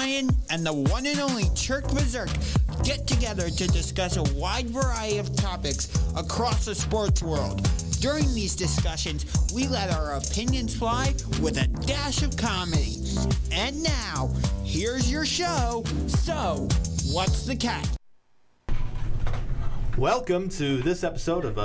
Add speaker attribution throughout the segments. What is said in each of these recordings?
Speaker 1: Ryan and the one and only Chirk Berserk get together to discuss a wide variety of topics across the sports world. During these discussions, we let our opinions fly with a dash of comedy. And now, here's your show. So, what's the catch?
Speaker 2: Welcome to this episode of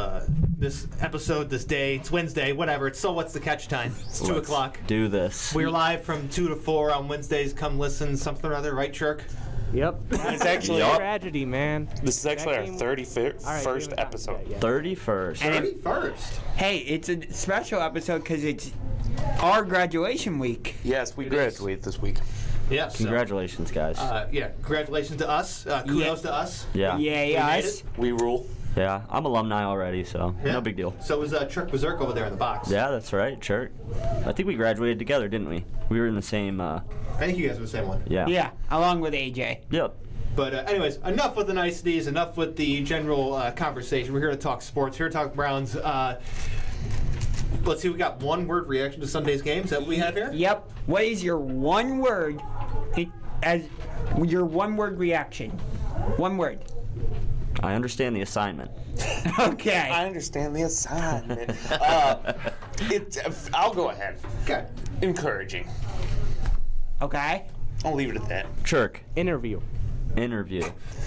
Speaker 2: this day. It's Wednesday, whatever. It's So What's the Catch time. It's 2 o'clock.
Speaker 3: Do this.
Speaker 2: We're live from 2 to 4 on Wednesdays. Come listen, something or other, right, Chirk?
Speaker 4: Yep.
Speaker 5: It's actually
Speaker 4: a tragedy, man.
Speaker 5: This is actually our 31st episode.
Speaker 3: 31st.
Speaker 2: 31st.
Speaker 1: Hey, it's a special episode because it's our graduation week.
Speaker 5: Yes, we graduate this week.
Speaker 2: Yeah.
Speaker 3: Congratulations, guys.
Speaker 2: Congratulations to us. Kudos to us.
Speaker 3: Yeah.
Speaker 1: Yay, us.
Speaker 5: We rule.
Speaker 3: Yeah. I'm alumni already, so no big deal.
Speaker 2: So was Chirk Berserk over there in the box.
Speaker 3: Yeah, that's right, Chirk. I think we graduated together, didn't we? We were in the same.
Speaker 2: I think you guys were the same one.
Speaker 3: Yeah.
Speaker 1: Yeah, along with AJ.
Speaker 3: Yep.
Speaker 2: But anyways, enough with the niceties, enough with the general conversation. We're here to talk sports, here to talk Browns. Let's see, we got one word reaction to Sunday's game. Is that what we have here?
Speaker 1: Yep. What is your one word as your one word reaction? One word.
Speaker 3: I understand the assignment.
Speaker 1: Okay.
Speaker 5: I understand the assignment. I'll go ahead.
Speaker 2: Okay.
Speaker 5: Encouraging.
Speaker 1: Okay.
Speaker 5: I'll leave it at that.
Speaker 3: Chirk.
Speaker 4: Interview.
Speaker 3: Interview.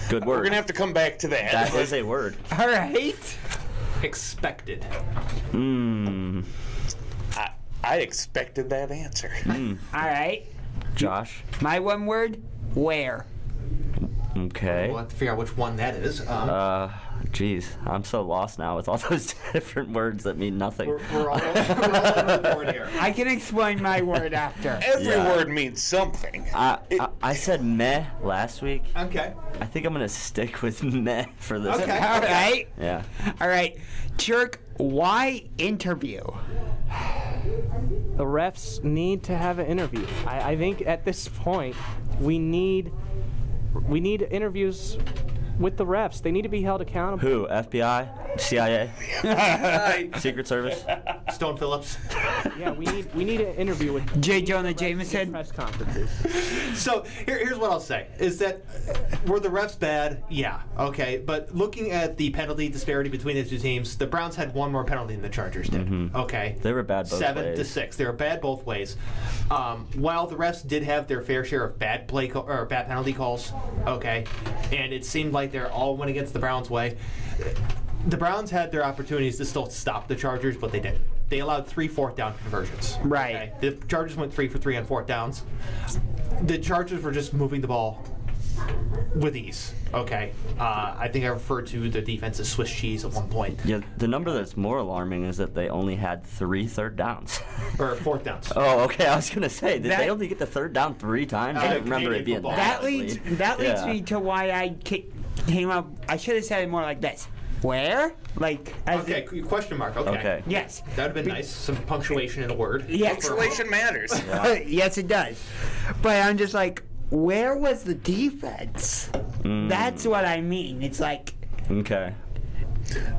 Speaker 3: Good word.
Speaker 5: We're gonna have to come back to that.
Speaker 3: That is a word.
Speaker 1: All right.
Speaker 2: Expected.
Speaker 5: I expected that answer.
Speaker 1: All right.
Speaker 3: Josh.
Speaker 1: My one word, where.
Speaker 3: Okay.
Speaker 2: We'll have to figure out which one that is.
Speaker 3: Jeez, I'm so lost now with all those different words that mean nothing.
Speaker 2: We're all over the board here.
Speaker 1: I can explain my word after.
Speaker 5: Every word means something.
Speaker 3: I said meh last week.
Speaker 2: Okay.
Speaker 3: I think I'm going to stick with meh for this.
Speaker 2: Okay.
Speaker 1: All right.
Speaker 3: Yeah.
Speaker 1: All right. Chirk, why interview?
Speaker 4: The refs need to have an interview. I think at this point we need interviews with the refs. They need to be held accountable.
Speaker 3: Who? FBI? CIA? Secret Service?
Speaker 2: Stone Phillips.
Speaker 4: Yeah, we need an interview with
Speaker 1: J. Jonah Jameson.
Speaker 4: press conferences.
Speaker 2: So here's what I'll say is that were the refs bad? Yeah, okay. But looking at the penalty disparity between the two teams, the Browns had one more penalty than the Chargers did. Okay,
Speaker 3: They were bad both
Speaker 2: 7 to
Speaker 3: ways.
Speaker 2: 6. They were bad both ways. While the refs did have their fair share of bad bad penalty calls, okay, and it seemed like they're all went against the Browns' way. The Browns had their opportunities to still stop the Chargers, but they didn't. They allowed 3 fourth down conversions.
Speaker 1: Right.
Speaker 2: Okay? The Chargers went 3 for 3 on fourth downs. The Chargers were just moving the ball with ease. Okay. I think I referred to the defense as Swiss cheese at one point.
Speaker 3: Yeah, the number that's more alarming is that they only had 3 third downs.
Speaker 2: Or fourth downs.
Speaker 3: Oh, okay. I was gonna say, did
Speaker 1: That-
Speaker 3: they only get the third down 3 times? I don't remember it being
Speaker 2: Canadian
Speaker 3: that.
Speaker 1: That leads
Speaker 3: Yeah.
Speaker 1: me to why I came up. I should have said it more like this. Where? Like. As
Speaker 2: Okay, question mark. Okay.
Speaker 3: Okay.
Speaker 1: Yes.
Speaker 2: That would have been nice. Some punctuation in a word.
Speaker 1: Yes.
Speaker 5: Punctuation matters.
Speaker 1: Yes, it does. But I'm just like, where was the defense? That's what I mean. It's like.
Speaker 3: Okay.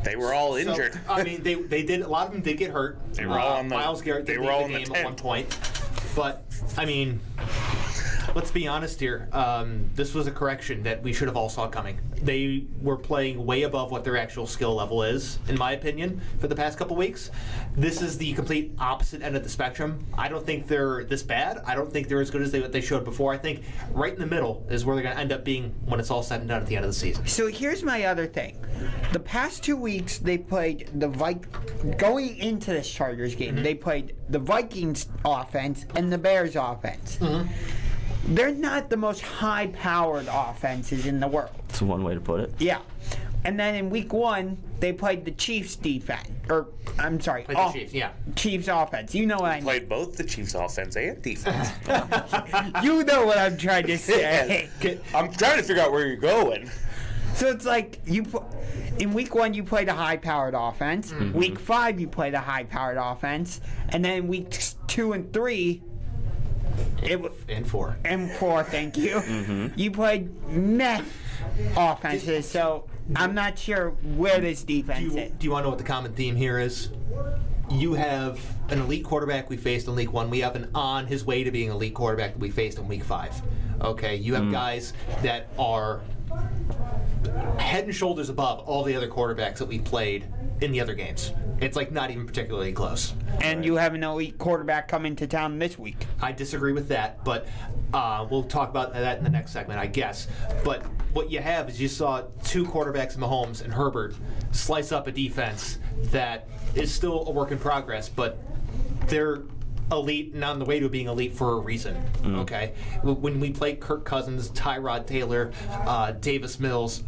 Speaker 5: They were all
Speaker 2: So,
Speaker 5: injured.
Speaker 2: I mean, they did. A lot of them did get hurt.
Speaker 5: They were all on the-
Speaker 2: Myles Garrett
Speaker 5: they
Speaker 2: did
Speaker 5: were
Speaker 2: leave
Speaker 5: all
Speaker 2: the
Speaker 5: in the
Speaker 2: game at
Speaker 5: tent.
Speaker 2: one point. But I mean, let's be honest here. This was a correction that we should have all saw coming. They were playing way above what their actual skill level is, in my opinion, for the past couple weeks. This is the complete opposite end of the spectrum. I don't think they're this bad. I don't think they're as good as they showed before. I think right in the middle is where they're going to end up being when it's all said and done at the end of the season.
Speaker 1: So here's my other thing. The past 2 weeks, they played going into this Chargers game, they played the Vikings offense and the Bears offense. They're not the most high-powered offenses in the world.
Speaker 3: That's one way to put it.
Speaker 1: Yeah. And then in week 1, they played the Chiefs defense. Or, I'm sorry.
Speaker 2: Played the Chiefs, yeah.
Speaker 1: Chiefs offense. You know what I mean.
Speaker 5: Played both the Chiefs' offense and defense.
Speaker 1: You know what I'm trying to say.
Speaker 5: I'm trying to figure out where you're going.
Speaker 1: So it's like in week 1 you played a high-powered offense. Week 5 you played a high-powered offense, and then weeks 2 and 3
Speaker 2: And 4.
Speaker 1: and 4, thank you. You played meh offenses. So I'm not sure where this defense is.
Speaker 2: Do you want to know what the common theme here is? You have an elite quarterback we faced in Week 1. We have an on his way to being an elite quarterback that we faced in Week 5. Okay, you have guys that are head and shoulders above all the other quarterbacks that we played in the other games. It's like not even particularly close.
Speaker 6: And you have an elite quarterback coming to town this week.
Speaker 2: I disagree with that, but we'll talk about that in the next segment, I guess. But what you have is you saw two quarterbacks, Mahomes and Herbert, slice up a defense that is still a work in progress, but they're elite and on the way to being elite for a reason. Okay, when we played Kirk Cousins, Tyrod Taylor, Davis Mills,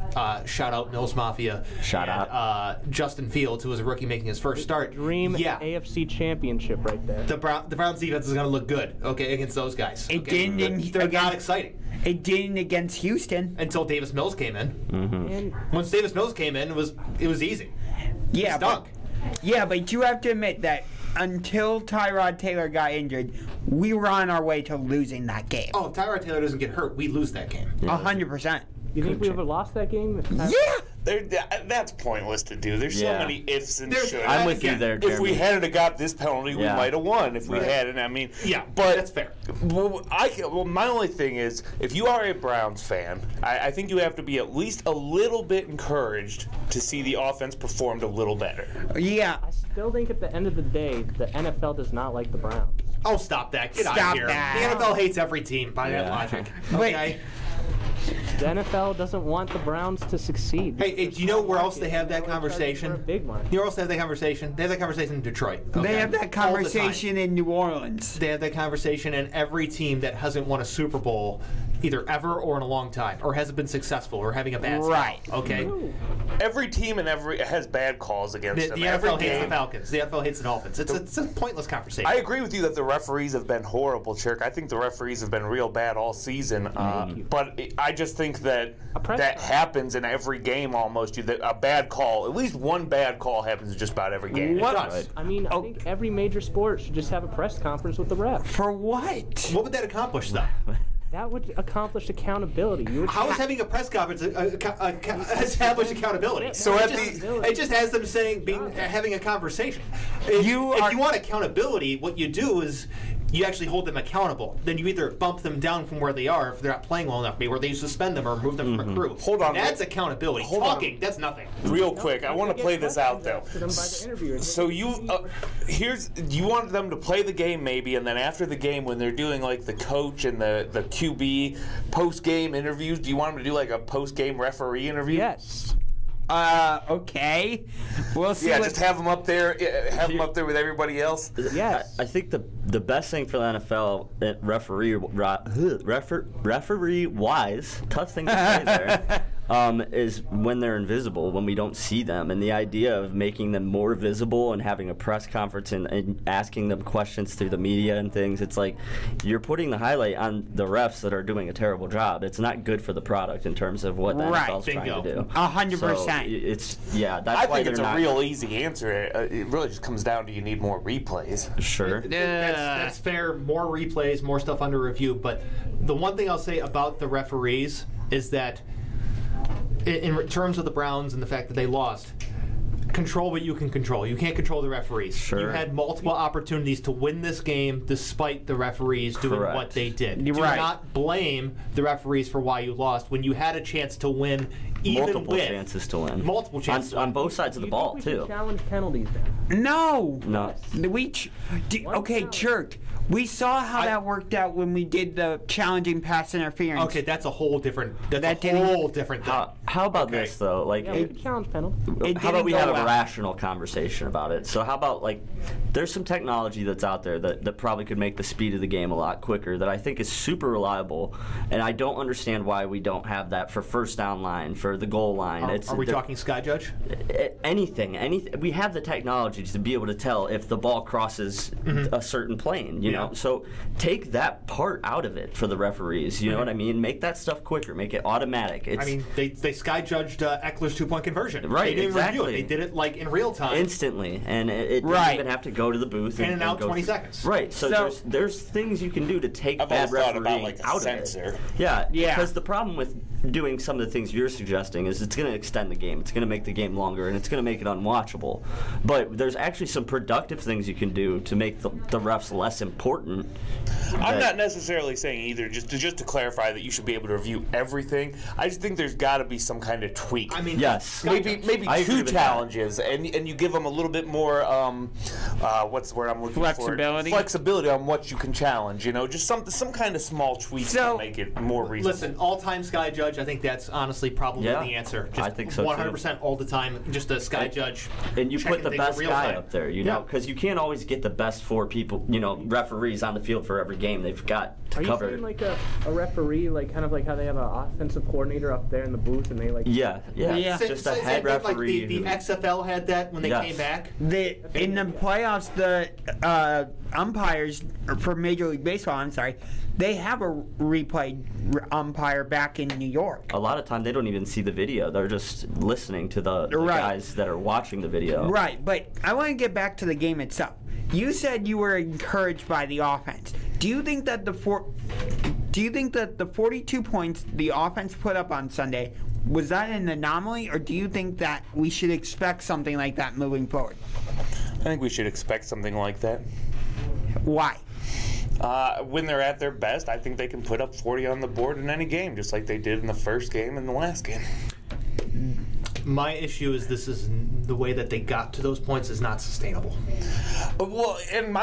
Speaker 2: shout out Mills Mafia,
Speaker 3: Shout
Speaker 2: out Justin Fields, who was a rookie making his first start.
Speaker 4: Dream
Speaker 2: Yeah.
Speaker 4: AFC championship right there.
Speaker 2: The Browns defense is going to look good, okay, against those guys.
Speaker 6: It
Speaker 2: Okay?
Speaker 6: didn't
Speaker 2: They're not
Speaker 6: against-
Speaker 2: exciting
Speaker 6: It didn't against Houston.
Speaker 2: until Davis Mills came in.
Speaker 4: And
Speaker 2: Once Davis Mills came in, it was easy.
Speaker 6: Yeah,
Speaker 2: Stunk.
Speaker 6: but you have to admit that until Tyrod Taylor got injured, we were on our way to losing that game.
Speaker 2: Oh, if Tyrod Taylor doesn't get hurt, we lose that game.
Speaker 6: 100%.
Speaker 4: you think we would have lost that game?
Speaker 6: Yeah.
Speaker 5: That's pointless to do. There's
Speaker 3: Yeah.
Speaker 5: so many ifs and
Speaker 2: There's-
Speaker 5: shoulds.
Speaker 3: I'm with you there, Jeremy.
Speaker 5: If we hadn't got this penalty, we
Speaker 3: Yeah.
Speaker 5: might have won. If we
Speaker 3: Right.
Speaker 5: hadn't, I mean,
Speaker 2: Yeah,
Speaker 5: but
Speaker 2: that's fair.
Speaker 5: Well, my only thing is, if you are a Browns fan, I think you have to be at least a little bit encouraged to see the offense performed a little better.
Speaker 6: Yeah.
Speaker 4: I still think at the end of the day, the NFL does not like the Browns.
Speaker 2: Oh, stop that. Get out
Speaker 6: Stop
Speaker 2: of here.
Speaker 6: that.
Speaker 2: The NFL hates every team by that logic.
Speaker 6: Wait.
Speaker 2: Okay?
Speaker 4: The NFL doesn't want the Browns to succeed.
Speaker 2: Hey, do you know where else they have that
Speaker 4: They're always charging for a
Speaker 2: conversation?
Speaker 4: big money.
Speaker 2: You know where else they have that conversation? They have that conversation in Detroit.
Speaker 6: They
Speaker 2: okay?
Speaker 6: have that
Speaker 2: All the time.
Speaker 6: conversation in New Orleans.
Speaker 2: They have that conversation, and every team that hasn't won a Super Bowl, either ever or in a long time, or hasn't been successful, or having a bad season,
Speaker 6: Right.
Speaker 2: okay?
Speaker 5: Every team and has bad calls against
Speaker 2: The
Speaker 5: them.
Speaker 2: NFL
Speaker 5: Every
Speaker 2: hates the
Speaker 5: game.
Speaker 2: Falcons. The NFL hates the Dolphins. It's a pointless conversation.
Speaker 5: I agree with you that the referees have been horrible, Chirk. I think the referees have been real bad all season. But I just think that
Speaker 4: press
Speaker 5: that
Speaker 4: conference.
Speaker 5: happens in every game almost. A bad call, at least one bad call happens in just about every game.
Speaker 6: What?
Speaker 2: It does.
Speaker 4: I mean, I think every major sport should just have a press conference with the ref.
Speaker 6: For what?
Speaker 2: What would that accomplish, though?
Speaker 4: That would accomplish accountability. You would
Speaker 2: How is having a press conference establish accountability?
Speaker 5: So
Speaker 2: it
Speaker 5: at
Speaker 2: just,
Speaker 4: the-
Speaker 2: it just has them saying having a conversation. If you want accountability, what you do is you actually hold them accountable. Then you either bump them down from where they are if they're not playing well enough, maybe, or they suspend them or remove them from a crew.
Speaker 5: Hold on.
Speaker 2: That's accountability.
Speaker 5: Hold on.
Speaker 2: Talking, that's nothing.
Speaker 5: Real quick, I want to play this out though.
Speaker 4: To them by the interviewers.
Speaker 5: So you you want them to play the game maybe, and then after the game when they're doing like the coach and the QB post game interviews, do you want them to do like a post game referee interview?
Speaker 4: Yes.
Speaker 6: Okay. We'll see.
Speaker 5: Yeah,
Speaker 6: what-
Speaker 5: just have them up there. Have them up there with everybody else.
Speaker 4: Yes.
Speaker 3: I think the best thing for the NFL referee wise, tough thing to say there, is when they're invisible, when we don't see them, and the idea of making them more visible and having a press conference and asking them questions through the media and things. It's like you're putting the highlight on the refs that are doing a terrible job. It's not good for the product in terms of what the
Speaker 6: Right.
Speaker 3: NFL's trying to do.
Speaker 6: 100%.
Speaker 3: So it's that's
Speaker 5: I
Speaker 3: why
Speaker 5: think
Speaker 3: they're
Speaker 5: it's a
Speaker 3: not
Speaker 5: real easy answer. It really just comes down to you need more replays.
Speaker 3: sure.
Speaker 2: That's fair. More replays, more stuff under review. But the one thing I'll say about the referees is that, in terms of the Browns and the fact that they lost, control what you can control. You can't control the referees.
Speaker 3: Sure.
Speaker 2: You had multiple opportunities to win this game despite the referees doing
Speaker 3: Correct.
Speaker 2: what they did.
Speaker 6: You're
Speaker 2: Do
Speaker 6: right.
Speaker 2: not blame the referees for why you lost when you had a chance to win, even
Speaker 3: Multiple
Speaker 2: with
Speaker 3: chances to win.
Speaker 2: multiple chances to
Speaker 3: on
Speaker 2: win.
Speaker 3: both sides of the
Speaker 4: You
Speaker 3: ball
Speaker 4: think we should
Speaker 3: too.
Speaker 4: challenge penalties then?
Speaker 6: No.
Speaker 3: No.
Speaker 6: Okay, Chirk. We saw how that worked out when we did the challenging pass interference.
Speaker 2: Okay, that's a whole different. That's
Speaker 6: That
Speaker 2: a
Speaker 6: didn't-
Speaker 2: whole different thing.
Speaker 3: How about
Speaker 2: Okay.
Speaker 3: this though? Like,
Speaker 4: Yeah, we could challenge penalties.
Speaker 6: It
Speaker 3: how about
Speaker 6: didn't
Speaker 3: we
Speaker 6: go
Speaker 3: have
Speaker 6: well.
Speaker 3: a rational conversation about it? So how about like, there's some technology that's out there that probably could make the speed of the game a lot quicker that I think is super reliable, and I don't understand why we don't have that for first down line, for the goal line.
Speaker 2: Are we talking Sky Judge?
Speaker 3: Anything. We have the technology to be able to tell if the ball crosses a certain plane, you know? So take that part out of it for the referees, you know what I mean? Make that stuff quicker, make it automatic. It's
Speaker 2: I mean, they Sky Judged Eckler's 2-point conversion.
Speaker 3: Right,
Speaker 2: They didn't review
Speaker 3: exactly.
Speaker 2: it. They did it like in real time.
Speaker 3: instantly, and it
Speaker 6: Right.
Speaker 3: didn't even have to go to the booth
Speaker 2: In and out
Speaker 3: go
Speaker 2: 20
Speaker 3: through-
Speaker 2: seconds.
Speaker 3: Right. So,
Speaker 6: So-
Speaker 3: there's things you can do to take
Speaker 5: I've
Speaker 3: bad
Speaker 5: always thought
Speaker 3: refereeing
Speaker 5: about like a
Speaker 3: out
Speaker 5: sensor.
Speaker 3: of it. Yeah.
Speaker 6: Yeah.
Speaker 3: Because the problem with doing some of the things you're suggesting is it's going to extend the game. It's going to make the game longer, and it's going to make it unwatchable. But there's actually some productive things you can do to make the refs less important. important.
Speaker 5: I'm not necessarily saying either, just to clarify that you should be able to review everything. I just think there's got to be some kind of tweak.
Speaker 2: I mean,
Speaker 3: Yes.
Speaker 5: maybe
Speaker 3: I agree
Speaker 5: 2
Speaker 3: with
Speaker 5: challenges, and you give them a little bit more, what's the word I'm looking
Speaker 6: Flexibility.
Speaker 5: for? Flexibility on what you can challenge, just some kind of small tweak to make it more reasonable.
Speaker 2: Listen, all-time Sky Judge, I think that's honestly probably
Speaker 3: Yeah,
Speaker 2: the answer. Just
Speaker 3: I think so, too.
Speaker 2: 100% all the time, just a Sky Judge.
Speaker 3: And you put
Speaker 2: checking
Speaker 3: the
Speaker 2: things in
Speaker 3: best
Speaker 2: real
Speaker 3: guy
Speaker 2: time.
Speaker 3: up there, because you can't always get the best 4 people, referees on the field for every game. They've got to
Speaker 4: Are you
Speaker 3: cover.
Speaker 4: saying like a referee, like kind of like how they have an offensive coordinator up there in the booth and they like...
Speaker 3: Yeah. It's just a
Speaker 2: Same
Speaker 3: head
Speaker 2: thing like
Speaker 3: referee.
Speaker 2: the XFL had that when they
Speaker 3: Yes.
Speaker 2: came back.
Speaker 6: In the playoffs, the umpires for Major League Baseball, they have a replay umpire back in New York.
Speaker 3: A lot of time they don't even see the video. They're just listening to the
Speaker 6: Right.
Speaker 3: guys that are watching the video.
Speaker 6: Right, but I want to get back to the game itself. You said you were encouraged by the offense. Do you think that the 42 points the offense put up on Sunday, was that an anomaly, or do you think that we should expect something like that moving forward?
Speaker 5: I think we should expect something like that.
Speaker 6: Why?
Speaker 5: When they're at their best, I think they can put up 40 on the board in any game, just like they did in the first game and the last game.
Speaker 2: My issue is the way that they got to those points is not sustainable.
Speaker 5: Well, and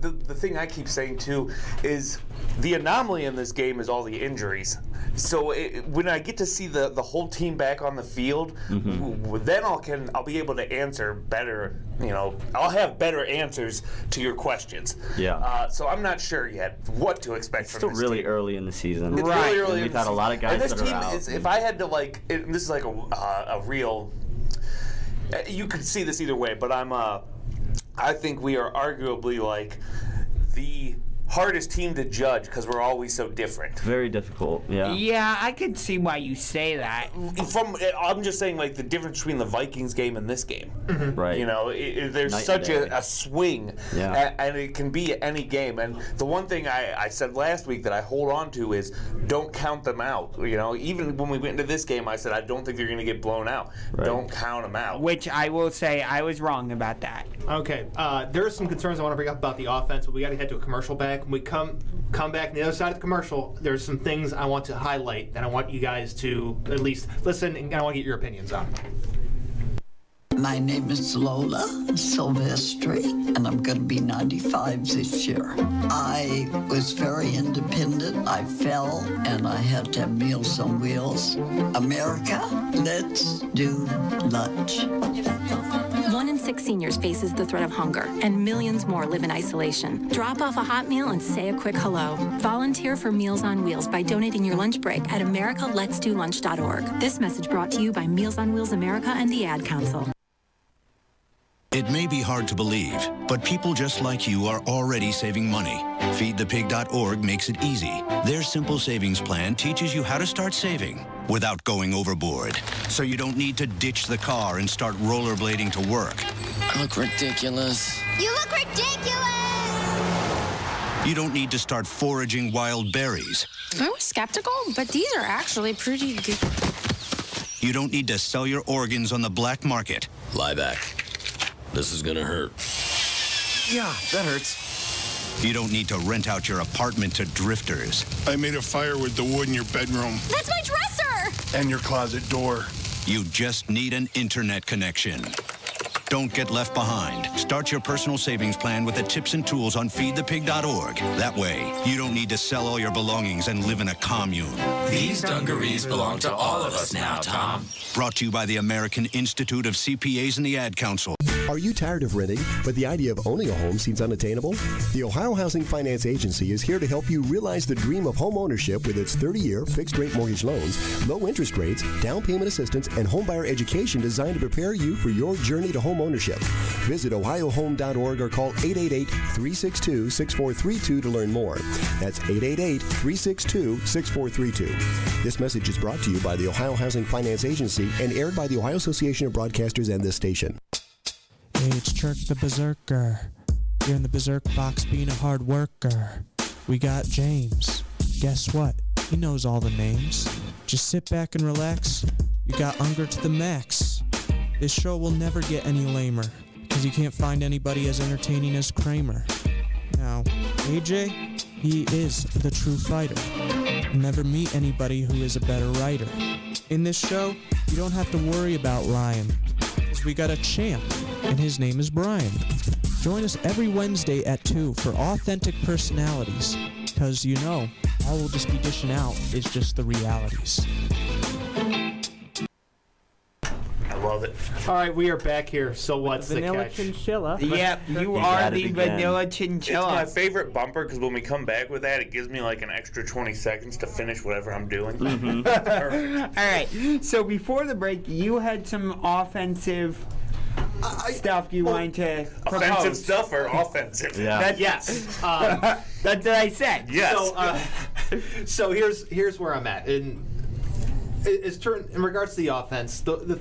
Speaker 5: the thing I keep saying too is the anomaly in this game is all the injuries. So when I get to see the whole team back on the field, then I'll be able to answer better. I'll have better answers to your questions.
Speaker 3: Yeah.
Speaker 5: So I'm not sure yet what to expect
Speaker 3: It's
Speaker 5: from
Speaker 3: still
Speaker 5: this
Speaker 3: really
Speaker 5: team.
Speaker 3: early in the season.
Speaker 5: It's
Speaker 6: Right.
Speaker 5: really early.
Speaker 3: And we've had a lot of guys
Speaker 5: and this
Speaker 3: that are
Speaker 5: team
Speaker 3: out.
Speaker 5: is, if I had to this is like a real. You could see this either way, but I think we are arguably like the hardest team to judge because we're always so different.
Speaker 3: Very difficult. Yeah.
Speaker 6: Yeah, I could see why you say that.
Speaker 5: I'm just saying, like, the difference between the Vikings game and this game.
Speaker 3: Right.
Speaker 5: There's
Speaker 3: Night
Speaker 5: such
Speaker 3: and day.
Speaker 5: a swing,
Speaker 3: Yeah.
Speaker 5: and it can be any game. And the one thing I said last week that I hold on to is don't count them out. Even when we went into this game, I said I don't think they're going to get blown out.
Speaker 3: Right.
Speaker 5: Don't count them out.
Speaker 6: Which I will say I was wrong about that.
Speaker 2: Okay, there are some concerns I want to bring up about the offense, but we got to head to a commercial back. When we come back on the other side of the commercial, there's some things I want to highlight that I want you guys to at least listen, and I want to get your opinions on.
Speaker 7: My name is Lola Silvestri, and I'm going to be 95 this year. I was very independent. I fell, and I had to have Meals on Wheels. America, let's do lunch.
Speaker 8: 1 in 6 seniors faces the threat of hunger, and millions more live in isolation. Drop off a hot meal and say a quick hello. Volunteer for Meals on Wheels by donating your lunch break at americaletsdolunch.org. This message brought to you by Meals on Wheels America and the Ad Council.
Speaker 9: It may be hard to believe, but people just like you are already saving money. FeedThePig.org makes it easy. Their simple savings plan teaches you how to start saving without going overboard. So you don't need to ditch the car and start rollerblading to work.
Speaker 10: I look ridiculous.
Speaker 11: You look ridiculous!
Speaker 9: You don't need to start foraging wild berries.
Speaker 11: I was skeptical, but these are actually pretty good.
Speaker 9: You don't need to sell your organs on the black market.
Speaker 10: Lie back. This is gonna hurt.
Speaker 9: Yeah, that hurts. You don't need to rent out your apartment to drifters.
Speaker 12: I made a fire with the wood in your bedroom.
Speaker 11: That's my dresser!
Speaker 12: And your closet door.
Speaker 9: You just need an internet connection. Don't get left behind. Start your personal savings plan with the tips and tools on feedthepig.org. That way, you don't need to sell all your belongings and live in a commune.
Speaker 10: These dungarees belong to all of us now, Tom.
Speaker 9: Brought to you by the American Institute of CPAs and the Ad Council.
Speaker 13: Are you tired of renting, but the idea of owning a home seems unattainable? The Ohio Housing Finance Agency is here to help you realize the dream of home ownership with its 30-year fixed-rate mortgage loans, low interest rates, down payment assistance, and homebuyer education designed to prepare you for your journey to home ownership. Visit ohiohome.org or call 888-362-6432 to learn more. That's 888-362-6432. This message is brought to you by the Ohio Housing Finance Agency and aired by the Ohio Association of Broadcasters and this station.
Speaker 14: Hey, it's Chirk the Berserker. You're in the Berserk box being a hard worker. We got James. Guess what? He knows all the names. Just sit back and relax. You got Unger to the max. This show will never get any lamer, because you can't find anybody as entertaining as Kramer. Now, AJ, he is the true fighter. Never meet anybody who is a better writer. In this show, you don't have to worry about lying, because we got a champ, and his name is Brian. Join us every Wednesday at 2 for authentic personalities, because you know, all we'll just be dishing out is just the realities.
Speaker 5: I love it.
Speaker 2: All right, we are back here. So what's the
Speaker 4: Vanilla
Speaker 2: catch?
Speaker 4: chinchilla.
Speaker 6: Yep, you are the vanilla chinchilla.
Speaker 5: It's my favorite bumper because when we come back with that, it gives me like an extra 20 seconds to finish whatever I'm doing. Perfect.
Speaker 6: All right, so before the break, you had some offensive stuff you wanted to propose.
Speaker 5: Offensive stuff or offensive?
Speaker 3: Yeah.
Speaker 2: Yes.
Speaker 6: That's what I said.
Speaker 5: Yes.
Speaker 2: So here's where I'm at. In regards to the offense, the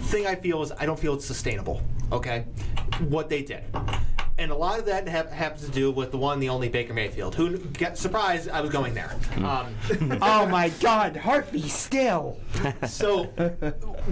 Speaker 2: thing I feel is I don't feel it's sustainable. Okay, what they did, and a lot of that happens to do with the one, the only Baker Mayfield. Who get surprised I was going there.
Speaker 6: Oh my God, heart be still.
Speaker 2: So,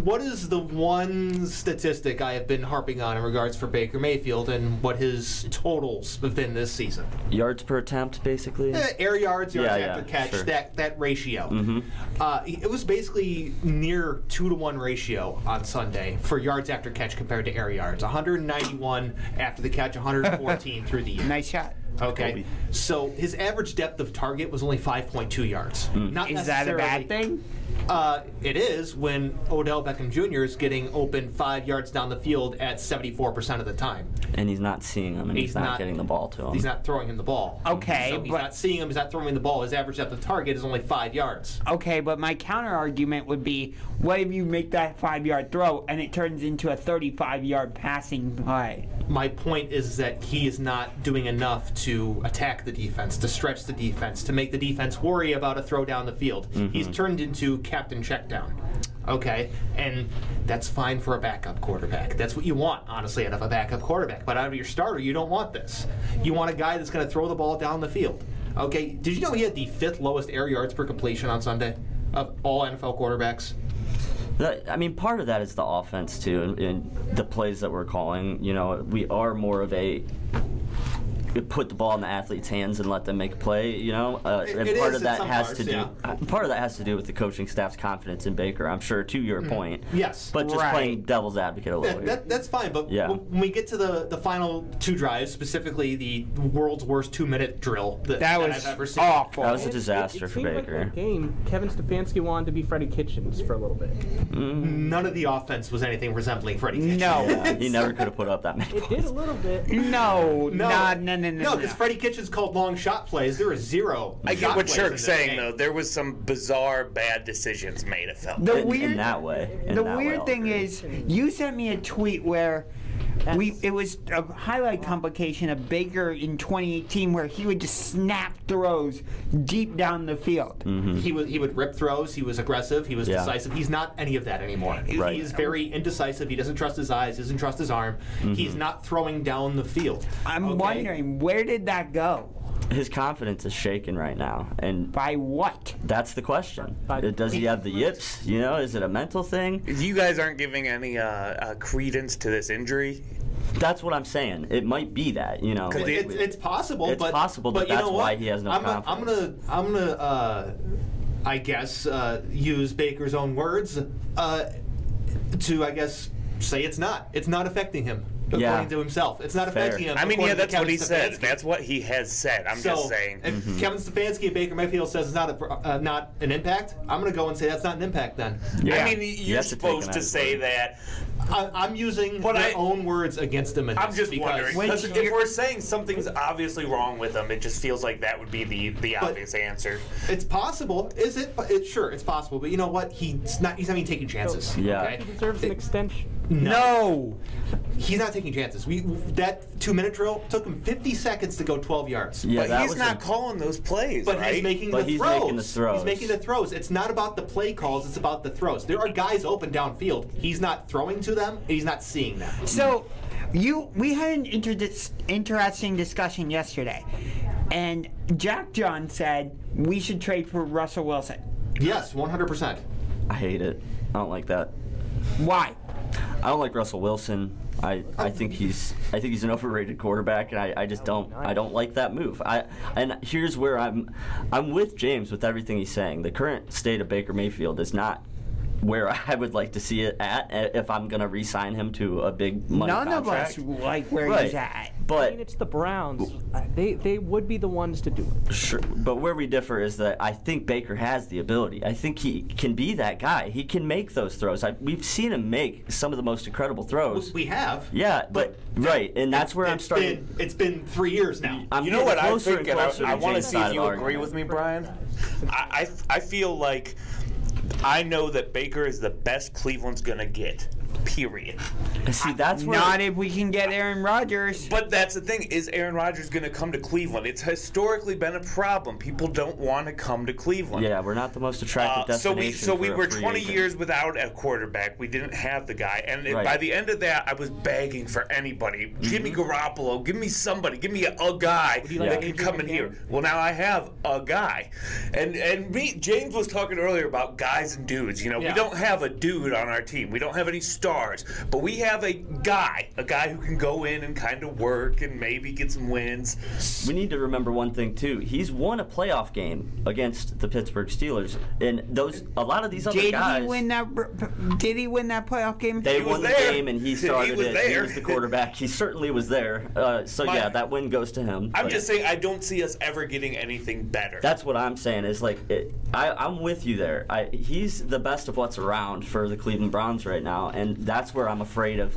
Speaker 2: what is the one statistic I have been harping on in regards for Baker Mayfield and what his totals have been this season?
Speaker 3: Yards per attempt, basically?
Speaker 2: Air yards, yards
Speaker 3: Yeah,
Speaker 2: after catch,
Speaker 3: sure.
Speaker 2: that ratio.
Speaker 3: Mm-hmm.
Speaker 2: It was basically near 2-to-1 ratio on Sunday for yards after catch compared to air yards. 191 after the catch, 114 through the year.
Speaker 6: Nice shot.
Speaker 2: Okay,
Speaker 3: Kobe.
Speaker 2: so his average depth of target was only 5.2 yards. Not
Speaker 6: Is that a bad thing?
Speaker 2: It is when Odell Beckham Jr. is getting open 5 yards down the field at 74% of the time.
Speaker 3: And he's not seeing him, and he's not getting the ball to him.
Speaker 2: He's not throwing him the ball.
Speaker 6: Okay,
Speaker 2: so he's
Speaker 6: but
Speaker 2: not seeing him. He's not throwing him the ball. His average depth of target is only 5 yards.
Speaker 6: okay, but my counter argument would be, what if you make that 5-yard throw and it turns into a 35-yard passing play?
Speaker 2: My point is that he is not doing enough to attack the defense, to stretch the defense, to make the defense worry about a throw down the field. He's turned into captain checkdown. Okay, and that's fine for a backup quarterback. That's what you want, honestly, out of a backup quarterback. But out of your starter, you don't want this. You want a guy that's going to throw the ball down the field. Okay, did you know he had the 5th lowest air yards per completion on Sunday of all NFL quarterbacks?
Speaker 3: I mean, part of that is the offense, too, and the plays that we're calling. You know, we are more of a put the ball in the athlete's hands and let them make a play, you know. And part of that has to do. Part of that has to do with the coaching staff's confidence in Baker. I'm sure, to your point.
Speaker 2: Yes,
Speaker 3: but just playing devil's advocate a little.
Speaker 2: That's fine. But when we get to the final 2 drives, specifically the world's worst 2-minute drill that I've ever seen,
Speaker 6: awful.
Speaker 3: That was a disaster for Baker.
Speaker 4: Like that game, Kevin Stefanski wanted to be Freddie Kitchens for a little bit.
Speaker 2: None of the offense was anything resembling Freddie Kitchens.
Speaker 6: No,
Speaker 3: yeah, he never could have put up that many.
Speaker 4: It did a little bit.
Speaker 6: No,
Speaker 2: No, because Freddie Kitchens called long shot plays. There were 0.
Speaker 5: I get what Shirk's saying,
Speaker 2: game.
Speaker 5: though. There was some bizarre bad decisions made, it felt.
Speaker 3: In that way.
Speaker 6: The weird thing is, you sent me a tweet where it was a highlight complication of Baker in 2018 where he would just snap throws deep down the field.
Speaker 2: He would rip throws. He was aggressive. He was decisive. He's not any of that anymore.
Speaker 3: Right.
Speaker 2: He's very indecisive. He doesn't trust his eyes. Doesn't trust his arm. He's not throwing down the field.
Speaker 6: I'm wondering, where did that go?
Speaker 3: His confidence is shaken right now, and
Speaker 6: by what?
Speaker 3: That's the question. Does he have the yips? You know, is it a mental thing?
Speaker 5: You guys aren't giving any credence to this injury.
Speaker 3: That's what I'm saying. It might be that, you know.
Speaker 2: It's possible.
Speaker 3: It's possible, but that's why he has no confidence.
Speaker 2: I'm gonna I guess use Baker's own words to I guess say it's not. It's not affecting him. According to himself. It's not affecting him.
Speaker 5: I mean, yeah, that's what he said. That's what he has said. I'm just saying.
Speaker 2: If Kevin Stefanski and Baker Mayfield says it's not not an impact, I'm going to go and say that's not an impact then.
Speaker 5: Yeah. I mean, you're supposed to say that.
Speaker 2: I'm using my own words against him.
Speaker 5: I'm just wondering, because if we're saying something's obviously wrong with him, it just feels like that would be the obvious answer.
Speaker 2: It's possible. Is it? Sure, it's possible. But you know what? He's not even taking chances.
Speaker 3: Yeah.
Speaker 2: Okay?
Speaker 4: He deserves an extension.
Speaker 6: No.
Speaker 2: He's not taking chances. That 2-minute drill took him 50 seconds to go 12 yards.
Speaker 3: Yeah,
Speaker 5: but he's not calling those plays,
Speaker 2: but
Speaker 5: right?
Speaker 2: he's making the throws. He's making the throws. It's not about the play calls. It's about the throws. There are guys open downfield. He's not throwing to them. He's not seeing them.
Speaker 6: So, we had an interesting discussion yesterday, and Jack John said we should trade for Russell Wilson.
Speaker 2: Yes, 100%.
Speaker 3: I hate it. I don't like that.
Speaker 6: Why?
Speaker 3: I don't like Russell Wilson. I think he's an overrated quarterback, and I just don't like that move. And here's where I'm with James with everything he's saying. The current state of Baker Mayfield is not where I would like to see it at if I'm going to re-sign him to a big money contract.
Speaker 6: None of us like where he's at.
Speaker 3: But
Speaker 4: I mean, it's the Browns. They would be the ones to do it.
Speaker 3: Sure, but where we differ is that I think Baker has the ability. I think he can be that guy. He can make those throws. We've seen him make some of the most incredible throws.
Speaker 2: We have.
Speaker 3: Yeah, but right, and that's where I'm starting.
Speaker 2: It's been 3 years now.
Speaker 5: You know what I think, and I want to
Speaker 3: James'
Speaker 5: see if
Speaker 3: side
Speaker 5: you
Speaker 3: of the
Speaker 5: agree
Speaker 3: argument.
Speaker 5: with me, Brian. I feel like I know that Baker is the best Cleveland's going to get. Period.
Speaker 3: See, that's where
Speaker 6: Not if we can get Aaron Rodgers.
Speaker 5: But that's the thing, is Aaron Rodgers going to come to Cleveland? It's historically been a problem. People don't want to come to Cleveland.
Speaker 3: Yeah, we're not the most attractive destination.
Speaker 5: So we
Speaker 3: for a
Speaker 5: were
Speaker 3: free
Speaker 5: 20
Speaker 3: agent.
Speaker 5: years without a quarterback. We didn't have the guy. And by the end of that, I was begging for anybody. Give me Garoppolo. Give me somebody. Give me a guy that can come in here. Well, now I have a guy. And James was talking earlier about guys and dudes. We don't have a dude on our team. We don't have any stars. But we have a guy who can go in and kind of work and maybe get some wins.
Speaker 3: We need to remember one thing too. He's won a playoff game against the Pittsburgh Steelers, and a lot of these other guys.
Speaker 6: Did he win that playoff game?
Speaker 3: They won the game, and he started it.
Speaker 5: There.
Speaker 3: He was the quarterback. He certainly was there. Yeah, that win goes to him.
Speaker 5: I'm just saying I don't see us ever getting anything better.
Speaker 3: That's what I'm saying. Is I'm with you there. He's the best of what's around for the Cleveland Browns right now, and that's where I'm afraid of,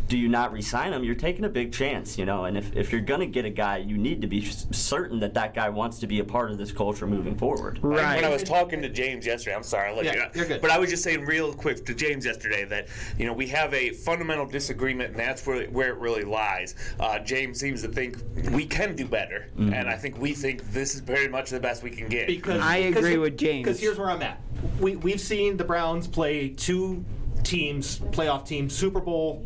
Speaker 3: do you not re-sign him? You're taking a big chance, and if you're going to get a guy, you need to be certain that guy wants to be a part of this culture moving forward.
Speaker 5: Right. When I was talking to James yesterday, I'm sorry,
Speaker 2: you're good.
Speaker 5: But I was just saying real quick to James yesterday that, we have a fundamental disagreement, and that's where it really lies. James seems to think we can do better, and I think we think this is very much the best we can get.
Speaker 6: I agree with James.
Speaker 2: Because here's where I'm at. We've seen the Browns play two teams, playoff teams, Super Bowl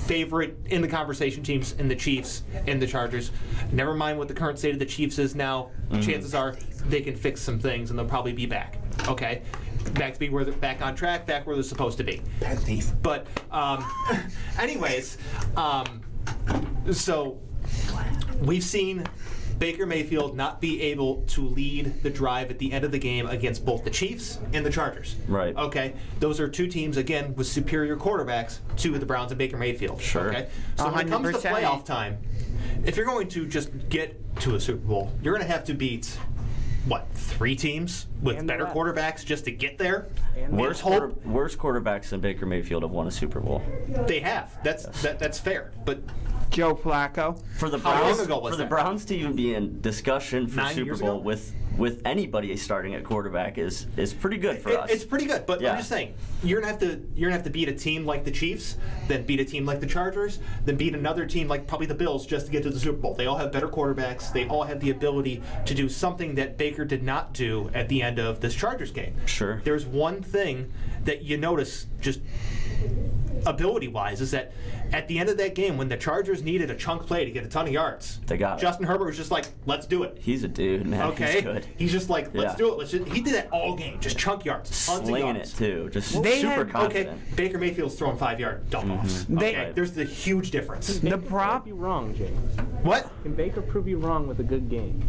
Speaker 2: favorite in the conversation teams, in the Chiefs and the Chargers. Never mind what the current state of the Chiefs is now. Chances are they can fix some things and they'll probably be back. Okay, back on track, back where they're supposed to be. But anyways, so we've seen Baker Mayfield not be able to lead the drive at the end of the game against both the Chiefs and the Chargers.
Speaker 3: Right.
Speaker 2: Okay. Those are two teams, again, with superior quarterbacks to the Browns and Baker Mayfield.
Speaker 3: Sure.
Speaker 2: Okay. So when it comes to playoff time, if you're going to just get to a Super Bowl, you're going to have to beat, 3 teams with better quarterbacks just to get there?
Speaker 3: Worst quarterbacks than Baker Mayfield have won a Super Bowl.
Speaker 2: They have. That's fair. But
Speaker 6: Joe Flacco.
Speaker 3: For the Browns to even be in discussion for Super Bowl with anybody starting at quarterback is pretty good for us.
Speaker 2: It's pretty good, but I'm just saying you're gonna have to beat a team like the Chiefs, then beat a team like the Chargers, then beat another team like probably the Bills just to get to the Super Bowl. They all have better quarterbacks. They all have the ability to do something that Baker did not do at the end of this Chargers game.
Speaker 3: Sure.
Speaker 2: There's one thing that you notice just ability-wise is that at the end of that game, when the Chargers needed a chunk play to get a ton of yards,
Speaker 3: they got it.
Speaker 2: Justin Herbert was just like, "Let's do it."
Speaker 3: He's a dude, man.
Speaker 2: Okay,
Speaker 3: he's good.
Speaker 2: He's just like, "Let's do it." He did that all game, just chunk yards, tons
Speaker 3: slinging
Speaker 2: of yards.
Speaker 3: it too, just super confident.
Speaker 2: Okay, Baker Mayfield's throwing 5-yard dump-offs. Okay, there's the huge difference.
Speaker 4: Can Baker prove you wrong, James?
Speaker 2: What?
Speaker 4: Can Baker prove you wrong with a good game?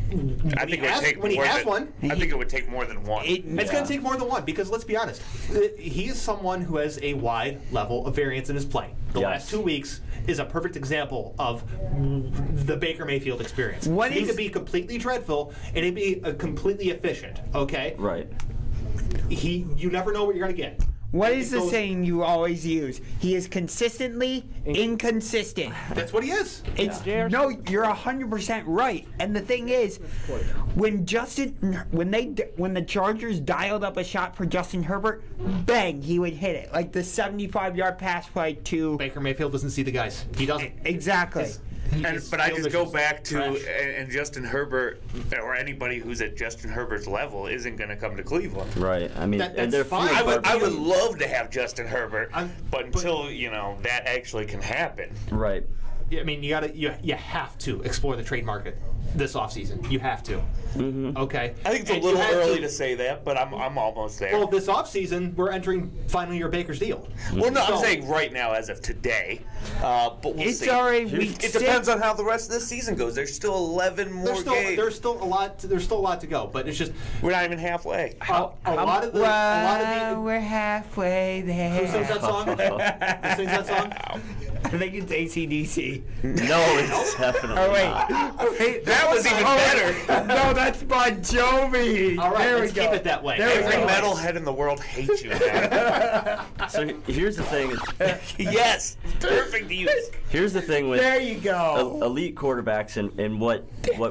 Speaker 5: I think it would take more than one.
Speaker 2: It's going to take more than one because let's be honest, he is someone who has a wide level of variance in his play. The last 2 weeks is a perfect example of the Baker Mayfield experience. He could be completely dreadful and he'd be completely efficient. Okay,
Speaker 3: right.
Speaker 6: You
Speaker 2: never know what you're going to get.
Speaker 6: What is the saying you always use? He is consistently inconsistent.
Speaker 2: That's what he is.
Speaker 6: No, you're 100% right. And the thing is, when the Chargers dialed up a shot for Justin Herbert, bang, he would hit it. Like the 75-yard pass play to
Speaker 2: Baker Mayfield doesn't see the guys. He doesn't.
Speaker 6: Exactly.
Speaker 5: But I just go back to and Justin Herbert or anybody who's at Justin Herbert's level isn't going to come to Cleveland.
Speaker 3: Right. I mean,
Speaker 5: that's fine. I would love to have Justin Herbert, but until that actually can happen.
Speaker 3: Right.
Speaker 2: I mean, you have to explore the trade market. this offseason. You have to. Okay.
Speaker 5: I think it's a little early to say that, but I'm almost there.
Speaker 2: Well, this offseason, we're entering final year Baker's deal.
Speaker 5: Well, no, I'm saying right now, as of today. But we'll
Speaker 6: It's
Speaker 5: see.
Speaker 6: already week
Speaker 5: It depends on how the rest of this season goes. There's still 11 more games.
Speaker 2: There's still a lot to go, but it's just
Speaker 5: we're not even halfway.
Speaker 6: We're halfway there.
Speaker 2: Who sings that song? Who sings that song?
Speaker 6: I think it's AC/DC.
Speaker 3: No, it's definitely not.
Speaker 6: Wait,
Speaker 5: that was even better.
Speaker 6: No, that's Bon Jovi.
Speaker 2: All right,
Speaker 6: there
Speaker 2: let's
Speaker 6: we go.
Speaker 2: keep it that way.
Speaker 5: Every metalhead in the world hates you now.
Speaker 3: So here's the thing.
Speaker 5: Yes, perfect use.
Speaker 3: Here's the thing with
Speaker 6: There you go.
Speaker 3: elite quarterbacks, and what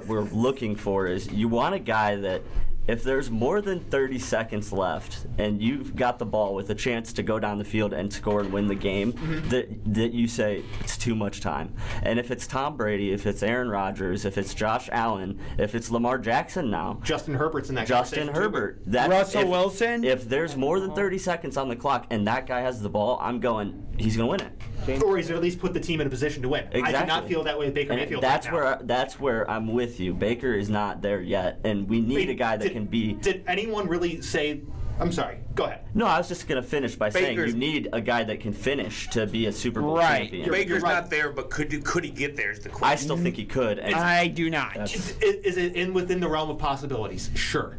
Speaker 3: we're looking for is you want a guy that, if there's more than 30 seconds left and you've got the ball with a chance to go down the field and score and win the game, that you say it's too much time. And if it's Tom Brady, if it's Aaron Rodgers, if it's Josh Allen, if it's Lamar Jackson now,
Speaker 2: Justin Herbert's in that
Speaker 3: Justin
Speaker 2: conversation,
Speaker 3: Herbert,
Speaker 6: Russell Wilson.
Speaker 3: If there's more than 30 seconds on the clock and that guy has the ball, I'm going, he's going to win it.
Speaker 2: Or he's at least put the team in a position to win.
Speaker 3: Exactly.
Speaker 2: I do not feel that way with Baker
Speaker 3: And
Speaker 2: Mayfield
Speaker 3: that's
Speaker 2: right now.
Speaker 3: that's where I'm with you. Baker is not there yet, and we need a guy that can be.
Speaker 2: Did anyone really say? I'm sorry. Go ahead.
Speaker 3: No, I was just going to finish by saying
Speaker 5: Baker's-
Speaker 3: you need a guy that can finish to be a Super Bowl
Speaker 6: Right.
Speaker 3: champion.
Speaker 5: Baker's
Speaker 2: right.
Speaker 5: not there, but could he get there is the question.
Speaker 3: I still think he could. And
Speaker 6: I do not.
Speaker 2: Is it within the realm of possibilities? Sure.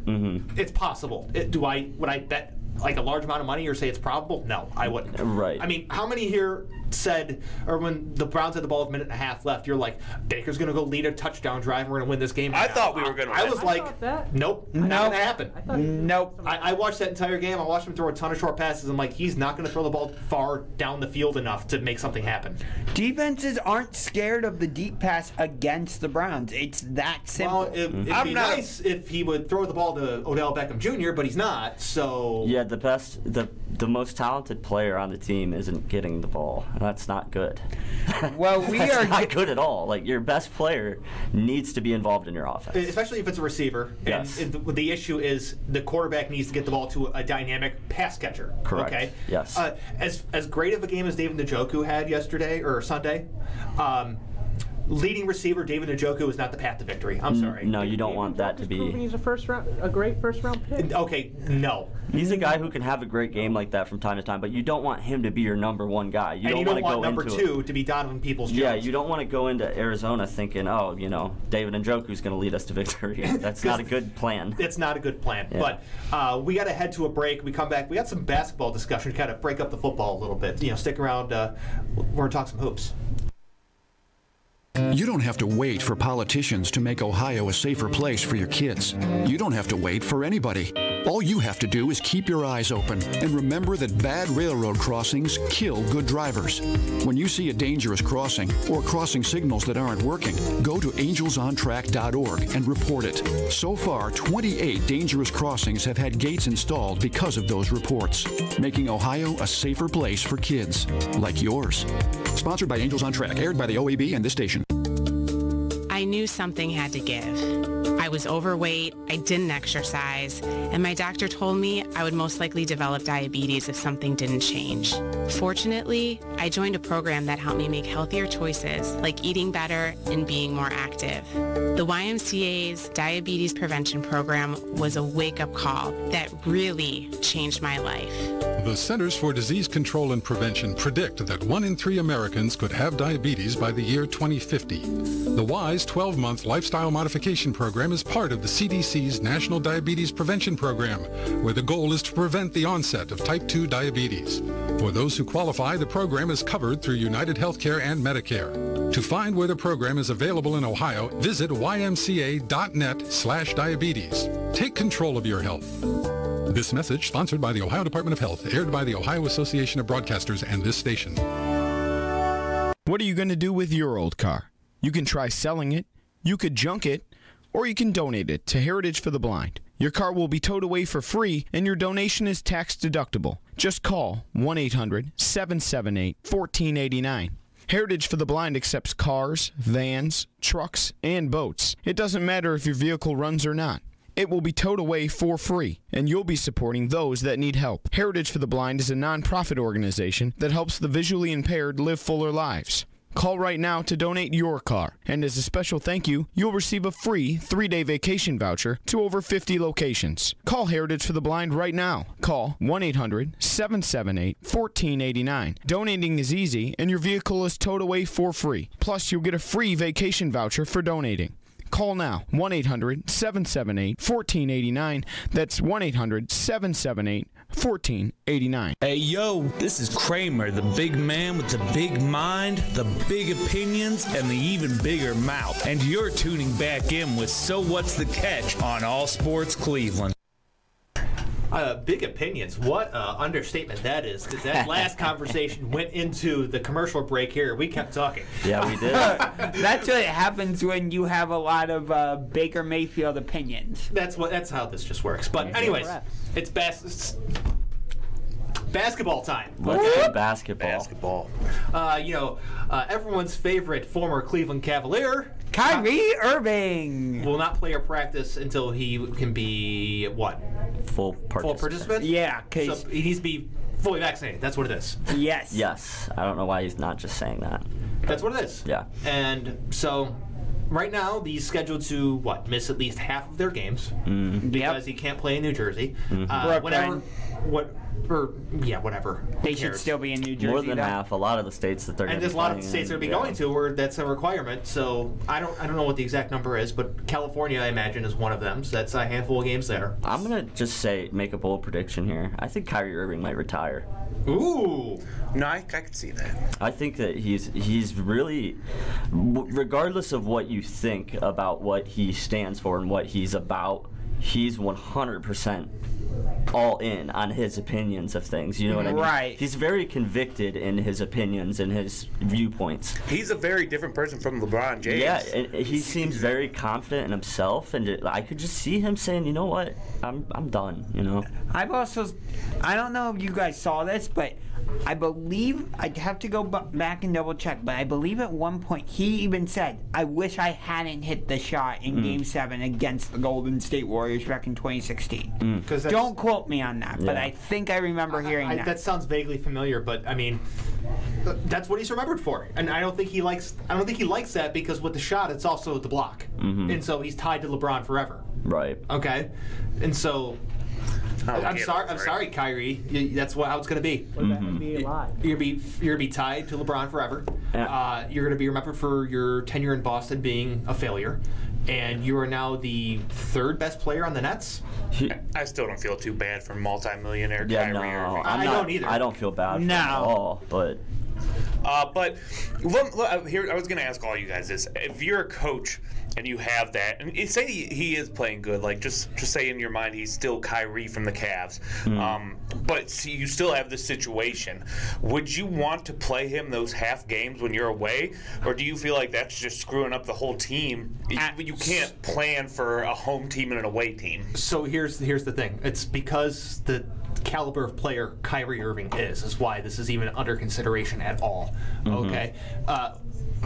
Speaker 2: It's possible. Would I bet like a large amount of money or say it's probable? No, I wouldn't.
Speaker 3: Right.
Speaker 2: I mean, how many here said, or when the Browns had the ball with a minute and a half left, you're like, Baker's going to go lead a touchdown drive and we're going to win this game?
Speaker 5: I thought we were going to
Speaker 2: I
Speaker 5: win.
Speaker 2: was like, nope, not going to happen.
Speaker 6: Nope.
Speaker 2: I watched that entire game. I watched him throw a ton of short passes. I'm like, he's not going to throw the ball far down the field enough to make something happen.
Speaker 6: Defenses aren't scared of the deep pass against the Browns. It's that simple.
Speaker 2: Well, it'd be nice if he would throw the ball to Odell Beckham Jr., but he's not. So
Speaker 3: yeah, the most talented player on the team isn't getting the ball. That's not good.
Speaker 6: Well,
Speaker 3: That's not good at all. Like, your best player needs to be involved in your offense.
Speaker 2: Especially if it's a receiver.
Speaker 3: Yes.
Speaker 2: And the issue is the quarterback needs to get the ball to a dynamic pass catcher.
Speaker 3: Correct.
Speaker 2: Okay.
Speaker 3: Yes.
Speaker 2: As great of a game as David Njoku had yesterday or Sunday, leading receiver David Njoku is not the path to victory. I'm sorry.
Speaker 3: No, you don't want that to be.
Speaker 4: He's a great first round pick.
Speaker 2: Okay, no.
Speaker 3: He's a guy who can have a great game like that from time to time, but you don't want him to be your number one guy. You
Speaker 2: And you
Speaker 3: don't
Speaker 2: don't
Speaker 3: want
Speaker 2: want number
Speaker 3: into
Speaker 2: two to be Donovan Peoples-Jones.
Speaker 3: Yeah, you don't want to go into Arizona thinking, oh, David Njoku's going to lead us to victory. That's not a good plan.
Speaker 2: It's not a good plan.
Speaker 3: Yeah.
Speaker 2: But we got to head to a break. We come back. We got some basketball discussion to kind of break up the football a little bit. Stick around. We're going to talk some hoops.
Speaker 15: You don't have to wait for politicians to make Ohio a safer place for your kids. You don't have to wait for anybody. All you have to do is keep your eyes open and remember that bad railroad crossings kill good drivers. When you see a dangerous crossing or crossing signals that aren't working, go to angelsontrack.org and report it. So far, 28 dangerous crossings have had gates installed because of those reports, making Ohio a safer place for kids like yours. Sponsored by Angels on Track, aired by the OAB and this station.
Speaker 16: I knew something had to give. I was overweight, I didn't exercise, and my doctor told me I would most likely develop diabetes if something didn't change. Fortunately, I joined a program that helped me make healthier choices, like eating better and being more active. The YMCA's Diabetes Prevention Program was a wake-up call that really changed my life.
Speaker 17: The Centers for Disease Control and Prevention predict that 1 in 3 Americans could have diabetes by the year 2050. The WISE 12-month lifestyle modification program is part of the CDC's National Diabetes Prevention Program, where the goal is to prevent the onset of type 2 diabetes. For those who qualify, the program is covered through United Healthcare and Medicare. To find where the program is available in Ohio, visit ymca.net/diabetes. Take control of your health. This message sponsored by the Ohio Department of Health, aired by the Ohio Association of Broadcasters and this station.
Speaker 18: What are you going to do with your old car? You can try selling it, you could junk it, or you can donate it to Heritage for the Blind. Your car will be towed away for free, and your donation is tax deductible. Just call 1-800-778-1489. Heritage for the Blind accepts cars, vans, trucks, and boats. It doesn't matter if your vehicle runs or not. It will be towed away for free, and you'll be supporting those that need help. Heritage for the Blind is a non-profit organization that helps the visually impaired live fuller lives. Call right now to donate your car. And as a special thank you, you'll receive a free 3-day vacation voucher to over 50 locations. Call Heritage for the Blind right now. Call 1-800-778-1489. Donating is easy, and your vehicle is towed away for free. Plus, you'll get a free vacation voucher for donating. Call now, 1-800-778-1489. That's 1-800-778-1489.
Speaker 19: Hey, yo, this is Kramer, the big man with the big mind, the big opinions, and the even bigger mouth. And you're tuning back in with So What's the Catch on All Sports Cleveland.
Speaker 2: Big opinions. What understatement that is, because that last conversation went into the commercial break here. We kept talking.
Speaker 3: Yeah, we did.
Speaker 6: That's what happens when you have a lot of Baker Mayfield opinions.
Speaker 2: That's how this just works. But anyways, it's basketball time.
Speaker 3: Let's do basketball.
Speaker 2: Everyone's favorite former Cleveland Cavalier,
Speaker 6: Kyrie Irving,
Speaker 2: will not play or practice until he can be what?
Speaker 3: Full participant.
Speaker 6: Yeah,
Speaker 2: so he needs to be fully vaccinated. That's what it is.
Speaker 6: Yes.
Speaker 3: Yes. I don't know why he's not just saying that.
Speaker 2: That's what it is.
Speaker 3: Yeah.
Speaker 2: And so, right now, he's scheduled to miss at least half of their games because he can't play in New Jersey.
Speaker 6: Brooklyn.
Speaker 2: Whatever.
Speaker 6: They should still be in New Jersey.
Speaker 3: More than half. A lot of the states that they're.
Speaker 2: And there's a lot of states they're going to where that's a requirement. So I don't know what the exact number is, but California, I imagine, is one of them. So that's a handful of games there.
Speaker 3: I'm gonna just make a bold prediction here. I think Kyrie Irving might retire.
Speaker 2: Ooh.
Speaker 5: No, I could see that.
Speaker 3: I think that he's really, regardless of what you think about what he stands for and what he's about, he's 100% all in on his opinions of things. You know what I mean?
Speaker 6: Right.
Speaker 3: He's very convicted in his opinions and his viewpoints.
Speaker 5: He's a very different person from LeBron James.
Speaker 3: Yeah, and he seems very confident in himself, and I could just see him saying, "You know what? I'm done." You know.
Speaker 6: I don't know if you guys saw this, but I believe, I'd have to go back and double check, but I believe at one point he even said, "I wish I hadn't hit the shot in Game 7 against the Golden State Warriors back in 2016." Don't quote me on that, but I think I remember hearing that.
Speaker 2: That sounds vaguely familiar, but I mean, that's what he's remembered for, and I don't think he likes that, because with the shot, it's also the block, and so he's tied to LeBron forever.
Speaker 3: Right.
Speaker 2: Okay, and so. I'm sorry, Kyrie. That's how it's going to be.
Speaker 4: What about him being alive?
Speaker 2: You're gonna be tied to LeBron forever. You're going to be remembered for your tenure in Boston being a failure, and you are now the third best player on the Nets.
Speaker 5: I still don't feel too bad for multi-millionaire Kyrie Irving.
Speaker 2: I don't either.
Speaker 3: I don't feel bad for him at all, but.
Speaker 5: Here, I was going to ask all you guys this: if you're a coach and you have that, and say he is playing good, like just say in your mind he's still Kyrie from the Cavs, but you still have this situation, would you want to play him those half games when you're away, or do you feel like that's just screwing up the whole team? You can't plan for a home team and an away team.
Speaker 2: So here's the thing: it's because the caliber of player Kyrie Irving is why this is even under consideration at all. Okay.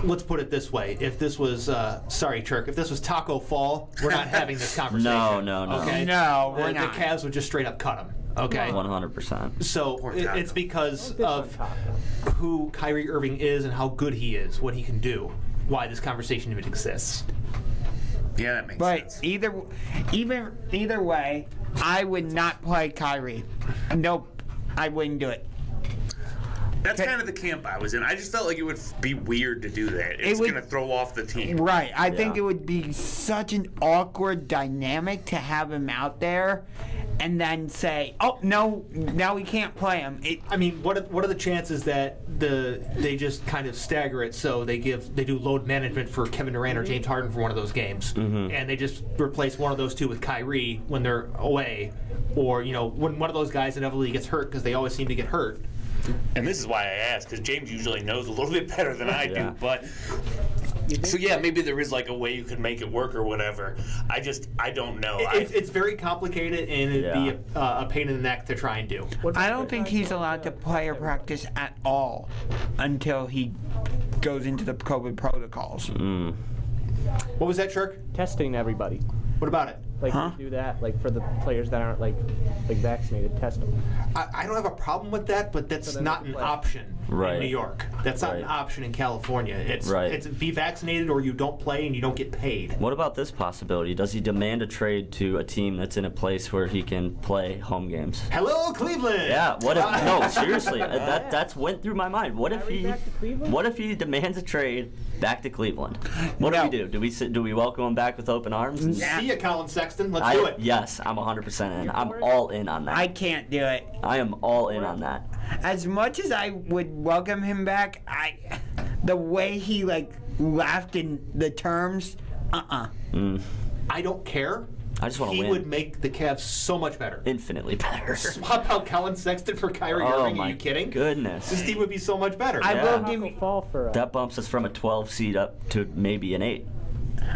Speaker 2: Let's put it this way: if this was, sorry, Chirk, if this was Taco Fall, we're not having this conversation.
Speaker 3: No.
Speaker 2: Okay?
Speaker 6: No, we're
Speaker 2: the
Speaker 6: not.
Speaker 2: The Cavs would just straight up cut him. Okay.
Speaker 3: 100%.
Speaker 2: So it's because of who Kyrie Irving is and how good he is, what he can do, why this conversation even exists.
Speaker 5: Yeah, that makes sense.
Speaker 6: But either way, I would not play Kyrie. Nope, I wouldn't do it.
Speaker 5: That's kind of the camp I was in. I just felt like it would be weird to do that. It's going to throw off the team.
Speaker 6: Right. I think it would be such an awkward dynamic to have him out there and then say, "Oh, no, now we can't play him."
Speaker 2: I mean, what are the chances that they just kind of stagger it, so they do load management for Kevin Durant or James Harden for one of those games, and they just replace one of those two with Kyrie when they're away, or when one of those guys inevitably gets hurt, because they always seem to get hurt.
Speaker 5: And this is why I asked, because James usually knows a little bit better than I do. But so yeah, maybe there is like a way you could make it work or whatever. I don't know.
Speaker 2: It's very complicated, and it'd be a pain in the neck to try and do.
Speaker 6: I don't think he's allowed to play or practice at all until he goes into the COVID protocols.
Speaker 2: What was that, Shirk?
Speaker 4: Testing everybody.
Speaker 2: What about it?
Speaker 4: Like do that, like for the players that aren't like vaccinated, test them.
Speaker 2: I don't have a problem with that, but that's not an option
Speaker 3: Right.
Speaker 2: in New York. That's not an option in California. It's be vaccinated or you don't play and you don't get paid.
Speaker 3: What about this possibility? Does he demand a trade to a team that's in a place where he can play home games?
Speaker 2: Hello, Cleveland.
Speaker 3: Yeah. What if? No, seriously. That's went through my mind. What if he demands a trade back to Cleveland? What do we do? Do we welcome him back with open arms?
Speaker 2: See ya, Colin Sexton. Let's do it.
Speaker 3: Yes, I'm 100% in. I'm all in on that.
Speaker 6: I can't do it.
Speaker 3: I am all in on that.
Speaker 6: As much as I would welcome him back, the way he laughed in the terms,
Speaker 2: I don't care.
Speaker 3: I just want to
Speaker 2: He
Speaker 3: win.
Speaker 2: would make the Cavs so much better.
Speaker 3: Infinitely better.
Speaker 2: Swap out Colin Sexton for Kyrie Irving. Are you kidding?
Speaker 3: Goodness.
Speaker 2: This team would be so much better.
Speaker 6: I will give you
Speaker 3: that bumps us from a 12 seed up to maybe an 8.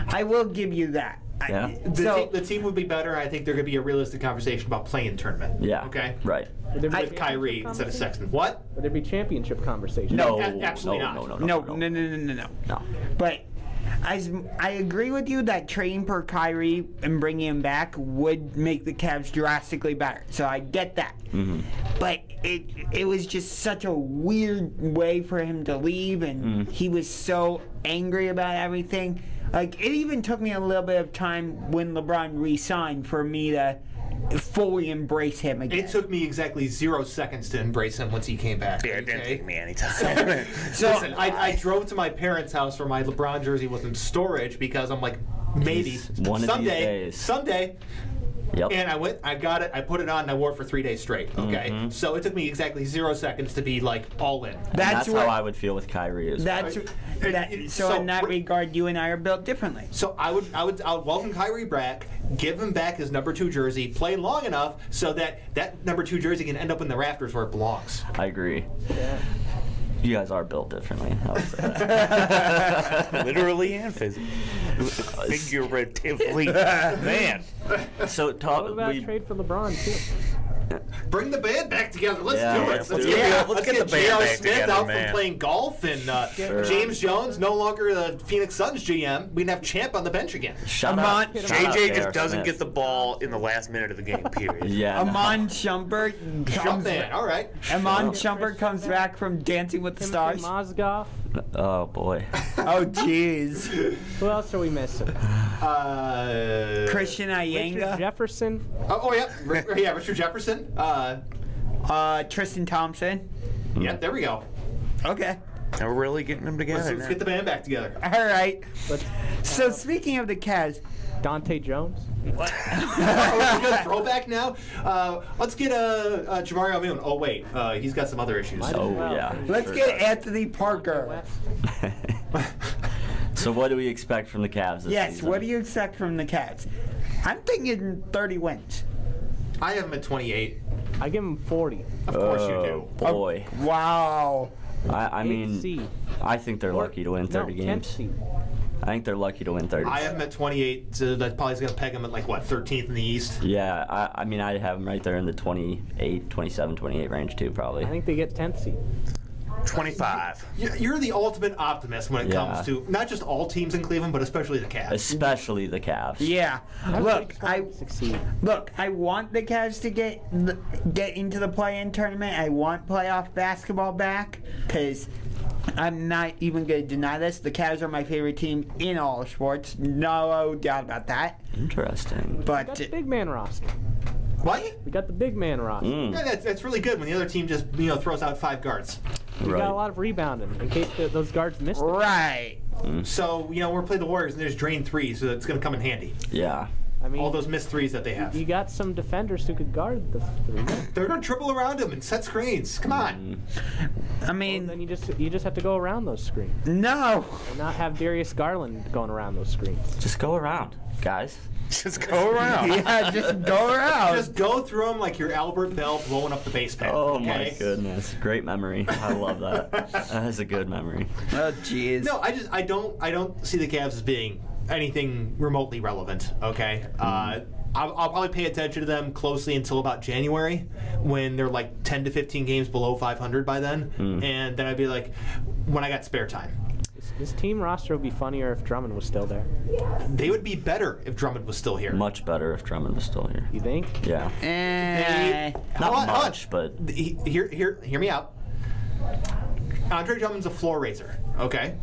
Speaker 6: I will give you that.
Speaker 3: Yeah.
Speaker 2: The team would be better. I think there could be a realistic conversation about playing tournament.
Speaker 3: Yeah.
Speaker 2: Okay.
Speaker 3: Right.
Speaker 2: With Kyrie instead of Sexton. What?
Speaker 4: Would there be championship conversation?
Speaker 6: No,
Speaker 2: absolutely not.
Speaker 6: No. But I agree with you that trading for Kyrie and bringing him back would make the Cavs drastically better. So I get that.
Speaker 3: Mm-hmm.
Speaker 6: But it was just such a weird way for him to leave, and he was so angry about everything. Like, it even took me a little bit of time when LeBron re-signed for me to fully embrace him again.
Speaker 2: It took me exactly 0 seconds to embrace him once he came back.
Speaker 5: Yeah, it didn't take me any time.
Speaker 2: Listen, I drove to my parents' house where my LeBron jersey was in storage because I'm like, maybe
Speaker 3: one of these days.
Speaker 2: someday.
Speaker 3: Yep.
Speaker 2: And I went, I got it, I put it on, and I wore it for 3 days straight. Okay, so it took me exactly 0 seconds to be like all in.
Speaker 3: That's how I would feel with Kyrie as well.
Speaker 6: So in that regard, you and I are built differently.
Speaker 2: So I would welcome Kyrie back, give him back his number 2 jersey, play long enough so that number 2 jersey can end up in the rafters where it belongs.
Speaker 3: I agree. Yeah. You guys are built differently. I would say that.
Speaker 5: Literally and figuratively. Man.
Speaker 3: So
Speaker 4: what about trade for LeBron too?
Speaker 2: Bring the band back together. Let's do it.
Speaker 5: Let's get the band
Speaker 2: J.R.
Speaker 5: back
Speaker 2: Smith
Speaker 5: together,
Speaker 2: out
Speaker 5: man.
Speaker 2: from playing golf, and James Jones no longer the Phoenix Suns GM. We'd have Champ on the bench again.
Speaker 5: JJ just doesn't get the ball in the last minute of the game. Period.
Speaker 3: Yeah.
Speaker 6: Amon Shumpert
Speaker 2: all right.
Speaker 6: Amon Shumpert comes back from Dancing with the Stars.
Speaker 4: Mozgov.
Speaker 3: Oh boy.
Speaker 6: Oh jeez.
Speaker 4: Who else are we missing?
Speaker 6: Christian Iyenga.
Speaker 4: Richard Jefferson.
Speaker 2: Oh yeah, Richard Jefferson.
Speaker 6: Tristan Thompson.
Speaker 2: Yep, there we go.
Speaker 6: Okay.
Speaker 5: Now we're really getting them together.
Speaker 2: Let's get the band back together.
Speaker 6: All right. So speaking of the Cavs,
Speaker 4: Dante Jones.
Speaker 2: What? Good throwback now. Let's get Jabari Almoon. Oh wait, he's got some other issues.
Speaker 3: Yeah.
Speaker 6: Let's get Anthony Parker.
Speaker 3: So what do we expect from the Cavs this season?
Speaker 6: What do you expect from the Cavs? I'm thinking 30 wins.
Speaker 2: I have him at 28.
Speaker 4: I give him 40.
Speaker 2: Of course you do.
Speaker 3: Boy.
Speaker 6: Wow.
Speaker 3: I mean,
Speaker 4: seed.
Speaker 3: I think they're lucky to win 30 games.
Speaker 4: 10th seed.
Speaker 3: I think they're lucky to win 30.
Speaker 2: I have him at 28, so that probably is going to peg him at 13th in the East.
Speaker 3: Yeah, I mean, I'd have him right there in the 28, 27, 28 range too, probably.
Speaker 4: I think they get 10th seed.
Speaker 5: 25.
Speaker 2: You're the ultimate optimist when it comes to not just all teams in Cleveland, but especially the Cavs.
Speaker 3: Especially the Cavs.
Speaker 6: Yeah. Look, I want the Cavs to get into the play-in tournament. I want playoff basketball back because I'm not even going to deny this. The Cavs are my favorite team in all sports. No doubt about that.
Speaker 3: Interesting.
Speaker 6: But
Speaker 4: we got the big man roster.
Speaker 2: What?
Speaker 4: We got the big man roster.
Speaker 2: Yeah, that's really good when the other team just throws out 5 guards.
Speaker 4: We got a lot of rebounding in case those guards missed it.
Speaker 6: Right.
Speaker 2: So we're playing the Warriors and there's drained threes, so it's going to come in handy.
Speaker 3: Yeah.
Speaker 4: I mean,
Speaker 2: all those missed threes that they have.
Speaker 4: You got some defenders who could guard the threes.
Speaker 2: They're going to triple around him and set screens. Come on.
Speaker 6: I mean,
Speaker 4: then you just have to go around those screens.
Speaker 6: No.
Speaker 4: And not have Darius Garland going around those screens.
Speaker 3: Just go around, guys.
Speaker 5: Just go around.
Speaker 6: Yeah, just go around.
Speaker 2: Just go through them like you're Albert Bell blowing up the base path.
Speaker 3: Oh
Speaker 2: okay?
Speaker 3: my goodness, great memory. I love that. That is a good memory.
Speaker 6: Oh jeez.
Speaker 2: No, I don't see the Cavs as being anything remotely relevant. Okay. I'll probably pay attention to them closely until about January, when they're like 10 to 15 games below 500 by then, and then I'd be like, when I got spare time.
Speaker 4: This team roster would be funnier if Drummond was still there.
Speaker 2: They would be better if Drummond was still here.
Speaker 3: Much better if Drummond was still here.
Speaker 4: You think?
Speaker 3: Yeah. Not much, but
Speaker 2: hear me out. Andre Drummond's a floor raiser, okay?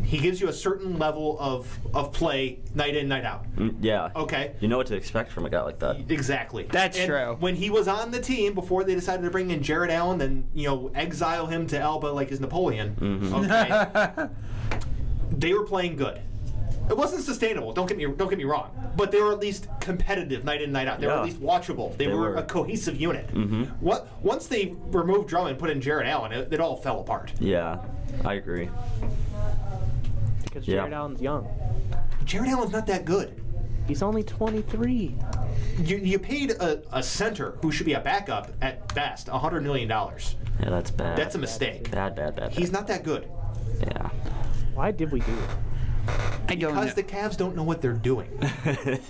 Speaker 2: He gives you a certain level of play night in, night out.
Speaker 3: Yeah.
Speaker 2: Okay.
Speaker 3: You know what to expect from a guy like that.
Speaker 2: Exactly.
Speaker 6: That's true.
Speaker 2: When he was on the team, before they decided to bring in Jared Allen, then, exile him to Alba like his Napoleon, okay, they were playing good. It wasn't sustainable, don't get me wrong, but they were at least competitive night in, night out. They were at least watchable. They were a cohesive unit. Once they removed Drummond and put in Jared Allen, it all fell apart.
Speaker 3: Yeah, I agree.
Speaker 4: Because Jared Allen's young.
Speaker 2: Jared Allen's not that good.
Speaker 4: He's only 23.
Speaker 2: You paid a center who should be a backup at best $100 million.
Speaker 3: Yeah, that's bad.
Speaker 2: That's a mistake.
Speaker 3: Bad.
Speaker 2: He's not that good.
Speaker 3: Yeah.
Speaker 4: Why did we do it?
Speaker 2: Because the Cavs don't know what they're doing.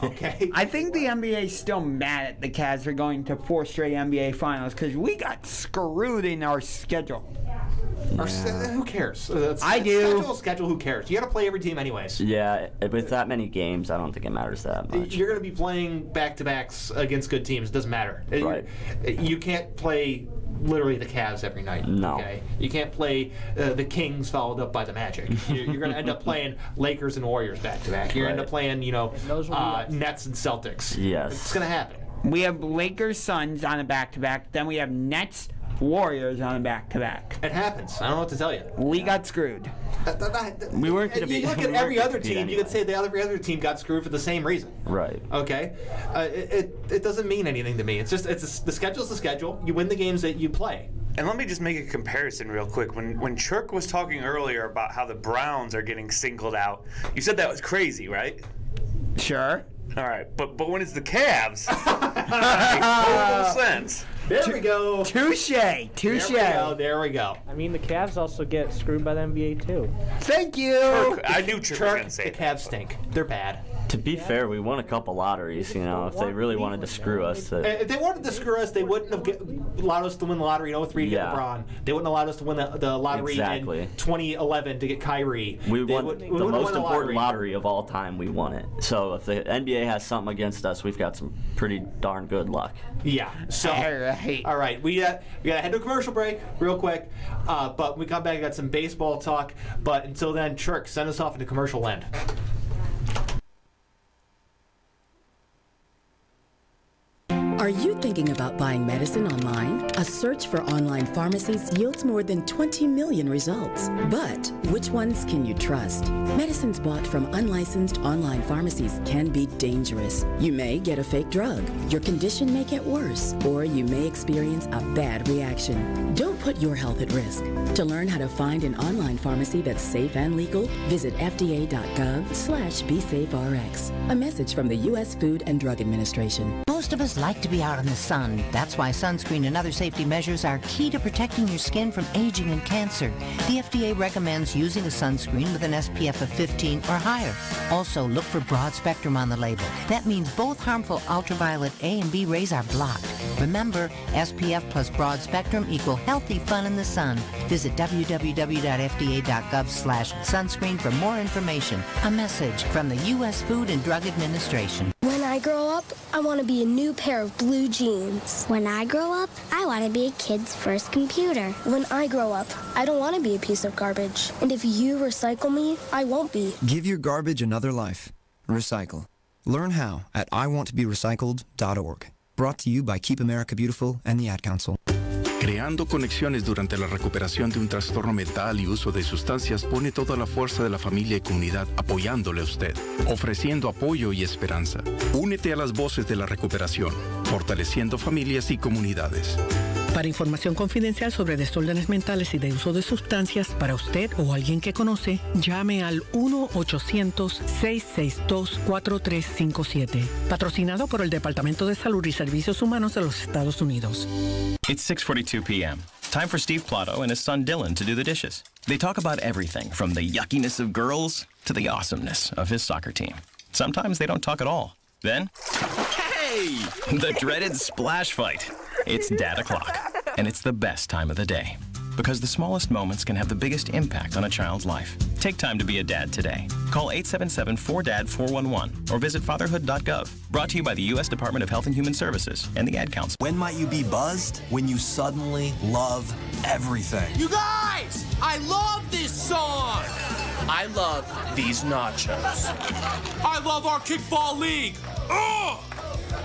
Speaker 2: Okay?
Speaker 6: I think the NBA is still mad at the Cavs for going to 4 straight NBA Finals because we got screwed in our schedule.
Speaker 2: Who cares?
Speaker 6: I do.
Speaker 2: Schedule, who cares? You got to play every team anyways.
Speaker 3: Yeah, with that many games, I don't think it matters that much.
Speaker 2: You're going to be playing back-to-backs against good teams. It doesn't matter.
Speaker 3: Right.
Speaker 2: You can't play literally the Cavs every night.
Speaker 3: No.
Speaker 2: Okay? You can't play the Kings followed up by the Magic. You're going to end up playing Lakers and Warriors back-to-back. You're going to end up playing, Nets and Celtics.
Speaker 3: Yes.
Speaker 2: It's going to happen.
Speaker 6: We have Lakers, Suns on a back-to-back. Then we have Nets, Warriors on a back-to-back.
Speaker 2: It happens. I don't know what to tell you.
Speaker 6: We got screwed.
Speaker 3: We weren't going to be.
Speaker 2: You look at every other team. You could say every other team got screwed for the same reason.
Speaker 3: Right.
Speaker 2: Okay. It doesn't mean anything to me. It's just the schedule's the schedule. You win the games that you play.
Speaker 5: And let me just make a comparison real quick. When Chirk was talking earlier about how the Browns are getting singled out, you said that was crazy, right?
Speaker 6: Sure.
Speaker 5: All right, but when it's the Cavs, it makes total sense.
Speaker 2: There we go.
Speaker 6: Touche.
Speaker 2: There we go.
Speaker 4: I mean, the Cavs also get screwed by the NBA too.
Speaker 6: Thank you.
Speaker 5: I knew Chirk was going to say
Speaker 2: the Cavs stink. They're bad.
Speaker 3: To be fair, we won a couple lotteries. If they really wanted to screw us,
Speaker 2: if they wanted to screw us, they wouldn't have allowed us to win the lottery in 03 to get LeBron. They wouldn't have allowed us to win the lottery in 2011 to get Kyrie.
Speaker 3: We won the most important lottery of all time. We won it. So if the NBA has something against us, we've got some pretty darn good luck.
Speaker 2: Yeah. So all right, we gotta head to a commercial break real quick. But when we come back, we got some baseball talk. But until then, Chirk, send us off into commercial land.
Speaker 20: Are you thinking about buying medicine online? A search for online pharmacies yields more than 20 million results. But which ones can you trust? Medicines bought from unlicensed online pharmacies can be dangerous. You may get a fake drug, your condition may get worse, or you may experience a bad reaction. Don't put your health at risk. To learn how to find an online pharmacy that's safe and legal, visit fda.gov/BeSafeRx. A message from the U.S. Food and Drug Administration.
Speaker 21: Most of us like to be out in the sun. That's why sunscreen and other safety measures are key to protecting your skin from aging and cancer. The FDA recommends using a sunscreen with an SPF of 15 or higher. Also, look for broad spectrum on the label. That means both harmful ultraviolet A and B rays are blocked. Remember, SPF plus broad spectrum equal healthy fun in the sun. Visit www.fda.gov/sunscreen for more information. A message from the U.S. Food and Drug Administration.
Speaker 22: When I grow up, I want to be a new pair of blue jeans. When I grow up, I want to be a kid's first computer. When I grow up, I don't want to be a piece of garbage. And if you recycle me, I won't be.
Speaker 23: Give your garbage another life. Recycle. Learn how at iwanttoberecycled.org. Brought to you by Keep America Beautiful and the Ad Council.
Speaker 24: Creando conexiones durante la recuperación de un trastorno mental y uso de sustancias pone toda la fuerza de la familia y comunidad apoyándole a usted, ofreciendo apoyo y esperanza. Únete a las voces de la recuperación, fortaleciendo familias y comunidades.
Speaker 25: Para información confidencial sobre desórdenes mentales y de uso de sustancias, para usted o alguien que conoce, llame al 1-800-662-4357. Patrocinado por el Departamento de Salud y Servicios Humanos de los Estados Unidos.
Speaker 26: It's 6:42 p.m. Time for Steve Plato and his son Dylan to do the dishes. They talk about everything from the yuckiness of girls to the awesomeness of his soccer team. Sometimes they don't talk at all. Then, hey! The dreaded splash fight. It's Dad O'Clock, and it's the best time of the day. because the smallest moments can have the biggest impact on a child's life. Take time to be a dad today. Call 877-4DAD-411 or visit fatherhood.gov. Brought to you by the U.S. Department of Health and Human Services and the Ad Council.
Speaker 1: When might you be buzzed? When you suddenly love everything.
Speaker 7: You guys, I love this song. I love these nachos. I love our kickball league. Ugh!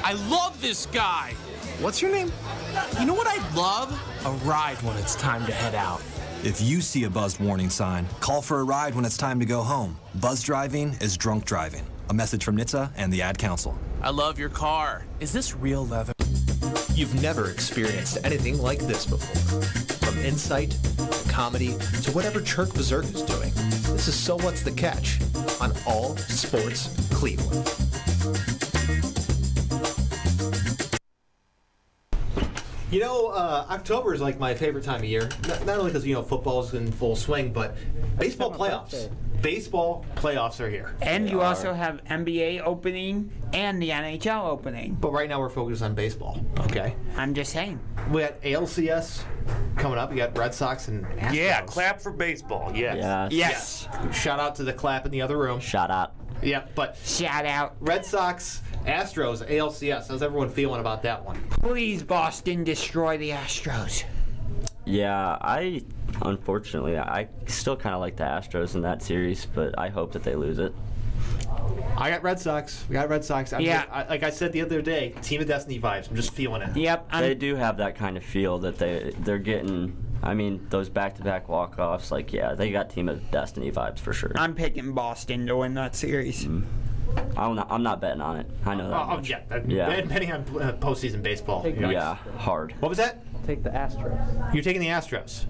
Speaker 7: I love this guy. What's your name? You know what I'd love? A ride when it's time to head out.
Speaker 1: If you see a buzzed warning sign, call for a ride when it's time to go home. Buzz driving is drunk driving. A message from NHTSA and the Ad Council.
Speaker 7: I love your car. Is this real leather?
Speaker 8: You've never experienced anything like this before. From insight to comedy to whatever Chirk Berserk is doing. This is So What's the Catch on All Sports Cleveland.
Speaker 2: You know, October is like my favorite time of year. Not only because, you know, football's in full swing, but baseball playoffs. Baseball playoffs are here.
Speaker 6: And you also have NBA opening and the NHL opening.
Speaker 2: But right now we're focused on baseball, okay?
Speaker 6: I'm just saying.
Speaker 2: We got ALCS coming up. We got Red Sox and Astros.
Speaker 5: Yeah, clap for baseball. Yes.
Speaker 2: Yes. Shout out to the clap in the other room.
Speaker 3: Shout out.
Speaker 2: Yeah, but
Speaker 6: shout out.
Speaker 2: Red Sox, Astros, ALCS. How's everyone feeling about that one?
Speaker 6: Please, Boston, destroy the Astros.
Speaker 3: Yeah, unfortunately, I still kind of like the Astros in that series, but I hope that they lose it.
Speaker 2: I got Red Sox. We got Red Sox. Like I said the other day, Team of Destiny vibes. I'm just feeling it.
Speaker 6: Yep.
Speaker 3: They do have that kind of feel that they're getting. I mean, those back-to-back walk-offs, like, yeah, they got Team of Destiny vibes for sure.
Speaker 6: I'm picking Boston to win that series.
Speaker 3: I'm not betting on it. I know that much.
Speaker 2: Betting on postseason baseball.
Speaker 3: Yeah, hard.
Speaker 2: What was that?
Speaker 4: Take the Astros.
Speaker 2: You're taking the Astros.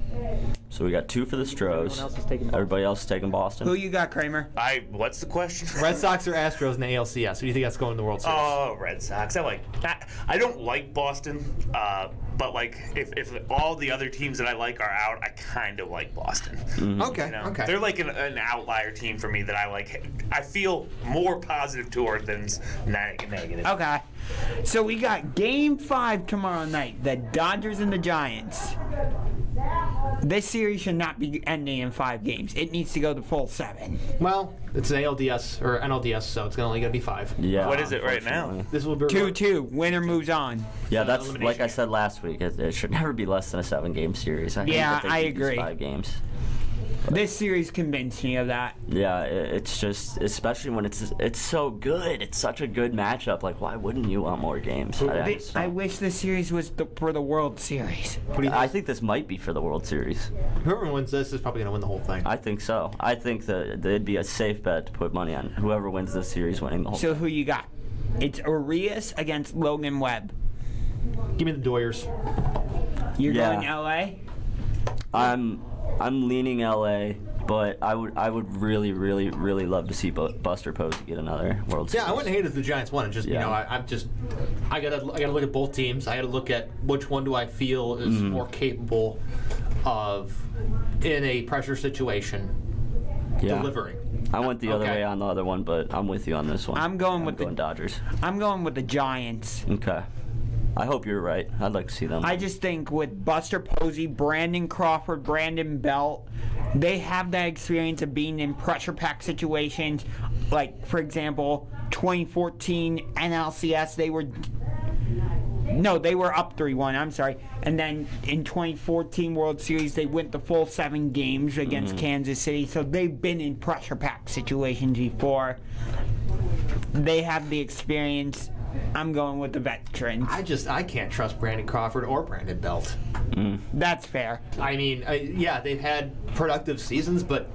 Speaker 3: So we got 2 for the Stros. Everybody else is taking Boston.
Speaker 6: Who you got, Kramer?
Speaker 5: What's the question?
Speaker 2: Red Sox or Astros in the ALCS? Who do you think that's going to the World Series?
Speaker 5: Oh, Red Sox. I don't like Boston, but like if all the other teams that I like are out, I kind of like Boston.
Speaker 2: Mm-hmm. Okay.
Speaker 5: You know?
Speaker 2: Okay.
Speaker 5: They're like an outlier team for me that I like. I feel more positive toward than negative.
Speaker 6: Okay. So we got Game 5 tomorrow night. The Dodgers and the Giants. This series should not be ending in 5 games. It needs to go to full 7.
Speaker 2: Well, it's an ALDS or NLDS, so it's only going to be 5.
Speaker 3: Yeah.
Speaker 5: What is it right now?
Speaker 2: This will be
Speaker 6: 2-2. Winner moves on.
Speaker 3: Yeah, that's like I said last week. It should never be less than a 7-game series. I
Speaker 6: agree.
Speaker 3: 5 games.
Speaker 6: This series convinced me of that.
Speaker 3: Yeah, it's just, especially when it's so good. It's such a good matchup. Like, why wouldn't you want more games?
Speaker 6: I wish this series was for the World Series.
Speaker 3: I think this might be for the World Series.
Speaker 2: Whoever wins this is probably going to win the whole thing.
Speaker 3: I think so. I think that it'd be a safe bet to put money on whoever wins this series winning the whole thing.
Speaker 6: So who you got? It's Arias against Logan Webb.
Speaker 2: Give me the Doyers.
Speaker 6: You're going LA?
Speaker 3: I'm leaning LA, but I would really, really, really love to see Buster Posey get another World Series.
Speaker 2: Yeah, I wouldn't hate it if the Giants won. It just you know, I gotta look at both teams. I gotta look at which one do I feel is more capable of in a pressure situation delivering.
Speaker 3: I went the other way on the other one, but I'm with you on this one.
Speaker 6: I'm going with
Speaker 3: the Dodgers.
Speaker 6: I'm going with the Giants.
Speaker 3: Okay. I hope you're right. I'd like to see them.
Speaker 6: I just think with Buster Posey, Brandon Crawford, Brandon Belt, they have that experience of being in pressure-packed situations. Like, for example, 2014 NLCS, they were up 3-1, I'm sorry. And then in 2014 World Series, they went the full 7 games against Kansas City. So they've been in pressure-packed situations before. They have the experience. I'm going with the veterans.
Speaker 2: I can't trust Brandon Crawford or Brandon Belt.
Speaker 6: That's fair.
Speaker 2: I mean, yeah, they've had productive seasons, but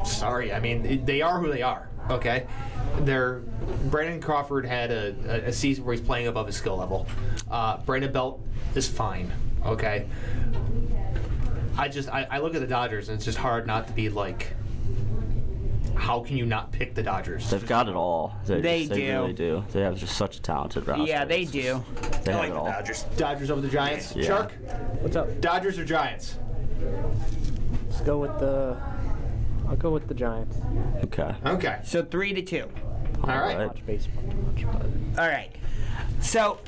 Speaker 2: sorry, I mean, they are who they are. Okay, Brandon Crawford had a season where he's playing above his skill level. Brandon Belt is fine. Okay, I look at the Dodgers and it's just hard not to be like, how can you not pick the Dodgers?
Speaker 3: They've got it all. They
Speaker 6: do.
Speaker 3: Really do. They have just such a talented roster.
Speaker 6: Yeah, they do.
Speaker 3: They
Speaker 2: I
Speaker 3: have
Speaker 2: like
Speaker 3: it
Speaker 2: the
Speaker 3: all.
Speaker 2: Dodgers. Dodgers over the Giants.
Speaker 3: Yeah.
Speaker 2: Shark,
Speaker 4: what's up?
Speaker 2: Dodgers or Giants?
Speaker 4: I'll go with the Giants.
Speaker 3: Okay.
Speaker 2: Okay.
Speaker 6: So 3-2.
Speaker 2: All right.
Speaker 4: Watch baseball.
Speaker 6: All right. So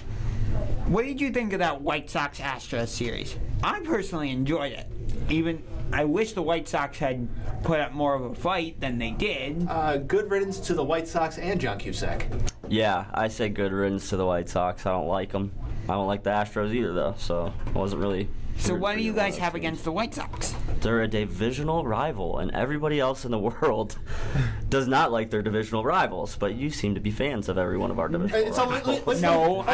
Speaker 6: What did you think of that White Sox-Astros series? I personally enjoyed it. Even I wish the White Sox had put up more of a fight than they did.
Speaker 2: Good riddance to the White Sox and John Cusack.
Speaker 3: Yeah, I say good riddance to the White Sox. I don't like them. I don't like the Astros either, though, so I wasn't really...
Speaker 6: So what do you guys have against the White Sox?
Speaker 3: They're a divisional rival, and everybody else in the world does not like their divisional rivals, but you seem to be fans of every one of our divisional rivals.
Speaker 2: Hold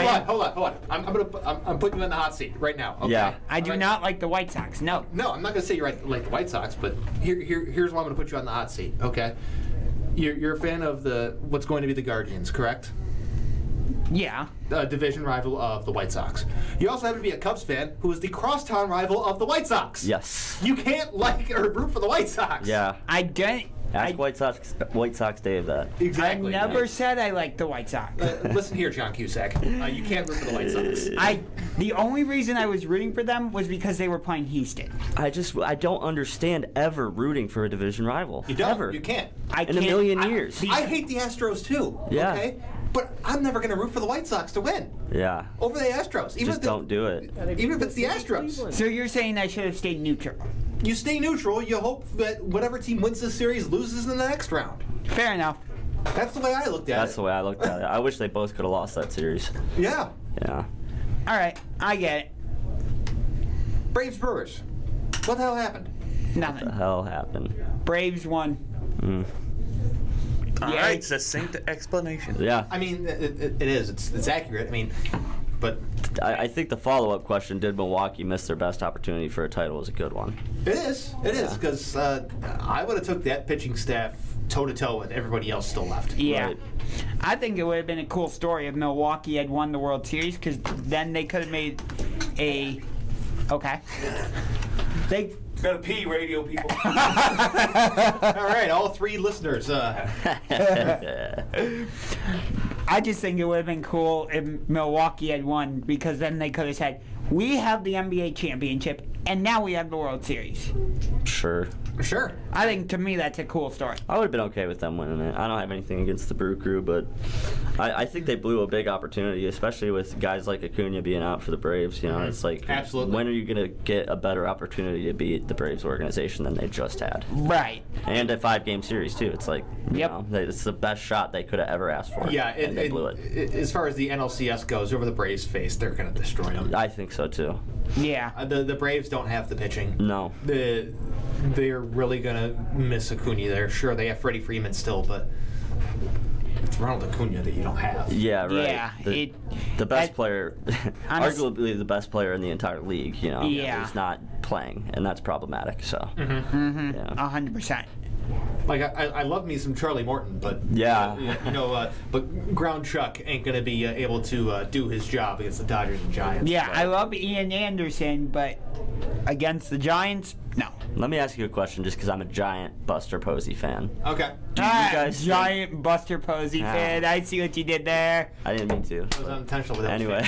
Speaker 2: on. I'm putting you in the hot seat right now. Okay?
Speaker 3: Yeah.
Speaker 6: I do not like the White Sox, no.
Speaker 2: No, I'm not going to say you like the White Sox, but here's why I'm going to put you on the hot seat, okay? You're a fan of what's going to be the Guardians, correct?
Speaker 6: Yeah.
Speaker 2: Division rival of the White Sox. You also happen to be a Cubs fan who is the crosstown rival of the White Sox.
Speaker 3: Yes.
Speaker 2: You can't like or root for the White Sox.
Speaker 3: Yeah.
Speaker 6: I don't.
Speaker 3: Ask White Sox Dave that.
Speaker 2: Exactly.
Speaker 6: I never said I liked the White Sox.
Speaker 2: Listen here, John Cusack. You can't root for the White Sox.
Speaker 6: The only reason I was rooting for them was because they were playing Houston.
Speaker 3: I don't understand ever rooting for a division rival.
Speaker 2: You don't.
Speaker 3: Ever.
Speaker 2: You can't.
Speaker 3: In a million years.
Speaker 2: I hate the Astros too.
Speaker 3: Yeah.
Speaker 2: Okay. But I'm never going to root for the White Sox to win.
Speaker 3: Yeah.
Speaker 2: Over the Astros.
Speaker 3: Just don't do it.
Speaker 2: Even if it's the Astros.
Speaker 6: So you're saying I should have stayed neutral?
Speaker 2: You stay neutral. You hope that whatever team wins this series loses in the next round.
Speaker 6: Fair enough.
Speaker 2: That's the way I looked at it.
Speaker 3: That's the way I looked at it. I wish they both could have lost that series.
Speaker 2: Yeah.
Speaker 3: Yeah.
Speaker 6: All right. I get it.
Speaker 2: Braves Brewers. What the hell happened?
Speaker 6: Nothing.
Speaker 3: What the hell happened?
Speaker 6: Braves won.
Speaker 5: All right, succinct explanation.
Speaker 3: Yeah.
Speaker 2: I mean, it is. It's accurate. I mean, but
Speaker 3: I think the follow-up question: did Milwaukee miss their best opportunity for a title? Was a good one.
Speaker 2: It is. It is because I would have took that pitching staff toe-to-toe with everybody else still left.
Speaker 6: Yeah.
Speaker 3: Right.
Speaker 6: I think it would have been a cool story if Milwaukee had won the World Series, because then they could have made a... Okay. They...
Speaker 5: Gotta pee, radio people.
Speaker 2: All right, all three listeners.
Speaker 6: I just think it would have been cool if Milwaukee had won, because then they could have said, we have the NBA championship, and now we have the World Series.
Speaker 3: Sure.
Speaker 2: Sure.
Speaker 6: I think, to me, that's a cool story.
Speaker 3: I would have been okay with them winning it. I don't have anything against the Brew Crew, but I think they blew a big opportunity, especially with guys like Acuna being out for the Braves. You know, it's like,
Speaker 2: absolutely.
Speaker 3: When are you going to get a better opportunity to beat the Braves organization than they just had?
Speaker 6: Right.
Speaker 3: And a 5-game series, too. It's like, you know, it's the best shot they could have ever asked for.
Speaker 2: Yeah,
Speaker 3: and they blew it.
Speaker 2: As far as the NLCS goes, over the Braves' face, they're going to destroy them.
Speaker 3: I think so, too.
Speaker 6: Yeah.
Speaker 2: The Braves don't have the pitching.
Speaker 3: No.
Speaker 2: They're really going to miss Acuna there. Sure, they have Freddie Freeman still, but it's Ronald Acuna that you don't have.
Speaker 3: Yeah, right.
Speaker 6: Yeah,
Speaker 3: the best player, arguably the best player in the entire league, you know, is not playing, and that's problematic, so. Yeah.
Speaker 6: 100%.
Speaker 2: Like, I love me some Charlie Morton, but but Ground Chuck ain't going to be able to do his job against the Dodgers and Giants.
Speaker 6: Yeah,
Speaker 2: but.
Speaker 6: I love Ian Anderson, but against the Giants, no.
Speaker 3: Let me ask you a question, just because I'm a giant Buster Posey fan.
Speaker 2: Okay.
Speaker 3: Do you guys
Speaker 6: giant Buster Posey fan. I see what you did there.
Speaker 3: I didn't mean to.
Speaker 2: It was unintentional.
Speaker 3: Anyway.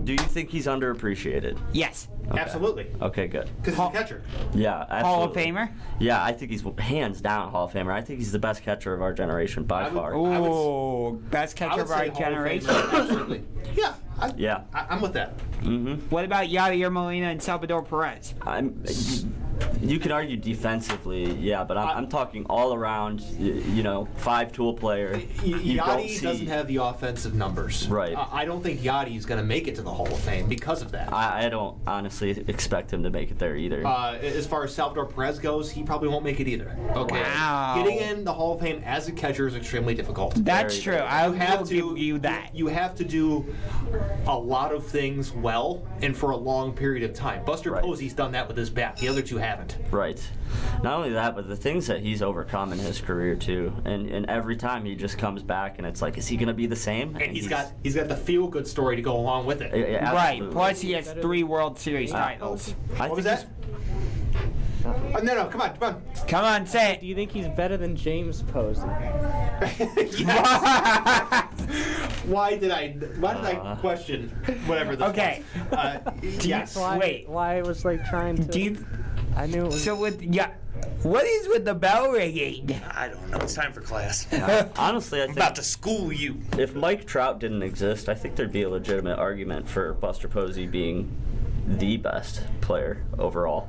Speaker 3: Do you think he's underappreciated?
Speaker 6: Yes.
Speaker 3: Okay.
Speaker 2: Absolutely.
Speaker 3: Okay, good.
Speaker 2: Because he's a catcher.
Speaker 3: Yeah, absolutely.
Speaker 6: Hall of Famer?
Speaker 3: Yeah, I think he's hands down Hall of Famer. I think he's the best catcher of our generation by far.
Speaker 6: Oh, best catcher of our generation.
Speaker 2: Absolutely. Yeah. I'm with that.
Speaker 3: Mm-hmm.
Speaker 6: What about Yadier Molina and Salvador Perez?
Speaker 3: You can argue defensively, yeah, but I'm talking all around, 5-tool player.
Speaker 2: Yachty doesn't have the offensive numbers.
Speaker 3: Right.
Speaker 2: I don't think Yachty's going to make it to the Hall of Fame because of that.
Speaker 3: I don't honestly expect him to make it there either.
Speaker 2: As far as Salvador Perez goes, he probably won't make it either. Okay.
Speaker 6: Wow.
Speaker 2: Getting in the Hall of Fame as a catcher is extremely difficult.
Speaker 6: That's true. I will give you that.
Speaker 2: You have to do a lot of things well and for a long period of time. Buster Posey's done that with his bat. The other two haven't.
Speaker 3: Right. Not only that, but the things that he's overcome in his career too, and every time he just comes back, and it's like, is he going to be the same?
Speaker 2: And he's got the feel-good story to go along with it.
Speaker 3: Yeah,
Speaker 6: right. Plus, he has 3 World Series titles.
Speaker 2: What was that? No, come on.
Speaker 6: Come on, say it.
Speaker 4: Do you think he's better than James Posey?
Speaker 2: Why did I question whatever this
Speaker 6: was?
Speaker 2: Yes.
Speaker 4: Why I was like trying to... I knew it was...
Speaker 6: So what is with the bell ringing?
Speaker 5: I don't know. It's time for class.
Speaker 3: Honestly, I think
Speaker 5: I'm about to school you.
Speaker 3: If Mike Trout didn't exist, I think there'd be a legitimate argument for Buster Posey being the best player overall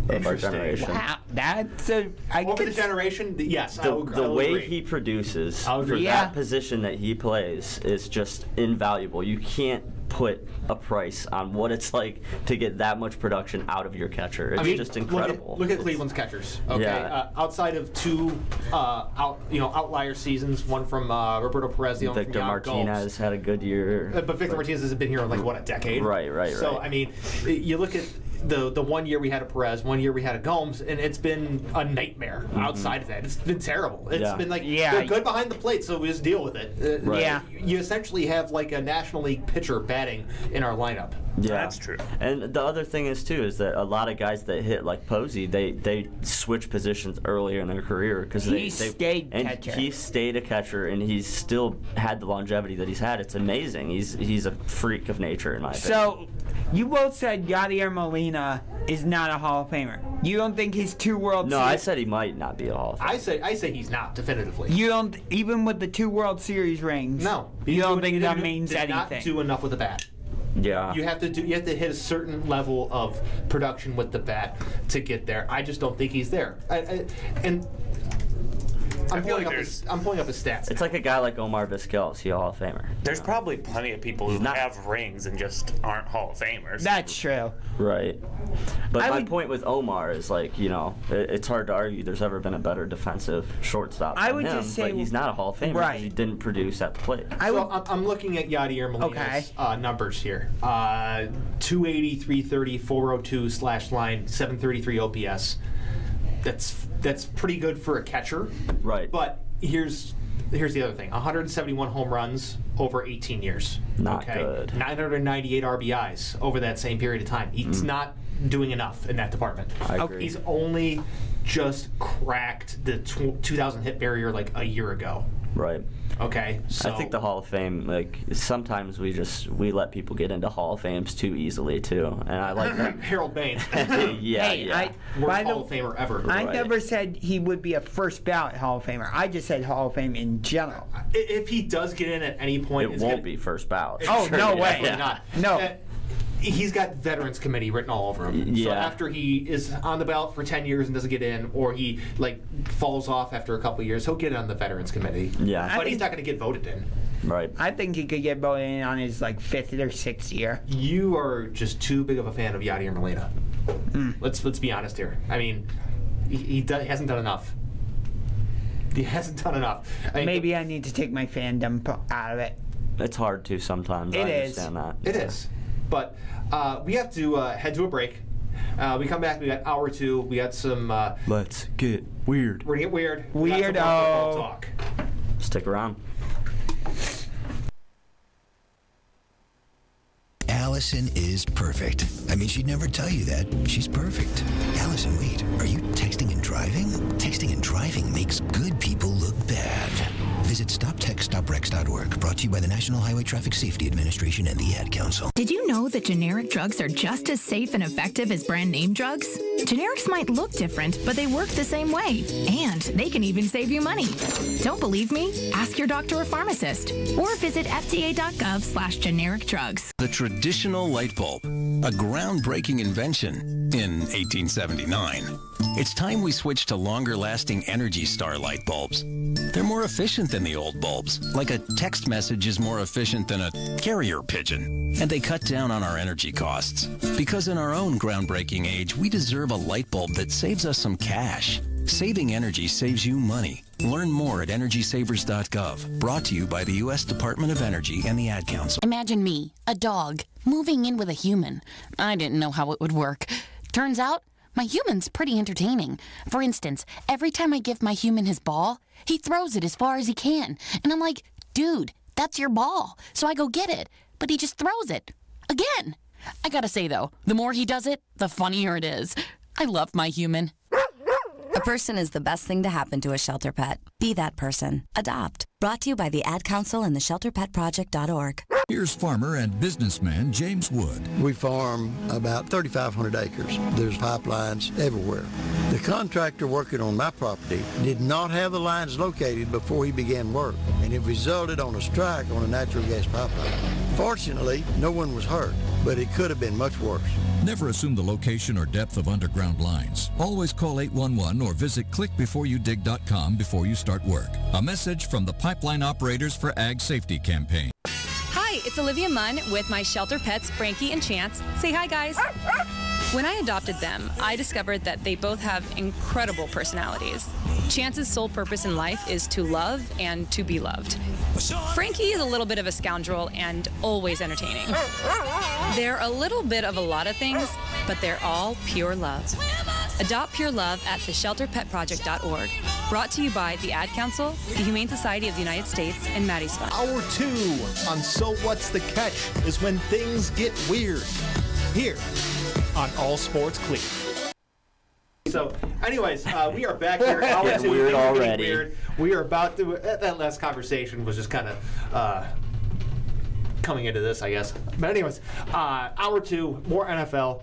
Speaker 3: of our generation.
Speaker 6: Wow, that's a...
Speaker 2: Over the generation, yes, I will
Speaker 3: The way
Speaker 2: agree.
Speaker 3: he produces for
Speaker 2: agree.
Speaker 3: that position that he plays is just invaluable. You can't put a price on what it's like to get that much production out of your catcher. It's just incredible.
Speaker 2: Look at Cleveland's catchers. Okay,
Speaker 3: Yeah.
Speaker 2: Outside of two outlier seasons, one from Roberto Perez, the other
Speaker 3: Victor
Speaker 2: from Jan
Speaker 3: Martinez
Speaker 2: Gomes.
Speaker 3: had a good year.
Speaker 2: But Victor Martinez has been here like what, a decade?
Speaker 3: Right.
Speaker 2: So I mean, you look at the 1 year we had a Perez, 1 year we had a Gomes, and it's been a nightmare. Outside of that, it's been terrible. It's been like they're good behind the plate, so we just deal with it. You essentially have like a National League pitcher batting in our lineup.
Speaker 3: Yeah,
Speaker 5: that's true.
Speaker 3: And the other thing is too is that a lot of guys that hit like Posey, they switch positions earlier in their career because
Speaker 6: he stayed catcher.
Speaker 3: He stayed a catcher, and he's still had the longevity that he's had. It's amazing. He's a freak of nature in my opinion.
Speaker 6: So, you both said Yadier Molina is not a Hall of Famer. You don't think his 2 World
Speaker 3: No,
Speaker 6: Series...
Speaker 3: I said he might not be a Hall of Famer.
Speaker 2: I say he's not definitively.
Speaker 6: You don't, even with the 2 World Series rings.
Speaker 2: No,
Speaker 6: you don't think that means
Speaker 2: did
Speaker 6: anything.
Speaker 2: Not do enough with the bat.
Speaker 3: Yeah.
Speaker 2: You have to hit a certain level of production with the bat to get there. I just don't think he's there. I'm pulling up his stats.
Speaker 3: It's like a guy like Omar Vizquel. Is he a Hall of Famer?
Speaker 5: There's probably plenty of people who have rings and just aren't Hall of Famers.
Speaker 6: That's true.
Speaker 3: Right. But my point with Omar is like, it's hard to argue there's ever been a better defensive shortstop than him, but he's not a Hall of Famer because he didn't produce at the plate.
Speaker 2: I'm looking at Yadier Molina's numbers here. 280, 330, 402/line, 733 OPS. That's pretty good for a catcher.
Speaker 3: Right.
Speaker 2: But here's the other thing. 171 home runs over 18 years.
Speaker 3: Not good.
Speaker 2: 998 RBIs over that same period of time. He's not doing enough in that department.
Speaker 3: I agree.
Speaker 2: He's only just cracked the 2,000 hit barrier like a year ago.
Speaker 3: Right.
Speaker 2: Okay, so
Speaker 3: I think the Hall of Fame, like sometimes we let people get into Hall of Fames too easily too, and I like that.
Speaker 2: Harold Baines.
Speaker 3: yeah.
Speaker 2: Worst Hall of Famer ever.
Speaker 6: I never said he would be a first ballot Hall of Famer. I just said Hall of Fame in general.
Speaker 2: If he does get in at any point,
Speaker 3: it won't be first ballot.
Speaker 6: Oh, no way.
Speaker 2: Definitely not.
Speaker 6: No.
Speaker 2: He's got Veterans Committee written all over him.
Speaker 3: Yeah.
Speaker 2: So after he is on the ballot for 10 years and doesn't get in, or he falls off after a couple of years, he'll get on the Veterans Committee.
Speaker 3: Yeah.
Speaker 2: But he's not going to get voted in.
Speaker 3: Right.
Speaker 6: I think he could get voted in on his 5th or 6th year.
Speaker 2: You are just too big of a fan of Yadier Molina. Let's be honest here. I mean, he hasn't done enough. He hasn't done enough.
Speaker 6: Maybe I need to take my fandom out of it.
Speaker 3: It's hard to sometimes. I understand that.
Speaker 2: It is. But we have to head to a break. We come back, we got hour 2, we got some...
Speaker 3: Let's get weird.
Speaker 2: We're going to get weird.
Speaker 6: Weirdo.
Speaker 2: Talk.
Speaker 3: Stick around.
Speaker 9: Allison is perfect. I mean, she'd never tell you that. She's perfect. Allison, wait. Are you texting and driving? Texting and driving makes good people look bad. Visit StopTextStopWrecks.org. Brought to you by the National Highway Traffic Safety Administration and the Ad Council.
Speaker 10: Did you know that generic drugs are just as safe and effective as brand name drugs? Generics might look different, but they work the same way. And they can even save you money. Don't believe me? Ask your doctor or pharmacist. Or visit fda.gov/generic drugs.
Speaker 11: The traditional light bulb, a groundbreaking invention in 1879. It's time we switch to longer-lasting Energy Star light bulbs. They're more efficient than the old bulbs, like a text message is more efficient than a carrier pigeon. And they cut down on our energy costs. Because in our own groundbreaking age, we deserve a light bulb that saves us some cash. Saving energy saves you money. Learn more at EnergySavers.gov. Brought to you by the U.S. Department of Energy and the Ad Council.
Speaker 12: Imagine me, a dog, moving in with a human. I didn't know how it would work. Turns out, my human's pretty entertaining. For instance, every time I give my human his ball, he throws it as far as he can. And I'm like, dude, that's your ball. So I go get it. But he just throws it. Again. I gotta say, though, the more he does it, the funnier it is. I love my human.
Speaker 13: A person is the best thing to happen to a shelter pet. Be that person. Adopt. Brought to you by the Ad Council and the ShelterPetProject.org.
Speaker 14: Here's farmer and businessman James Wood.
Speaker 15: We farm about 3,500 acres. There's pipelines everywhere. The contractor working on my property did not have the lines located before he began work, and it resulted on a strike on a natural gas pipeline. Fortunately, no one was hurt, but it could have been much worse.
Speaker 14: Never assume the location or depth of underground lines. Always call 811 or visit clickbeforeyoudig.com before you start work. A message from the Pipeline Operators for Ag Safety campaign.
Speaker 16: Hi, it's Olivia Munn with my shelter pets, Frankie and Chance. Say hi, guys. When I adopted them, I discovered that they both have incredible personalities. Chance's sole purpose in life is to love and to be loved. Frankie is a little bit of a scoundrel and always entertaining. They're a little bit of a lot of things, but they're all pure love. Adopt pure love at theshelterpetproject.org. Brought to you by the Ad Council, the Humane Society of the United States, and Maddie's Fund.
Speaker 8: Hour 2 on So What's the Catch is when things get weird. Here on All Sports Cleveland.
Speaker 2: So, anyways, we are back here. Hour 2.
Speaker 3: Weird already.
Speaker 2: Weird. We are about to. That last conversation was just kind of coming into this, I guess. But anyways, hour 2, more NFL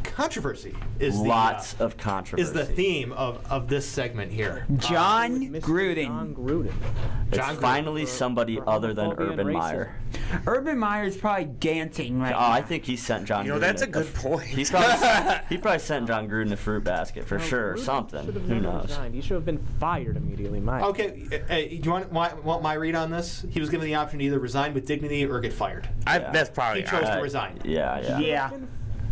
Speaker 2: controversy is
Speaker 3: lots of controversy
Speaker 2: is the theme of this segment here.
Speaker 6: John Gruden.
Speaker 4: John Gruden.
Speaker 3: It's finally somebody other than Urban Meyer.
Speaker 6: Urban Meyer's probably dancing right now.
Speaker 3: I think he sent John Gruden.
Speaker 5: That's a good point.
Speaker 3: He probably sent John Gruden a fruit basket for sure, or something. Who knows?
Speaker 4: Resigned. He should have been fired immediately, Mike.
Speaker 2: Okay, do you want my read on this? He was given the option to either resign with dignity or get fired.
Speaker 5: That's probably
Speaker 2: he chose to resign.
Speaker 3: Yeah.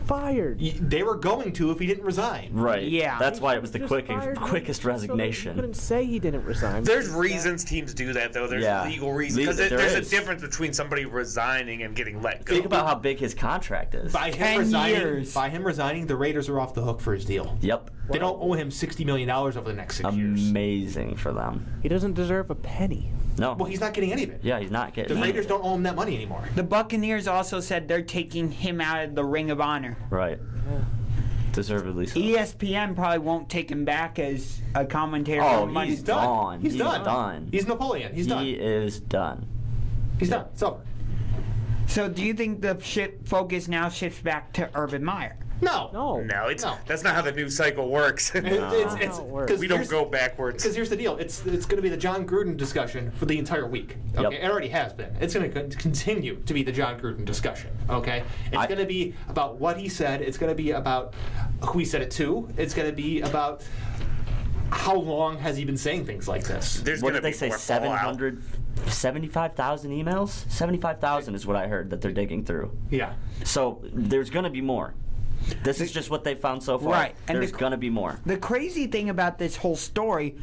Speaker 4: Fired.
Speaker 2: They were going to if he didn't resign.
Speaker 3: Right.
Speaker 6: Yeah.
Speaker 3: That's why it was the
Speaker 4: Just
Speaker 3: quickest resignation.
Speaker 4: He couldn't say he didn't resign.
Speaker 5: There's reasons teams do that, though. There's legal reasons. Because there's a difference between somebody resigning and getting let go.
Speaker 3: Think about how big his contract is.
Speaker 2: By him resigning, the Raiders are off the hook for his deal.
Speaker 3: Yep.
Speaker 2: They don't owe him $60 million over the next 6 years.
Speaker 3: Amazing for them.
Speaker 4: He doesn't deserve a penny.
Speaker 3: No.
Speaker 2: Well, he's not getting any of it.
Speaker 3: Yeah, he's not getting
Speaker 2: The Raiders don't owe him that money anymore.
Speaker 6: The Buccaneers also said they're taking him out of the Ring of Honor.
Speaker 3: Right. Deservedly so.
Speaker 6: ESPN probably won't take him back as a commentator.
Speaker 3: He's done.
Speaker 2: He's done. He's Napoleon. He's done.
Speaker 3: He is done.
Speaker 2: He's done. It's over.
Speaker 6: So do you think the focus now shifts back to Urban Meyer?
Speaker 2: No.
Speaker 5: That's not how the news cycle works.
Speaker 2: We
Speaker 5: don't go backwards.
Speaker 2: Because here's the deal: it's going to be the John Gruden discussion for the entire week. Okay, It already has been. It's going to continue to be the John Gruden discussion. Okay, it's going to be about what he said. It's going to be about who he said it to. It's going to be about how long has he been saying things like this.
Speaker 3: What did they say? 75,000 emails? 75,000 is what I heard that they're digging through.
Speaker 2: Yeah.
Speaker 3: So there's going to be more. This is just what they found so far.
Speaker 6: Right. And
Speaker 3: there's going to be more.
Speaker 6: The crazy thing about this whole story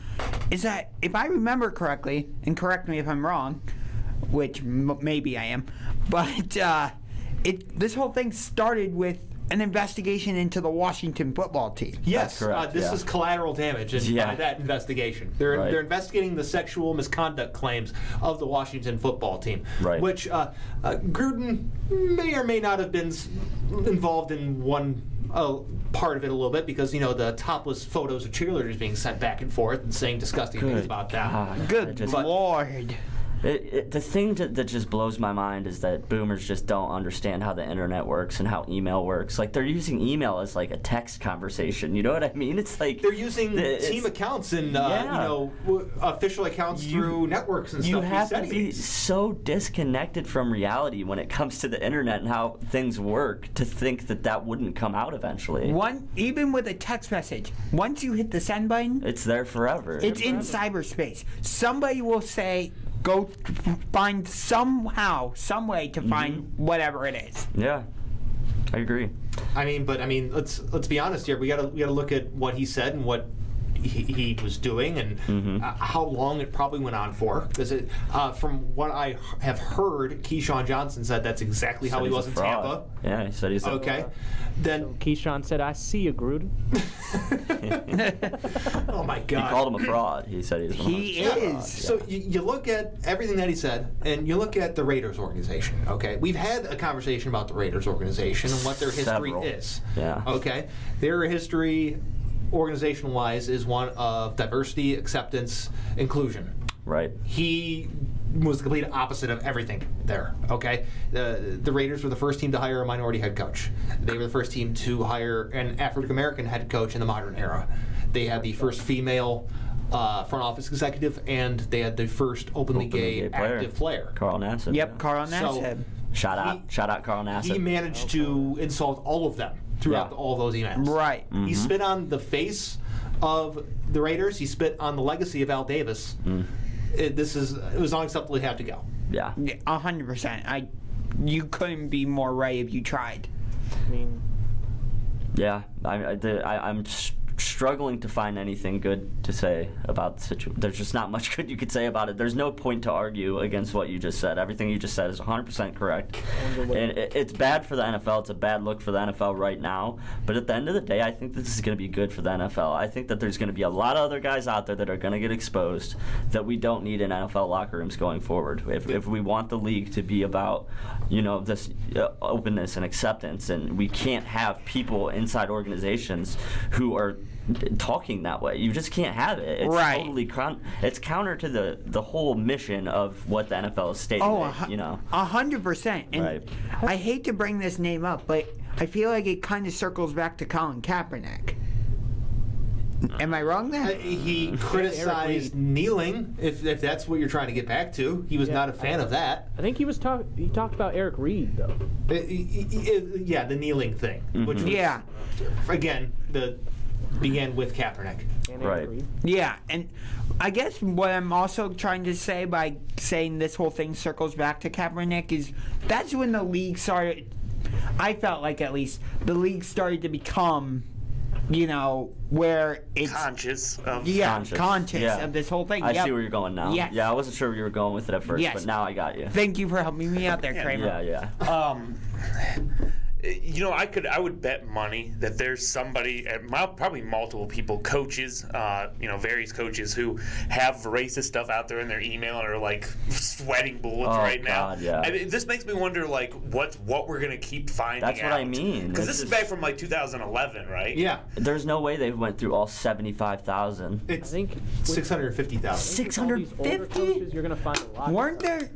Speaker 6: is that, if I remember correctly, and correct me if I'm wrong, which maybe I am, but this whole thing started with an investigation into the Washington football team.
Speaker 2: Yes, this is collateral damage by that investigation. They're investigating the sexual misconduct claims of the Washington football team, which Gruden may or may not have been involved in one part of it a little bit, because the topless photos of cheerleaders being sent back and forth and saying disgusting things about that.
Speaker 6: Good Lord.
Speaker 3: The thing that just blows my mind is that boomers just don't understand how the internet works and how email works. Like, they're using email as like a text conversation. You know what I mean? It's like
Speaker 2: they're using team accounts and official accounts through networks and stuff.
Speaker 3: You have to be so disconnected from reality when it comes to the internet and how things work to think that wouldn't come out eventually.
Speaker 6: Even with a text message, once you hit the send button,
Speaker 3: it's there forever.
Speaker 6: It's in cyberspace. Somebody will say, go find some way to find whatever it is.
Speaker 3: Yeah, I agree.
Speaker 2: Let's be honest here. We gotta look at what he said and what he was doing and how long it probably went on for. Because from what I have heard, Keyshawn Johnson said that's exactly how he was in Tampa.
Speaker 3: Yeah, he said he's
Speaker 2: okay. Then
Speaker 4: Keyshawn said, "I see you, Gruden."
Speaker 2: Oh my God!
Speaker 3: He called him a fraud. He said
Speaker 6: he is.
Speaker 2: So you look at everything that he said, and you look at the Raiders organization. Okay, we've had a conversation about the Raiders organization and what their history is.
Speaker 3: Yeah.
Speaker 2: Okay, their history, organization-wise, is one of diversity, acceptance, inclusion.
Speaker 3: Right.
Speaker 2: He was the complete opposite of everything there. Okay, the Raiders were the first team to hire a minority head coach. They were the first team to hire an African American head coach in the modern era. They had the first female front office executive, and they had the first openly gay active player.
Speaker 3: Carl Nassib.
Speaker 6: Yep, Carl Nassib.
Speaker 3: Shout out Carl Nassib.
Speaker 2: He managed to insult all of them throughout all those emails.
Speaker 6: Right.
Speaker 3: Mm-hmm.
Speaker 2: He spit on the face of the Raiders. He spit on the legacy of Al Davis. It was unacceptable. He had to go.
Speaker 3: Yeah.
Speaker 6: 100%. You couldn't be more right if you tried.
Speaker 4: I mean,
Speaker 3: yeah, I'm struggling to find anything good to say about the situation. There's just not much good you could say about it. There's no point to argue against what you just said. Everything you just said is 100% correct. And it's bad for the NFL. It's a bad look for the NFL right now. But at the end of the day, I think this is going to be good for the NFL. I think that there's going to be a lot of other guys out there that are going to get exposed that we don't need in NFL locker rooms going forward. If we want the league to be about, this openness and acceptance, and we can't have people inside organizations who are talking that way. You just can't have it. It's totally it's counter to the whole mission of what the NFL is stating.
Speaker 6: 100%. And I hate to bring this name up, but I feel like it kind of circles back to Colin Kaepernick. Am I wrong there?
Speaker 2: He criticized kneeling, if that's what you're trying to get back to. He was not a fan of that.
Speaker 4: I think he talked about Eric Reed, though.
Speaker 2: Yeah, the kneeling thing. Which was, again, began with Kaepernick.
Speaker 3: Right.
Speaker 6: Yeah, and I guess what I'm also trying to say by saying this whole thing circles back to Kaepernick is that's when the league started, I felt like at least, the league started to become, where it's
Speaker 5: conscious of
Speaker 6: of this whole thing.
Speaker 3: I see where you're going now.
Speaker 6: Yes.
Speaker 3: Yeah, I wasn't sure where you were going with it at first, but now I got you.
Speaker 6: Thank you for helping me out there, Kramer.
Speaker 3: Yeah.
Speaker 5: I would bet money that there's somebody, probably multiple people, coaches, various coaches who have racist stuff out there in their email and are like sweating bullets now.
Speaker 3: Yeah.
Speaker 5: I mean, this makes me wonder, like, what we're gonna keep finding out.
Speaker 3: That's what I mean.
Speaker 5: Because this is back from like 2011, right?
Speaker 2: Yeah.
Speaker 3: There's no way they went through all 75,000.
Speaker 2: I think 650,000.
Speaker 6: 650?
Speaker 4: You're gonna find a lot.
Speaker 6: Weren't there?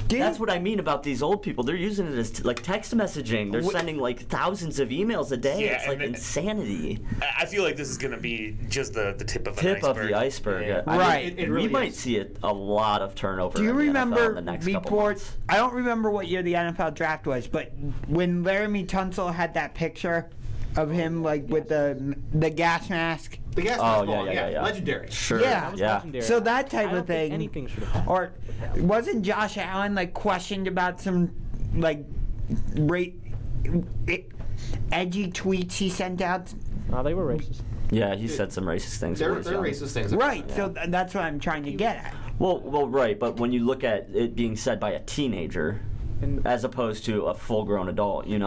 Speaker 3: That's what I mean about these old people. They're using it as text messaging. They're sending like thousands of emails a day.
Speaker 5: Yeah,
Speaker 3: it's like insanity.
Speaker 5: I feel like this is going to be just the tip of
Speaker 3: the iceberg.
Speaker 5: Yeah.
Speaker 3: Right.
Speaker 2: It really
Speaker 3: we might see a lot of turnover.
Speaker 6: Do you remember
Speaker 3: in the next couple months.
Speaker 6: I don't remember what year the NFL draft was, but when Laramie Tunsil had that picture of him like with the gas mask.
Speaker 2: The gas mask ball, yeah. Legendary.
Speaker 3: Sure.
Speaker 6: Yeah.
Speaker 4: Legendary.
Speaker 6: So that type of thing.
Speaker 4: Anything should have.
Speaker 6: Or wasn't Josh Allen like questioned about some like edgy tweets he sent out?
Speaker 4: Oh, they were racist.
Speaker 3: Yeah, he said some racist things.
Speaker 2: They're racist things.
Speaker 6: Right. So that's what I'm trying to get at.
Speaker 3: Well, right. But when you look at it being said by a teenager, as opposed to a full-grown adult, there's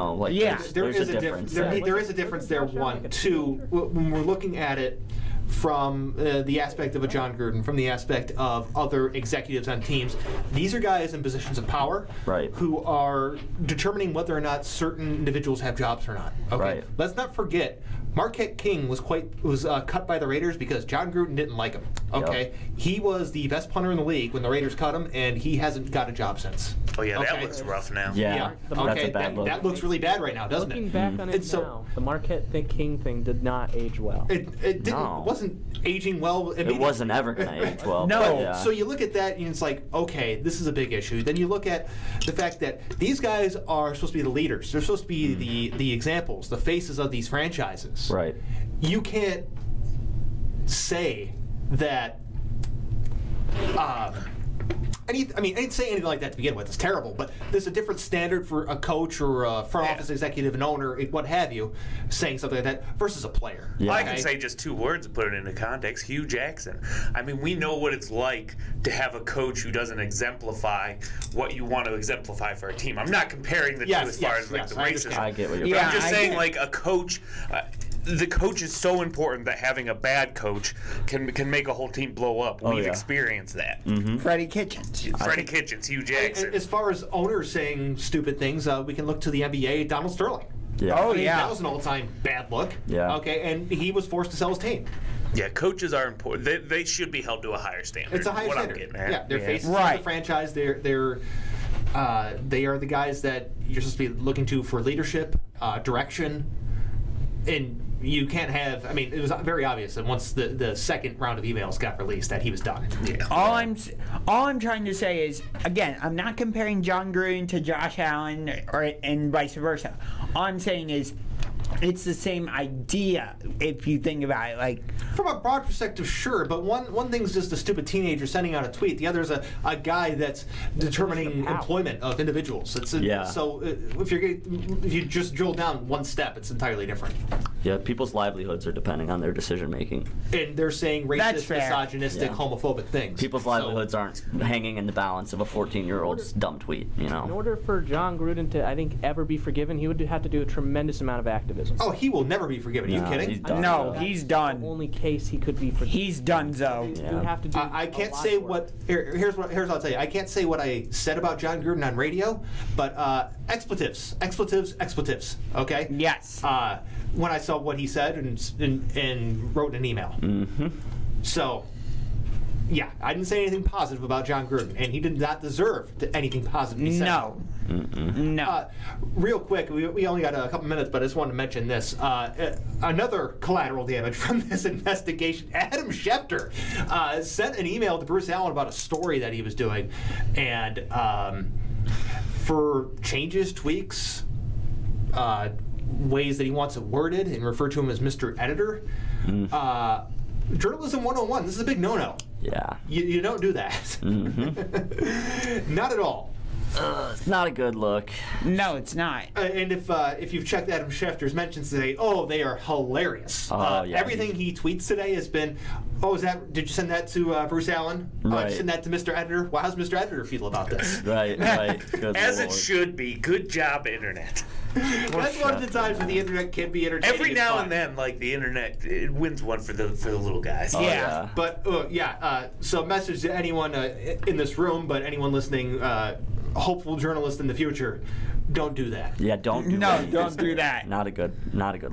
Speaker 3: a difference.
Speaker 2: There is a difference there. One, two. When we're looking at it from the aspect of a John Gruden, from the aspect of other executives on teams, these are guys in positions of power, who are determining whether or not certain individuals have jobs or not. Okay,
Speaker 3: right.
Speaker 2: Let's not forget. Marquette King was cut by the Raiders because John Gruden didn't like him. Okay, he was the best punter in the league when the Raiders cut him, and he hasn't got a job since.
Speaker 5: Oh yeah, that looks rough now.
Speaker 3: Yeah.
Speaker 2: That's a bad look. That looks really bad right now, doesn't
Speaker 4: Looking
Speaker 2: it?
Speaker 4: back on it now, the Marquette King thing did not age well.
Speaker 2: It wasn't aging well.
Speaker 3: It wasn't ever going to age well.
Speaker 2: No. So you look at that and it's like, okay, this is a big issue. Then you look at the fact that these guys are supposed to be the leaders. They're supposed to be the examples, the faces of these franchises.
Speaker 3: Right.
Speaker 2: You can't say that. I didn't say anything like that to begin with. It's terrible, but there's a different standard for a coach or a front office executive, an owner, what have you, saying something like that versus a player.
Speaker 5: Yeah. I can say just two words to put it into context. Hugh Jackson. I mean, we know what it's like to have a coach who doesn't exemplify what you want to exemplify for a team. I'm not comparing the two as far as the racism.
Speaker 3: I get what you're
Speaker 5: saying. I'm just saying, like, a coach. The coach is so important that having a bad coach can make a whole team blow up. We've experienced that.
Speaker 3: Mm-hmm.
Speaker 6: Freddie Kitchens.
Speaker 5: Hugh Jackson.
Speaker 2: As far as owners saying stupid things, we can look to the NBA. Donald Sterling.
Speaker 3: Yeah.
Speaker 6: Oh, yeah.
Speaker 2: That was an all-time bad look.
Speaker 3: Yeah.
Speaker 2: Okay, and he was forced to sell his team.
Speaker 5: Yeah, coaches are important. They should be held to a higher standard.
Speaker 2: It's a higher
Speaker 5: what
Speaker 2: standard.
Speaker 5: I'm getting at.
Speaker 2: Yeah, they're faces of the franchise. They are the guys that you're supposed to be looking to for leadership, direction, and you can't have. I mean, it was very obvious that once the second round of emails got released that he was done.
Speaker 5: Yeah.
Speaker 6: All I'm trying to say is, again, I'm not comparing John Gruden to Josh Allen and vice versa. All I'm saying is, it's the same idea if you think about it. Like,
Speaker 2: from a broad perspective, sure, but one thing's just a stupid teenager sending out a tweet. The other is a guy that's determining employment of individuals. So if you just drill down one step, it's entirely different.
Speaker 3: Yeah, people's livelihoods are depending on their decision making.
Speaker 2: And they're saying racist, misogynistic, homophobic things.
Speaker 3: People's livelihoods aren't hanging in the balance of a 14-year-old's dumb tweet.
Speaker 4: In order for John Gruden to, I think, ever be forgiven, he would have to do a tremendous amount of activism.
Speaker 2: Oh, he will never be forgiven. Are you kidding?
Speaker 3: He's done.
Speaker 6: No, he's done.
Speaker 4: The only case he could be forgiven.
Speaker 6: He's done, Zoe.
Speaker 4: You have to do.
Speaker 2: I can't say what. Here's what I'll tell you. I can't say what I said about John Gruden on radio, but expletives. Okay.
Speaker 6: Yes.
Speaker 2: When I saw what he said and wrote an email.
Speaker 3: Mm-hmm.
Speaker 2: So. Yeah, I didn't say anything positive about John Gruden, and he did not deserve anything positive he said.
Speaker 6: No. No.
Speaker 2: Real quick, we only got a couple minutes, but I just wanted to mention this. Another collateral damage from this investigation. Adam Schefter sent an email to Bruce Allen about a story that he was doing, and for changes, tweaks, ways that he wants it worded, and refer to him as Mr. Editor. Journalism 101, this is a big no-no.
Speaker 3: Yeah.
Speaker 2: You don't do that.
Speaker 3: Mm-hmm.
Speaker 2: Not at all.
Speaker 3: It's not a good look.
Speaker 6: No, it's not.
Speaker 2: And if you've checked Adam Schefter's mentions today, they are hilarious.
Speaker 3: Yeah.
Speaker 2: Everything he tweets today has been, did you send that to Bruce Allen?
Speaker 3: Right.
Speaker 2: Did you send that to Mr. Editor? Well, how's Mr. Editor feel about this?
Speaker 3: Right. Good
Speaker 5: As
Speaker 3: Lord.
Speaker 5: it should be. Good job, Internet.
Speaker 2: That's one of the times when the Internet can be entertaining.
Speaker 5: Every now and then, like the Internet, it wins one for the little guys.
Speaker 3: Yeah.
Speaker 2: But so message to anyone in this room, but anyone listening, hopeful journalist in the future, don't do that.
Speaker 3: Yeah, don't do
Speaker 6: No,
Speaker 3: that.
Speaker 6: don't do that.
Speaker 3: Not a good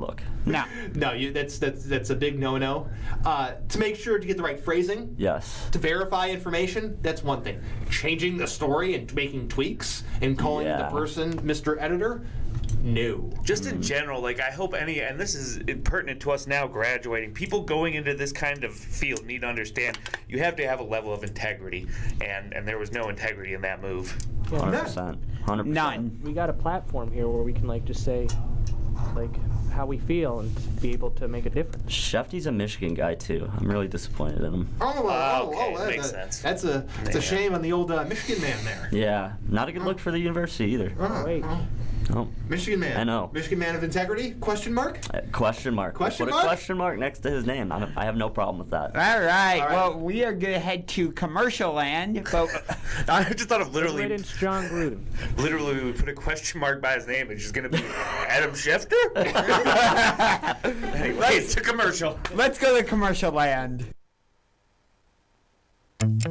Speaker 3: look.
Speaker 6: No.
Speaker 2: No, that's a big no-no. To make sure to get the right phrasing.
Speaker 3: Yes.
Speaker 2: To verify information, that's one thing. Changing the story and making tweaks and calling the person Mr. Editor, no.
Speaker 5: Just in general, like I hope and this is pertinent to us now graduating, people going into this kind of field need to understand you have to have a level of integrity, and there was no integrity in that move.
Speaker 3: 100%. 100%.
Speaker 6: None.
Speaker 4: We got a platform here where we can just say how we feel and be able to make a difference.
Speaker 3: Shefty's a Michigan guy too. I'm really disappointed in him.
Speaker 5: Okay, makes sense.
Speaker 2: That's a shame on the old Michigan man there.
Speaker 3: Yeah, not a good look for the university either.
Speaker 4: Wait.
Speaker 3: Oh.
Speaker 2: Michigan man.
Speaker 3: I know.
Speaker 2: Michigan man of integrity? Question mark?
Speaker 3: Question mark.
Speaker 2: Question
Speaker 3: Put
Speaker 2: mark?
Speaker 3: a question mark next to his name. I have no problem with that.
Speaker 6: All right. Well, we are going to head to commercial land. But
Speaker 5: I just thought of literally.
Speaker 4: It's John Gruden.
Speaker 5: Literally, we would put a question mark by his name. It's just going to be Adam Schefter? Anyway, it's a commercial.
Speaker 6: Let's go to commercial land.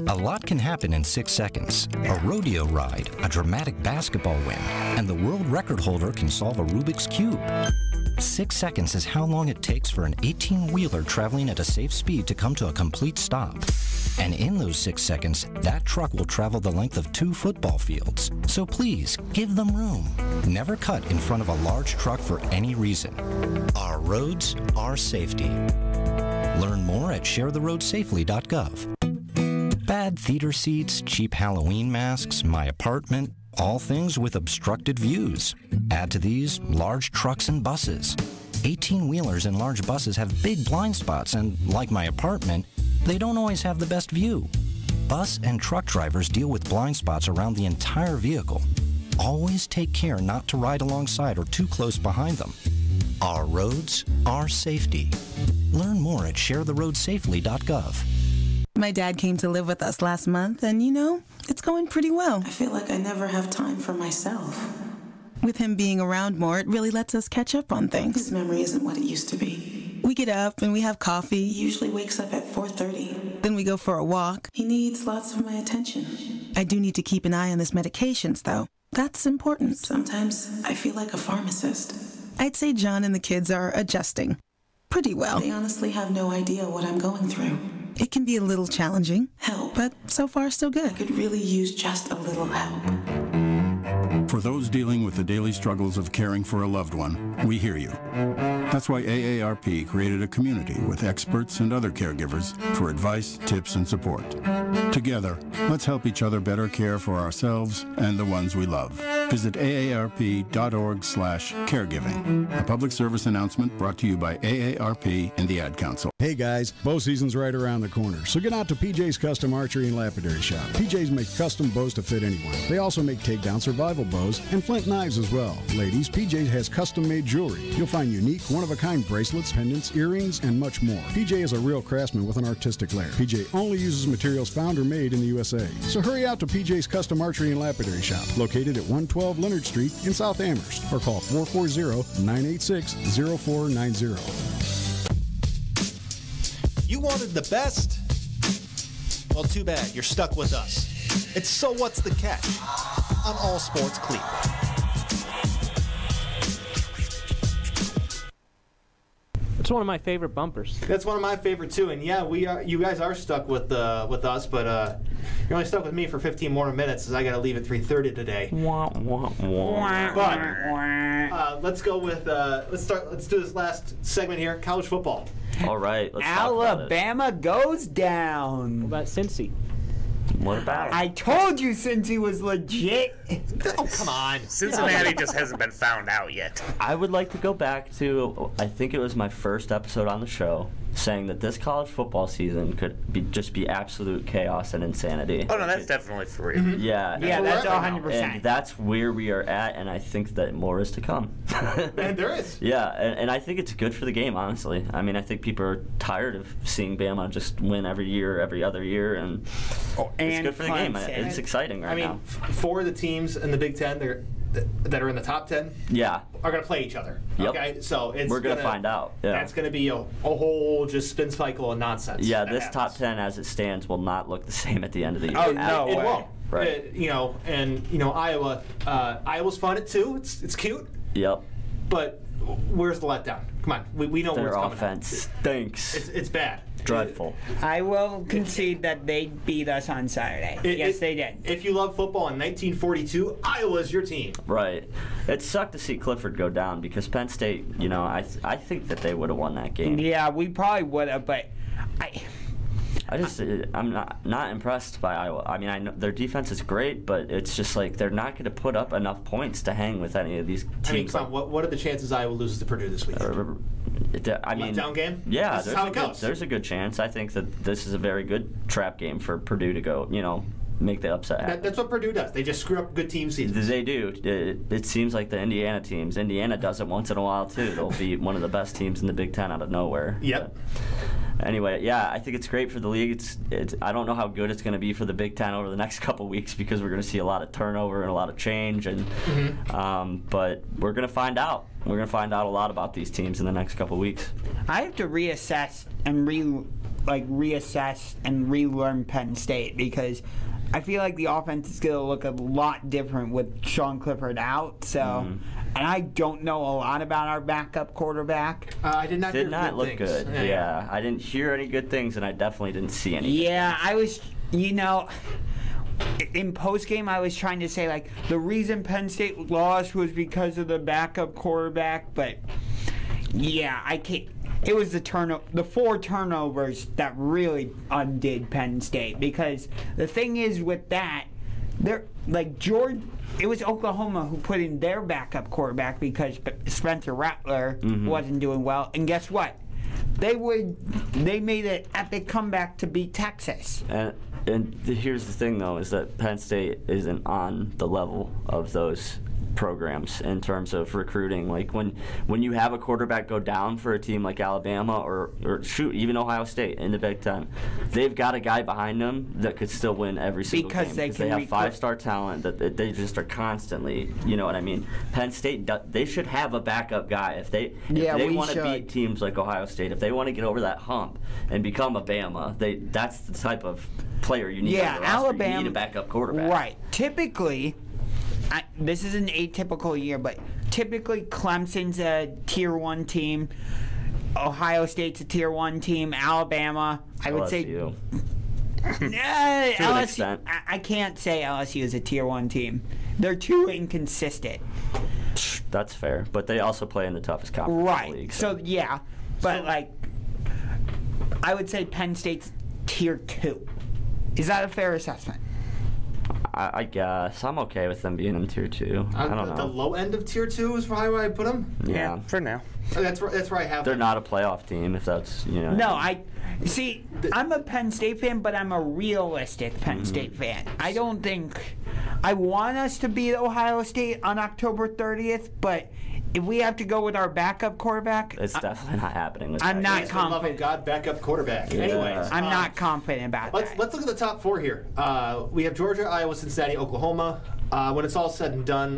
Speaker 9: A lot can happen in 6 seconds. A rodeo ride, a dramatic basketball win, and the world record holder can solve a Rubik's Cube. 6 seconds is how long it takes for an 18-wheeler traveling at a safe speed to come to a complete stop. And in those 6 seconds, that truck will travel the length of 2 football fields. So please, give them room. Never cut in front of a large truck for any reason. Our roads, our safety. Learn more at sharetheroadsafely.gov. Bad theater seats, cheap Halloween masks, my apartment, all things with obstructed views. Add to these large trucks and buses. 18-wheelers and large buses have big blind spots, and like my apartment, they don't always have the best view. Bus and truck drivers deal with blind spots around the entire vehicle. Always take care not to ride alongside or too close behind them. Our roads, our safety. Learn more at sharetheroadsafely.gov.
Speaker 17: My dad came to live with us last month, and it's going pretty well.
Speaker 18: I feel like I never have time for myself.
Speaker 17: With him being around more, it really lets us catch up on things.
Speaker 18: His memory isn't what it used to be.
Speaker 17: We get up and we have coffee.
Speaker 18: He usually wakes up at 4:30.
Speaker 17: Then we go for a walk.
Speaker 18: He needs lots of my attention.
Speaker 17: I do need to keep an eye on his medications, though. That's important.
Speaker 18: Sometimes I feel like a pharmacist.
Speaker 17: I'd say John and the kids are adjusting. pretty well.
Speaker 18: They honestly have no idea what I'm going through.
Speaker 17: It can be a little challenging.
Speaker 18: Help.
Speaker 17: But so far, so good.
Speaker 18: I could really use just a little help.
Speaker 19: For those dealing with the daily struggles of caring for a loved one, we hear you. That's why AARP created a community with experts and other caregivers for advice, tips, and support. Together, let's help each other better care for ourselves and the ones we love. Visit aarp.org/caregiving. A public service announcement brought to you by AARP and the Ad Council.
Speaker 20: Hey guys, bow season's right around the corner, so get out to PJ's Custom Archery and Lapidary Shop. PJ's make custom bows to fit anyone. They also make takedown survival bows and flint knives as well. Ladies, PJ's has custom-made jewelry. You'll find unique, one-of-a-kind bracelets, pendants, earrings, and much more. PJ is a real craftsman with an artistic lair. PJ only uses materials found or made in the USA. So hurry out to PJ's Custom Archery and Lapidary Shop, located at 112 Leonard Street in South Amherst, or call 440-986-0490.
Speaker 8: You wanted the best? Well, too bad. You're stuck with us. It's So What's the Catch on All Sports Cleveland.
Speaker 4: It's one of my favorite bumpers.
Speaker 2: That's one of my favorite too. And yeah, you guys are stuck with us, but you're only stuck with me for 15 more minutes, as I got to leave at 3:30 today.
Speaker 3: Wah, wah, wah.
Speaker 2: But let's go with let's do this last segment here, college football.
Speaker 3: All right, let's talk about it.
Speaker 6: Alabama goes down.
Speaker 4: What about Cincy?
Speaker 3: What about it?
Speaker 6: I told you Cincy was legit.
Speaker 2: Oh, come on.
Speaker 5: Cincinnati just hasn't been found out yet.
Speaker 3: I would like to go back to, I think it was my first episode on the show, saying that this college football season could just be absolute chaos and insanity.
Speaker 5: Oh, no, that's definitely for real.
Speaker 3: Mm-hmm. Yeah,
Speaker 6: that's 100%.
Speaker 3: And that's where we are at, and I think that more is to come.
Speaker 2: And there is.
Speaker 3: Yeah, and I think it's good for the game, honestly. I mean, I think people are tired of seeing Bama just win every year, every other year, and it's good for the game. It's exciting right now.
Speaker 2: I mean, 4 of the teams in the Big Ten that are in the top 10 are going to play each other.
Speaker 3: Yep.
Speaker 2: Okay, so
Speaker 3: we're going to find out. Yeah.
Speaker 2: That's going to be a whole just spin cycle of nonsense.
Speaker 3: Yeah, this top 10 as it stands will not look the same at the end of the year.
Speaker 6: Oh, no
Speaker 2: it
Speaker 6: way.
Speaker 2: won't.
Speaker 3: Right.
Speaker 2: Iowa. Iowa's fun at 2. It's cute.
Speaker 3: Yep.
Speaker 2: But where's the letdown? Come on, we know where it's coming.
Speaker 3: Their offense stinks.
Speaker 2: It's bad.
Speaker 3: Dreadful.
Speaker 6: I will concede that they beat us on Saturday. Yes, they did.
Speaker 2: If you love football in 1942, Iowa's your team.
Speaker 3: Right. It sucked to see Clifford go down because Penn State, I think that they would have won that game.
Speaker 6: Yeah, we probably would have, but
Speaker 3: I'm not impressed by Iowa. I mean, I know their defense is great, but it's just like they're not going to put up enough points to hang with any of these teams.
Speaker 2: I mean, come on, what are the chances Iowa loses to Purdue this week?
Speaker 3: Letdown
Speaker 2: game?
Speaker 3: Yeah,
Speaker 2: there's
Speaker 3: a good chance. I think that this is a very good trap game for Purdue to go, make the upset happen.
Speaker 2: That's what Purdue does. They just screw up good team seasons.
Speaker 3: They do. It seems like the Indiana teams. Indiana does it once in a while, too. They'll be one of the best teams in the Big Ten out of nowhere.
Speaker 2: Yep.
Speaker 3: Anyway, yeah, I think it's great for the league. I don't know how good it's going to be for the Big Ten over the next couple weeks because we're going to see a lot of turnover and a lot of change, and but we're going to find out. We're going to find out a lot about these teams in the next couple weeks.
Speaker 6: I have to reassess and relearn Penn State because I feel like the offense is going to look a lot different with Sean Clifford out. So, and I don't know a lot about our backup quarterback.
Speaker 2: I did not.
Speaker 3: Did not look good. Yeah, I didn't hear any good things, and I definitely didn't see any.
Speaker 6: Yeah, I was. In postgame, I was trying to say like the reason Penn State lost was because of the backup quarterback, but yeah, I can't. It was the 4 turnovers that really undid Penn State because the thing is with that, it was Oklahoma who put in their backup quarterback because Spencer Rattler wasn't doing well, and guess what? They made an epic comeback to beat Texas.
Speaker 3: And here's the thing, though, is that Penn State isn't on the level of those programs in terms of recruiting. Like when you have a quarterback go down for a team like Alabama or even Ohio State in the Big Ten, they've got a guy behind them that could still win every single game because they have 5-star talent that they just are constantly, you know what I mean? Penn State, they should have a backup guy if they want to beat teams like Ohio State, if they want to get over that hump and become a Bama, that's the type of player you need.
Speaker 6: Yeah, Alabama,
Speaker 3: you need a backup quarterback.
Speaker 6: Right. Typically, this is an atypical year, but typically Clemson's a Tier 1 team. Ohio State's a Tier 1 team. Alabama, I would say.
Speaker 3: LSU.
Speaker 6: LSU. I can't say LSU is a Tier 1 team. They're too inconsistent.
Speaker 3: That's fair, but they also play in the toughest conference in the
Speaker 6: Right.
Speaker 3: league.
Speaker 6: So yeah, but I would say Penn State's Tier 2. Is that a fair assessment?
Speaker 3: I guess I'm okay with them being in Tier 2. I don't know.
Speaker 2: The low end of Tier 2 is probably where I put them.
Speaker 3: Yeah,
Speaker 5: for now.
Speaker 2: That's where I have
Speaker 3: They're
Speaker 2: them.
Speaker 3: not a playoff team, if that's
Speaker 6: No, see. I'm a Penn State fan, but I'm a realistic Penn
Speaker 3: Mm-hmm.
Speaker 6: State fan. I don't think I want us to beat Ohio State on October 30th, but if we have to go with our backup quarterback,
Speaker 3: It's definitely not happening. With
Speaker 6: I'm
Speaker 3: that.
Speaker 6: not
Speaker 2: For the love of
Speaker 6: confident.
Speaker 2: God, backup quarterback.
Speaker 3: Yeah.
Speaker 2: Anyways,
Speaker 6: I'm not confident about that.
Speaker 2: let's look at the top 4 here. We have Georgia, Iowa, Cincinnati, Oklahoma. When it's all said and done,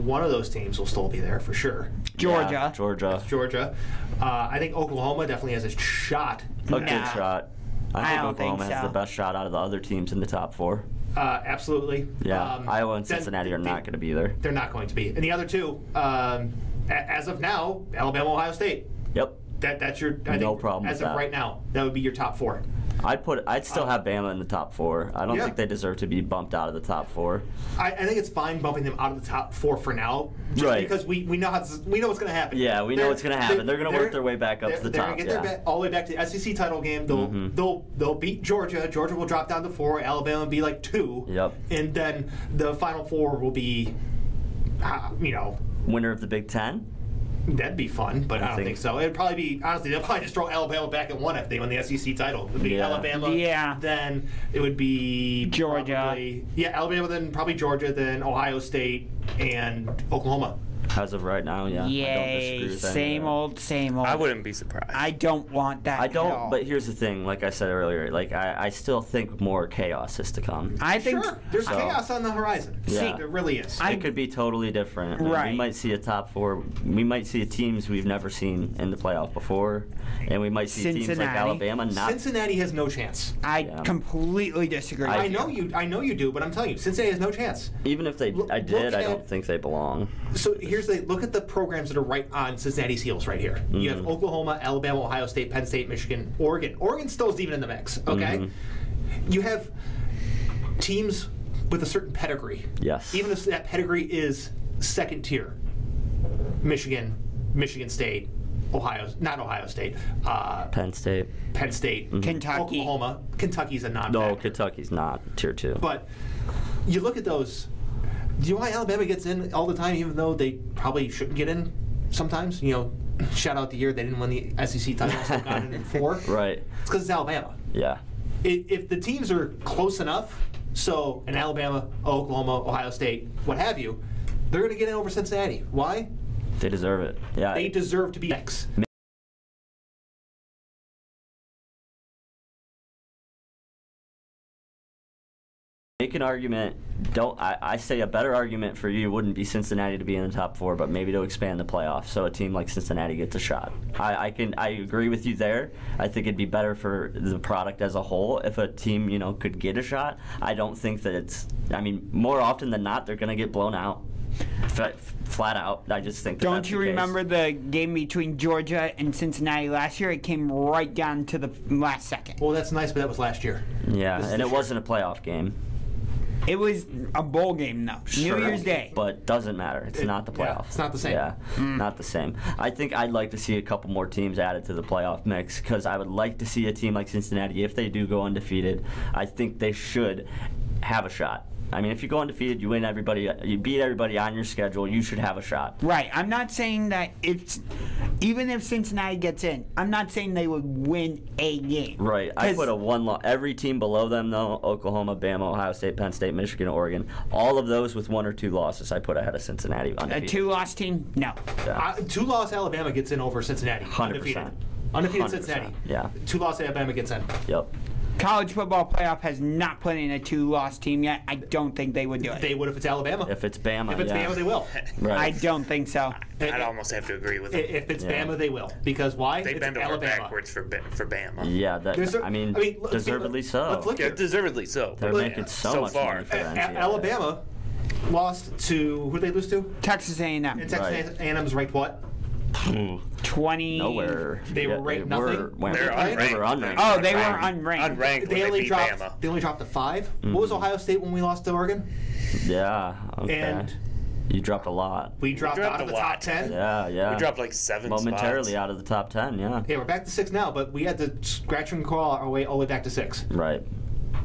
Speaker 2: one of those teams will still be there for sure.
Speaker 6: Georgia.
Speaker 3: Yeah, Georgia.
Speaker 2: Georgia. I think Oklahoma definitely has a shot.
Speaker 3: A good shot. I think
Speaker 6: don't think
Speaker 3: Oklahoma has
Speaker 6: so.
Speaker 3: the best shot out of the other teams in the top 4.
Speaker 2: Absolutely.
Speaker 3: Yeah, Iowa and Cincinnati are not going to be there.
Speaker 2: They're not going to be. And the other two, as of now, Alabama, Ohio State.
Speaker 3: Yep.
Speaker 2: That's your. I
Speaker 3: No
Speaker 2: think,
Speaker 3: problem
Speaker 2: As
Speaker 3: with
Speaker 2: of
Speaker 3: that.
Speaker 2: right now, that would be your top 4.
Speaker 3: I'd still have Bama in the top 4. I don't
Speaker 2: Yeah.
Speaker 3: think they deserve to be bumped out of the top 4.
Speaker 2: I think it's fine bumping them out of the top 4 for now, just
Speaker 3: Right.
Speaker 2: because we know we know what's going to happen.
Speaker 3: Yeah, we know what's going to happen. They're going to work their way back up to the
Speaker 2: They're
Speaker 3: top.
Speaker 2: going to get
Speaker 3: Yeah.
Speaker 2: all the way back to the SEC title game. They'll beat Georgia. Georgia will drop down to 4. Alabama will be like 2.
Speaker 3: Yep.
Speaker 2: And then the final 4 will be,
Speaker 3: Winner of the Big Ten.
Speaker 2: that'd be fun, but I don't
Speaker 3: think-
Speaker 2: think so. It'd probably be, honestly, they'll probably just throw Alabama back at 1 if they win the SEC title. It would be
Speaker 3: Yeah.
Speaker 2: Alabama.
Speaker 6: Yeah.
Speaker 2: Then it would be
Speaker 6: Georgia.
Speaker 2: Alabama, then probably Georgia, then Ohio State, and Oklahoma.
Speaker 3: As of right now, yeah. I don't disagree
Speaker 6: Yay,
Speaker 3: with any of
Speaker 6: same
Speaker 3: that.
Speaker 6: old, same old.
Speaker 5: I wouldn't be surprised.
Speaker 6: I don't want that.
Speaker 3: I
Speaker 6: at all.
Speaker 3: don't, but here's the thing. Like I said earlier, I still think more chaos is to come.
Speaker 6: I think
Speaker 2: Sure, there's
Speaker 3: So-
Speaker 2: chaos on the horizon.
Speaker 3: Yeah.
Speaker 2: There really is.
Speaker 3: It could be totally different.
Speaker 6: Right.
Speaker 3: We might see a top 4. We might see teams we've never seen in the playoff before, and we might see teams like
Speaker 6: Cincinnati.
Speaker 3: Alabama not.
Speaker 2: Cincinnati has no chance.
Speaker 6: I
Speaker 3: Yeah.
Speaker 6: completely disagree.
Speaker 2: I know you do, but I'm telling you, Cincinnati has no chance.
Speaker 3: Even if they,
Speaker 2: Look
Speaker 3: I
Speaker 2: at-
Speaker 3: don't think they belong.
Speaker 2: So look at the programs that are right on Cincinnati's heels right here. You have Oklahoma, Alabama, Ohio State, Penn State, Michigan, Oregon. Oregon still is even in the mix, okay? You have teams with a certain pedigree.
Speaker 3: Yes.
Speaker 2: Even if that pedigree is second tier. Michigan, Michigan State, not Ohio State.
Speaker 3: Penn State.
Speaker 2: Penn State.
Speaker 6: Kentucky.
Speaker 2: Oklahoma. Kentucky's a non
Speaker 3: No, Kentucky's not tier 2.
Speaker 2: But you look at those. Do you know why Alabama gets in all the time, even though they probably shouldn't get in sometimes? Shout out the year they didn't win the SEC title, so got in 4.
Speaker 3: Right.
Speaker 2: It's because it's Alabama.
Speaker 3: Yeah.
Speaker 2: If the teams are close enough, so in Alabama, Oklahoma, Ohio State, what have you, they're going to get in over Cincinnati. Why?
Speaker 3: They deserve it. Yeah.
Speaker 2: They deserve to be next.
Speaker 3: Make an argument. I say a better argument for you wouldn't be Cincinnati to be in the top 4, but maybe to expand the playoffs so a team like Cincinnati gets a shot. I agree with you there. I think it'd be better for the product as a whole if a team could get a shot. I don't think that it's. I mean, more often than not, they're going to get blown out. Flat out. I just think that
Speaker 6: Don't
Speaker 3: that's
Speaker 6: you
Speaker 3: the case.
Speaker 6: remember the game between Georgia and Cincinnati last year? It came right down to the last second.
Speaker 2: Well, that's nice, but that was last year.
Speaker 3: Yeah, and it wasn't a playoff game.
Speaker 6: It was a bowl game, though.
Speaker 3: Sure,
Speaker 6: New Year's Day.
Speaker 3: But doesn't matter. It's not the playoffs.
Speaker 2: It's not the same.
Speaker 3: Yeah, not the same. I think I'd like to see a couple more teams added to the playoff mix because I would like to see a team like Cincinnati, if they do go undefeated, I think they should have a shot. I mean, if you go undefeated, you win everybody, you beat everybody on your schedule, you should have a shot.
Speaker 6: Right. I'm not saying that even if Cincinnati gets in, I'm not saying they would win a game.
Speaker 3: Right. I put a one loss. Every team below them, though, Oklahoma, Bama, Ohio State, Penn State, Michigan, Oregon, all of those with 1 or 2 losses, I put ahead of Cincinnati undefeated.
Speaker 6: A 2-loss team? No.
Speaker 3: Yeah.
Speaker 2: 2-loss Alabama gets in over Cincinnati.
Speaker 3: 100%.
Speaker 2: Undefeated
Speaker 3: 100%.
Speaker 2: Cincinnati.
Speaker 3: Yeah.
Speaker 2: 2-loss Alabama gets in.
Speaker 3: Yep.
Speaker 6: College football playoff has not put in a 2-loss team yet. I don't think they would do it.
Speaker 2: They would if it's Alabama.
Speaker 3: If it's Bama,
Speaker 2: If it's Bama, they will.
Speaker 3: Right.
Speaker 6: I don't think so.
Speaker 5: I'd almost have to agree with it.
Speaker 2: If it's Bama, they will. Because why?
Speaker 5: They
Speaker 2: It's
Speaker 5: bend over
Speaker 2: Alabama.
Speaker 5: backwards for Bama.
Speaker 3: Yeah,
Speaker 2: let's
Speaker 3: deservedly so.
Speaker 2: Let's look
Speaker 5: Yeah,
Speaker 2: here.
Speaker 5: deservedly so.
Speaker 3: They're making so much
Speaker 5: far.
Speaker 3: money for the NCAA.
Speaker 2: Alabama lost to, who did they lose to?
Speaker 6: Texas A&M.
Speaker 2: And Texas A&M's ranked what?
Speaker 6: 20.
Speaker 3: Nowhere.
Speaker 2: They were ranked nothing.
Speaker 5: They're
Speaker 3: They were unranked.
Speaker 6: Oh, they were unranked.
Speaker 5: Unranked.
Speaker 2: They
Speaker 5: when
Speaker 2: only
Speaker 5: beat
Speaker 2: dropped.
Speaker 5: Bama.
Speaker 2: They only dropped to 5. What was Ohio State when we lost to Oregon?
Speaker 3: Yeah. Okay.
Speaker 2: And
Speaker 3: you dropped a lot.
Speaker 2: we dropped out of
Speaker 5: a
Speaker 2: the top
Speaker 5: lot.
Speaker 2: 10.
Speaker 3: Yeah.
Speaker 5: We dropped like 7
Speaker 3: momentarily
Speaker 5: spots.
Speaker 3: out of the top 10. Yeah.
Speaker 2: Yeah, we're back to 6 now, but we had to scratch and claw our way all the way back to 6.
Speaker 3: Right.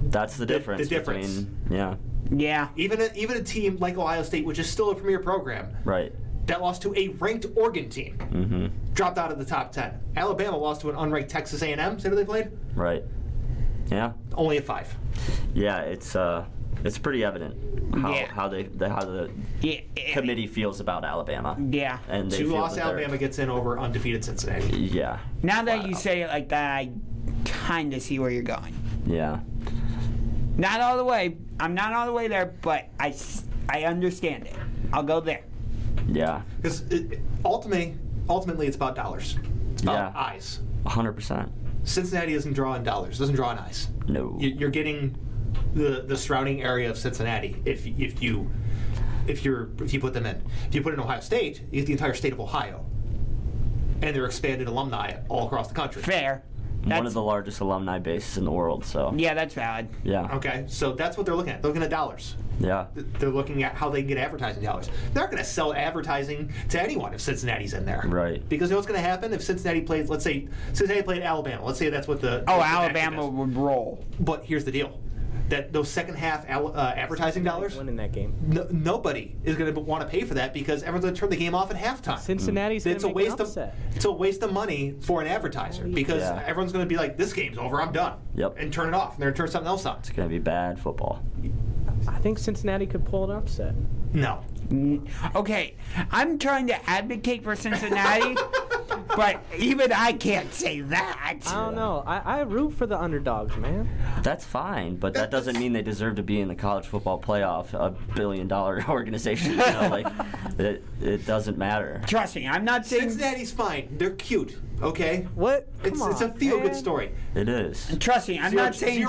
Speaker 3: That's the difference.
Speaker 2: The difference.
Speaker 3: Between,
Speaker 6: Yeah.
Speaker 2: Even a team like Ohio State, which is still a premier program,
Speaker 3: Right.
Speaker 2: that lost to a ranked Oregon team,
Speaker 3: Mm-hmm.
Speaker 2: dropped out of the top 10. Alabama lost to an unranked Texas A&M. Is that who they played?
Speaker 3: Right. Yeah.
Speaker 2: Only a 5.
Speaker 3: Yeah. It's pretty evident how the committee feels about Alabama.
Speaker 6: Yeah.
Speaker 3: And they
Speaker 2: 2
Speaker 3: feel
Speaker 2: loss
Speaker 3: that they're-
Speaker 2: Alabama gets in over undefeated Cincinnati.
Speaker 3: Yeah.
Speaker 6: Now that you say it like that, I kind of see where you're going.
Speaker 3: Yeah.
Speaker 6: Not all the way. I'm not all the way there, but I understand it. I'll go there.
Speaker 3: Yeah.
Speaker 2: Because ultimately, it's about dollars. It's about eyes.
Speaker 3: 100%.
Speaker 2: Cincinnati doesn't draw in dollars. Doesn't draw in eyes.
Speaker 3: No.
Speaker 2: You're getting the surrounding area of Cincinnati if you put them in. If you put in Ohio State, you get the entire state of Ohio, and they're expanded alumni all across the country.
Speaker 6: Fair.
Speaker 3: One of the largest alumni bases in the world. So.
Speaker 6: Yeah, that's valid.
Speaker 3: Yeah.
Speaker 2: Okay, so that's what they're looking at. They're looking at dollars.
Speaker 3: Yeah.
Speaker 2: They're looking at how they can get advertising dollars. They're not going to sell advertising to anyone if Cincinnati's in there.
Speaker 3: Right.
Speaker 2: Because you know what's going to happen if Cincinnati plays, let's say Cincinnati played Alabama. Let's say that's what the...
Speaker 6: Oh,
Speaker 2: the
Speaker 6: Alabama would roll.
Speaker 2: But here's the deal. That those second half advertising dollars,
Speaker 4: winning that game.
Speaker 2: Nobody is going to want to pay for that because everyone's going to turn the game off at halftime.
Speaker 4: Cincinnati's
Speaker 2: it's a
Speaker 4: gonna make
Speaker 2: waste
Speaker 4: an upset.
Speaker 2: It's a waste of money for an advertiser because
Speaker 3: Yeah.
Speaker 2: everyone's going to be like, "This game's over. I'm done."
Speaker 3: Yep.
Speaker 2: And turn it off, and they're going to turn something else on.
Speaker 3: It's going to be bad football.
Speaker 4: I think Cincinnati could pull an upset.
Speaker 2: No.
Speaker 6: Okay, I'm trying to advocate for Cincinnati, but even I can't say that.
Speaker 4: I don't know. I root for the underdogs, man.
Speaker 3: That's fine, but that doesn't mean they deserve to be in the college football playoff, a billion-dollar organization. You know, like it doesn't matter.
Speaker 6: Trust me, I'm not saying
Speaker 2: Cincinnati's fine. They're cute. Okay.
Speaker 4: What?
Speaker 2: It's a feel-good story.
Speaker 3: It is.
Speaker 6: Trust me, I'm not saying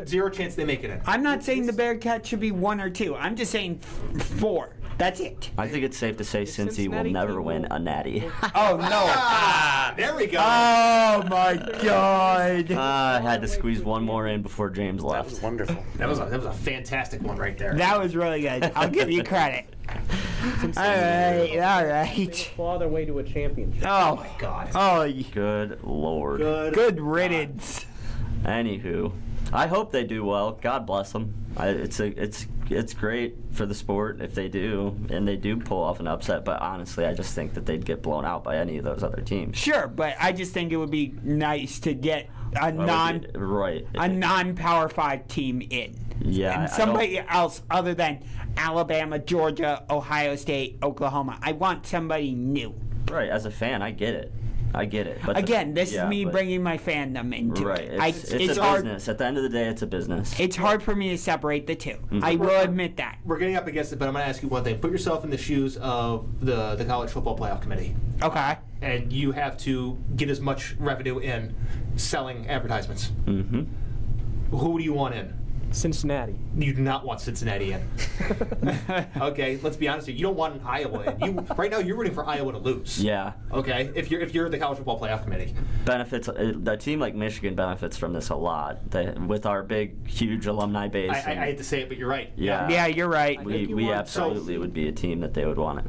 Speaker 2: zero chance they make it in.
Speaker 6: I'm not saying the Bearcats should be 1 or 2. I'm just saying 4. That's it.
Speaker 3: I think it's safe to say Cincy will never win a natty.
Speaker 6: Oh no!
Speaker 2: There we go.
Speaker 6: Oh my God!
Speaker 3: I had to squeeze one more in before James left.
Speaker 5: That was wonderful.
Speaker 2: That was a fantastic one right there.
Speaker 6: That was really good. I'll give you credit. All right.
Speaker 4: Claw their way to a championship.
Speaker 6: Oh
Speaker 2: my God.
Speaker 6: Oh,
Speaker 3: Good Lord.
Speaker 6: good riddance.
Speaker 3: Anywho, I hope they do well. God bless them. It's great for the sport if they do, and they do pull off an upset. But honestly, I just think that they'd get blown out by any of those other teams.
Speaker 6: Sure, but I just think it would be nice to get a non-Power 5 team in.
Speaker 3: Yeah,
Speaker 6: and somebody else other than Alabama, Georgia, Ohio State, Oklahoma. I want somebody new.
Speaker 3: Right, as a fan, I get it. But
Speaker 6: again, this is me bringing my fandom into
Speaker 3: right.
Speaker 6: it.
Speaker 3: It's a
Speaker 6: hard,
Speaker 3: business. At the end of the day, it's a business.
Speaker 6: It's hard for me to separate the two.
Speaker 3: Mm-hmm.
Speaker 6: I will admit that.
Speaker 2: We're getting up against it, but I'm going to ask you one thing. Put yourself in the shoes of the College Football Playoff Committee.
Speaker 6: Okay.
Speaker 2: And you have to get as much revenue in selling advertisements.
Speaker 3: Mm-hmm.
Speaker 2: Who do you want in?
Speaker 4: Cincinnati.
Speaker 2: You do not want Cincinnati in. Okay, let's be honest here. You don't want an Iowa in. Right now, you're rooting for Iowa to lose.
Speaker 3: Yeah.
Speaker 2: Okay, if you're the College Football Playoff Committee.
Speaker 3: Benefits. A team like Michigan benefits from this a lot. With our big, huge alumni base.
Speaker 2: I hate to say it, but you're right.
Speaker 6: Yeah, you're right.
Speaker 3: We absolutely would be a team that they would want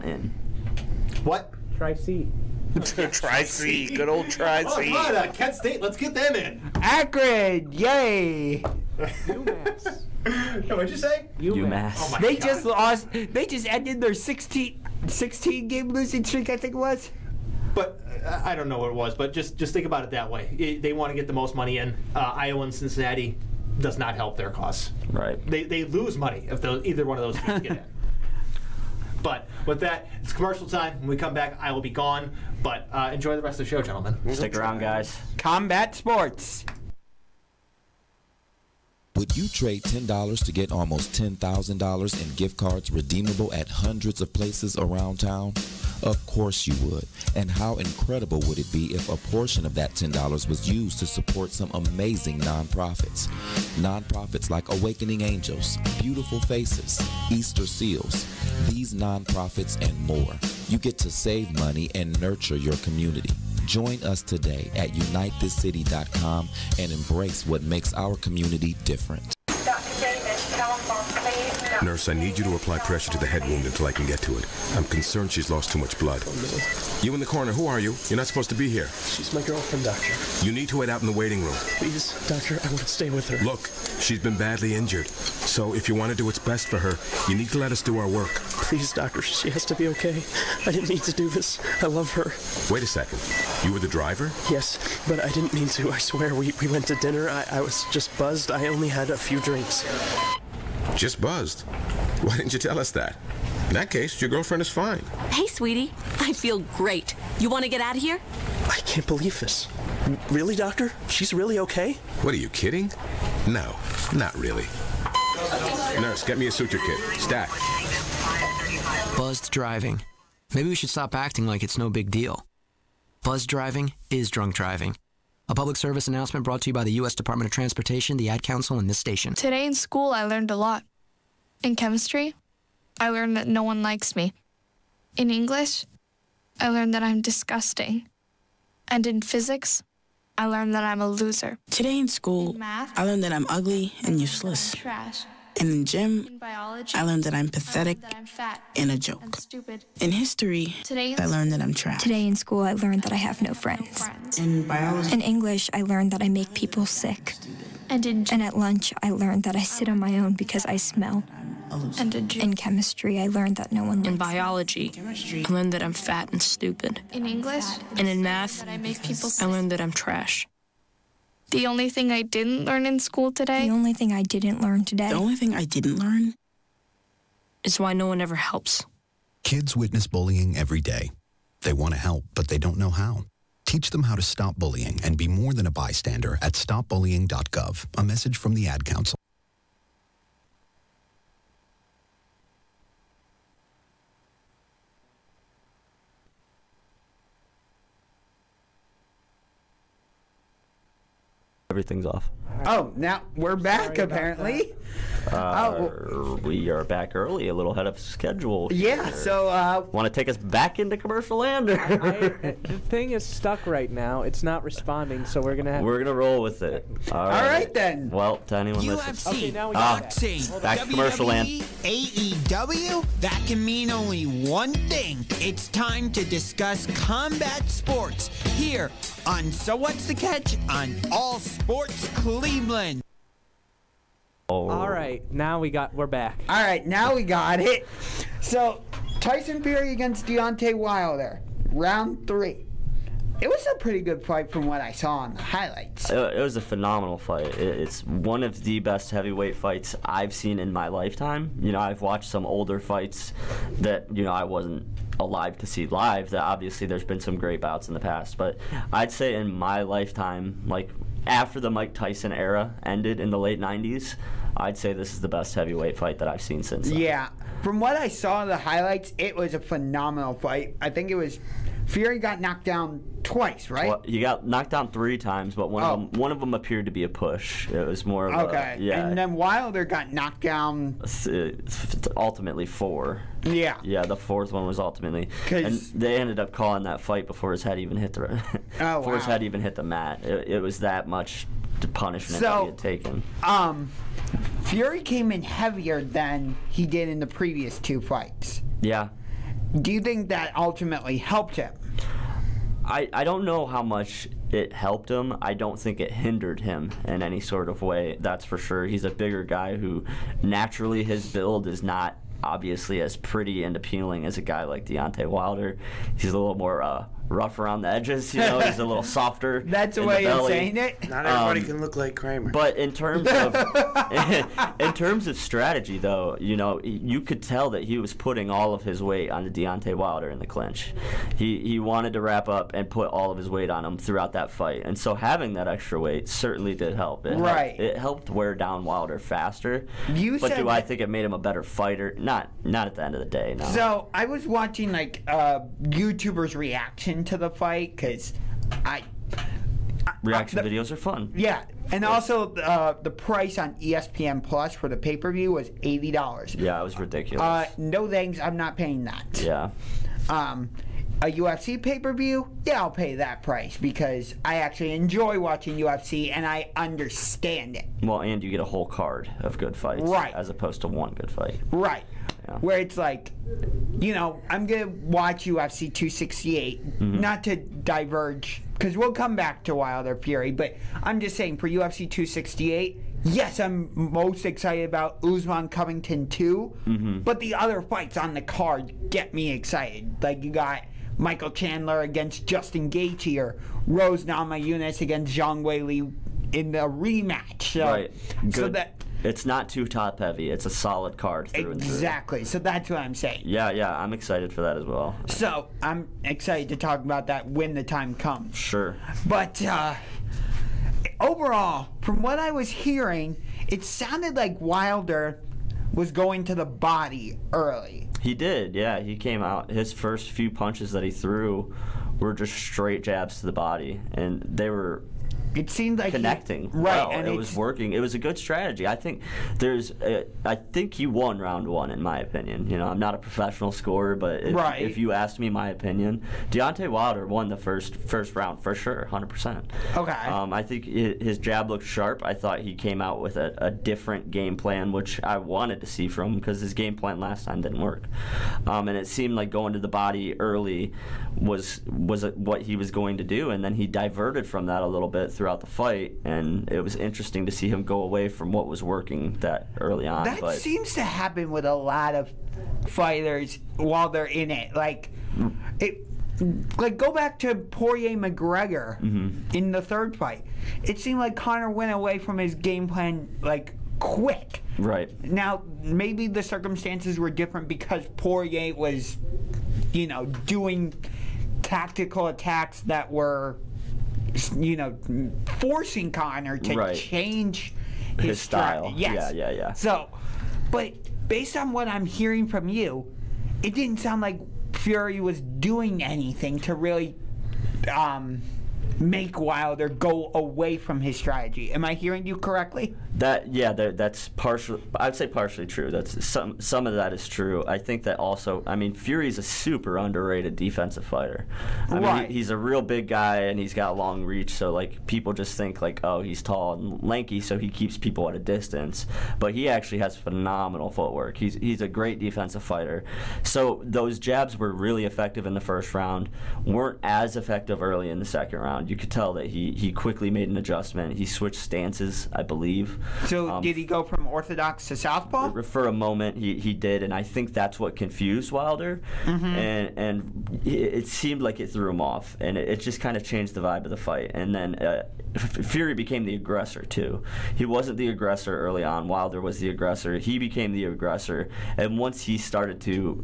Speaker 3: in.
Speaker 2: What?
Speaker 4: Tri-C.
Speaker 5: Tri-C. Good old Tri-C.
Speaker 2: Oh, come on, Kent State. Let's get them in.
Speaker 6: Akron, yay!
Speaker 4: UMass.
Speaker 2: What'd you say?
Speaker 3: UMass.
Speaker 2: Oh my
Speaker 6: They
Speaker 2: God.
Speaker 6: just lost. They just ended their 16 game losing streak, I think it was.
Speaker 2: But I don't know what it was. But just think about it that way. They want to get the most money in. Iowa and Cincinnati does not help their cause.
Speaker 3: Right.
Speaker 2: They lose money if either one of those teams get in. But with that, it's commercial time. When we come back, I will be gone. But enjoy the rest of the show, gentlemen.
Speaker 3: Stick around, guys.
Speaker 6: Combat Sports.
Speaker 21: Would you trade $10 to get almost $10,000 in gift cards redeemable at hundreds of places around town? Of course you would. And how incredible would it be if a portion of that $10 was used to support some amazing nonprofits? Nonprofits like Awakening Angels, Beautiful Faces, Easter Seals. These nonprofits and more. You get to save money and nurture your community. Join us today at UniteThisCity.com and embrace what makes our community different.
Speaker 22: Nurse, I need you to apply pressure to the head wound until I can get to it. I'm concerned she's lost too much blood. You in the corner, who are you? You're not supposed to be here.
Speaker 23: She's my girlfriend, Doctor.
Speaker 22: You need to wait out in the waiting room.
Speaker 23: Please, Doctor, I want to stay with her.
Speaker 22: Look, she's been badly injured. So if you want to do what's best for her, you need to let us do our work.
Speaker 23: Please, Doctor, she has to be okay. I didn't mean to do this. I love her.
Speaker 22: Wait a second. You were the driver?
Speaker 23: Yes, but I didn't mean to. I swear, we went to dinner. I was just buzzed. I only had a few drinks.
Speaker 22: Just buzzed? Why didn't you tell us that? In that case, your girlfriend is fine.
Speaker 24: Hey, sweetie. I feel great. You want to get out of here?
Speaker 23: I can't believe this. Really, Doctor? She's really okay?
Speaker 22: What, are you kidding? No, not really. Nurse, get me a suture kit. Stat.
Speaker 25: Buzzed driving. Maybe we should stop acting like it's no big deal. Buzzed driving is drunk driving. A public service announcement brought to you by the U.S. Department of Transportation, the Ad Council, and this station.
Speaker 26: Today in school, I learned a lot. In chemistry, I learned that no one likes me. In English, I learned that I'm disgusting. And in physics, I learned that I'm a loser.
Speaker 18: Today in school, I learned that I'm ugly and useless.
Speaker 26: Trash.
Speaker 18: And in gym,
Speaker 26: In biology,
Speaker 18: I learned that I'm pathetic
Speaker 26: I learned that I'm fat
Speaker 18: and a joke.
Speaker 26: and stupid.
Speaker 18: In history,
Speaker 26: Today
Speaker 18: I learned that I'm trash.
Speaker 27: Today in school, I learned that I have no friends.
Speaker 18: In biology,
Speaker 27: In English, I learned that I make people sick.
Speaker 26: And
Speaker 27: at lunch, I learned that I sit on my own because I smell.
Speaker 26: And in gym.
Speaker 27: In chemistry, I learned that no one likes
Speaker 28: In biology, I learned that I'm fat and stupid.
Speaker 26: In English,
Speaker 28: And in math,
Speaker 26: that I make people
Speaker 28: I
Speaker 26: sick.
Speaker 28: learned that I'm trash.
Speaker 26: The only thing I didn't learn in school today.
Speaker 27: The only thing I didn't learn today.
Speaker 18: The only thing I didn't learn
Speaker 28: is why no one ever helps.
Speaker 29: Kids witness bullying every day. They want to help, but they don't know how. Teach them how to stop bullying and be more than a bystander at stopbullying.gov. A message from the Ad Council.
Speaker 3: Everything's off.
Speaker 6: Oh, now we're back, apparently.
Speaker 3: We are back early, a little ahead of schedule.
Speaker 6: Yeah,
Speaker 3: here.
Speaker 6: so...
Speaker 3: Want to take us back into commercial land?
Speaker 4: The thing is stuck right now. It's not responding, so we're going to have...
Speaker 3: We're going to roll with it. All
Speaker 6: right, then.
Speaker 3: Well, to anyone listening.
Speaker 6: UFC,
Speaker 4: Okay, now we
Speaker 6: boxing,
Speaker 3: back to commercial land.
Speaker 6: AEW, that can mean only one thing. It's time to discuss combat sports here on So What's the Catch on All Sports Cleveland.
Speaker 4: All right, now we're back.
Speaker 6: All right, now we got it. So, Tyson Fury against Deontay Wilder, round 3. It was a pretty good fight from what I saw on the highlights.
Speaker 3: It was a phenomenal fight. It's one of the best heavyweight fights I've seen in my lifetime. You know, I've watched some older fights that, you know, I wasn't alive to see live. That obviously there's been some great bouts in the past, but I'd say in my lifetime, like after the Mike Tyson era ended in the late 90s, I'd say this is the best heavyweight fight that I've seen since then.
Speaker 6: Yeah, from what I saw in the highlights, it was a phenomenal fight. I think it was Fury got knocked down twice, right?
Speaker 3: Well, he got knocked down 3 times, but one of them appeared to be a push. It was more of a, yeah.
Speaker 6: And then Wilder got knocked down.
Speaker 3: Ultimately 4.
Speaker 6: Yeah.
Speaker 3: Yeah, the 4th one was ultimately. And they ended up calling that fight before his head even hit the his head even hit the mat. It was that much punishment that he had taken.
Speaker 6: Fury came in heavier than he did in the previous 2 fights.
Speaker 3: Yeah.
Speaker 6: Do you think that ultimately helped him?
Speaker 3: I don't know how much it helped him. I don't think it hindered him in any sort of way, that's for sure. He's a bigger guy who naturally his build is not obviously as pretty and appealing as a guy like Deontay Wilder. He's a little more rough around the edges. You know, he's a little softer.
Speaker 6: That's the
Speaker 3: in
Speaker 6: way
Speaker 3: the
Speaker 6: you're
Speaker 3: belly.
Speaker 6: saying it.
Speaker 5: Not everybody can look like Kramer.
Speaker 3: But in terms of strategy, though, you know, you could tell that he was putting all of his weight on the Deontay Wilder in the clinch. He wanted to wrap up and put all of his weight on him throughout that fight, and so having that extra weight certainly did help. It helped wear down Wilder faster. But do I think it made him a better fighter? Not at the end of the day. No.
Speaker 6: So I was watching like YouTubers' reaction to the fight because
Speaker 3: reaction videos are fun.
Speaker 6: Yeah, and also the price on ESPN Plus for the pay-per-view was $80.
Speaker 3: Yeah, it was ridiculous.
Speaker 6: No thanks, I'm not paying that.
Speaker 3: Yeah.
Speaker 6: A UFC pay-per-view, yeah, I'll pay that price because I actually enjoy watching UFC and I understand it.
Speaker 3: Well, and you get a whole card of good fights,
Speaker 6: right,
Speaker 3: as opposed to one good fight.
Speaker 6: Right. Yeah. Where it's like, you know, I'm going to watch UFC 268, not to diverge, because we'll come back to Wilder Fury, but I'm just saying for UFC 268, yes, I'm most excited about Usman Covington 2, but the other fights on the card get me excited. Like you got Michael Chandler against Justin Gaethje or Rose Namajunas against Zhang Weili in the rematch. So,
Speaker 3: right. Good.
Speaker 6: So that
Speaker 3: it's not too top heavy. It's a solid card through and through.
Speaker 6: Exactly. So that's what I'm saying.
Speaker 3: Yeah, I'm excited for that as well.
Speaker 6: So I'm excited to talk about that when the time comes.
Speaker 3: Sure.
Speaker 6: But overall, from what I was hearing, it sounded like Wilder was going to the body early.
Speaker 3: He did, yeah. He came out. His first few punches that he threw were just straight jabs to the body, and they were.
Speaker 6: It seemed like
Speaker 3: connecting.
Speaker 6: Right,
Speaker 3: well, and it was working. It was a good strategy. I think I think he won round one, in my opinion. You know, I'm not a professional scorer, but if you asked me my opinion, Deontay Wilder won the first round for sure, 100%.
Speaker 6: Okay.
Speaker 3: I think his jab looked sharp. I thought he came out with a different game plan, which I wanted to see from him because his game plan last time didn't work. And it seemed like going to the body early was what he was going to do, and then he diverted from that a little bit throughout the fight, and it was interesting to see him go away from what was working that early on.
Speaker 6: That seems to happen with a lot of fighters while they're in it. Like go back to Poirier McGregor in the third fight. It seemed like Conor went away from his game plan like quick.
Speaker 3: Right.
Speaker 6: Now maybe the circumstances were different because Poirier was, you know, doing tactical attacks that were, you know, forcing Conor to change his style. Yes.
Speaker 3: Yeah.
Speaker 6: So, but based on what I'm hearing from you, it didn't sound like Fury was doing anything to really make Wilder go away from his strategy. Am I hearing you correctly?
Speaker 3: That's partially. I'd say partially true. That's some of that is true. I think that also. I mean, Fury's a super underrated defensive fighter. I mean, he's a real big guy and he's got long reach. So like people just think like, oh, he's tall and lanky, so he keeps people at a distance. But he actually has phenomenal footwork. He's a great defensive fighter. So those jabs were really effective in the first round. Weren't as effective early in the second round. You could tell that he quickly made an adjustment. He switched stances, I believe.
Speaker 6: So did he go from orthodox to southpaw?
Speaker 3: For a moment, he did, and I think that's what confused Wilder. And it seemed like it threw him off, and it just kind of changed the vibe of the fight. And then Fury became the aggressor too. He wasn't the aggressor early on. Wilder was the aggressor. He became the aggressor, and once he started to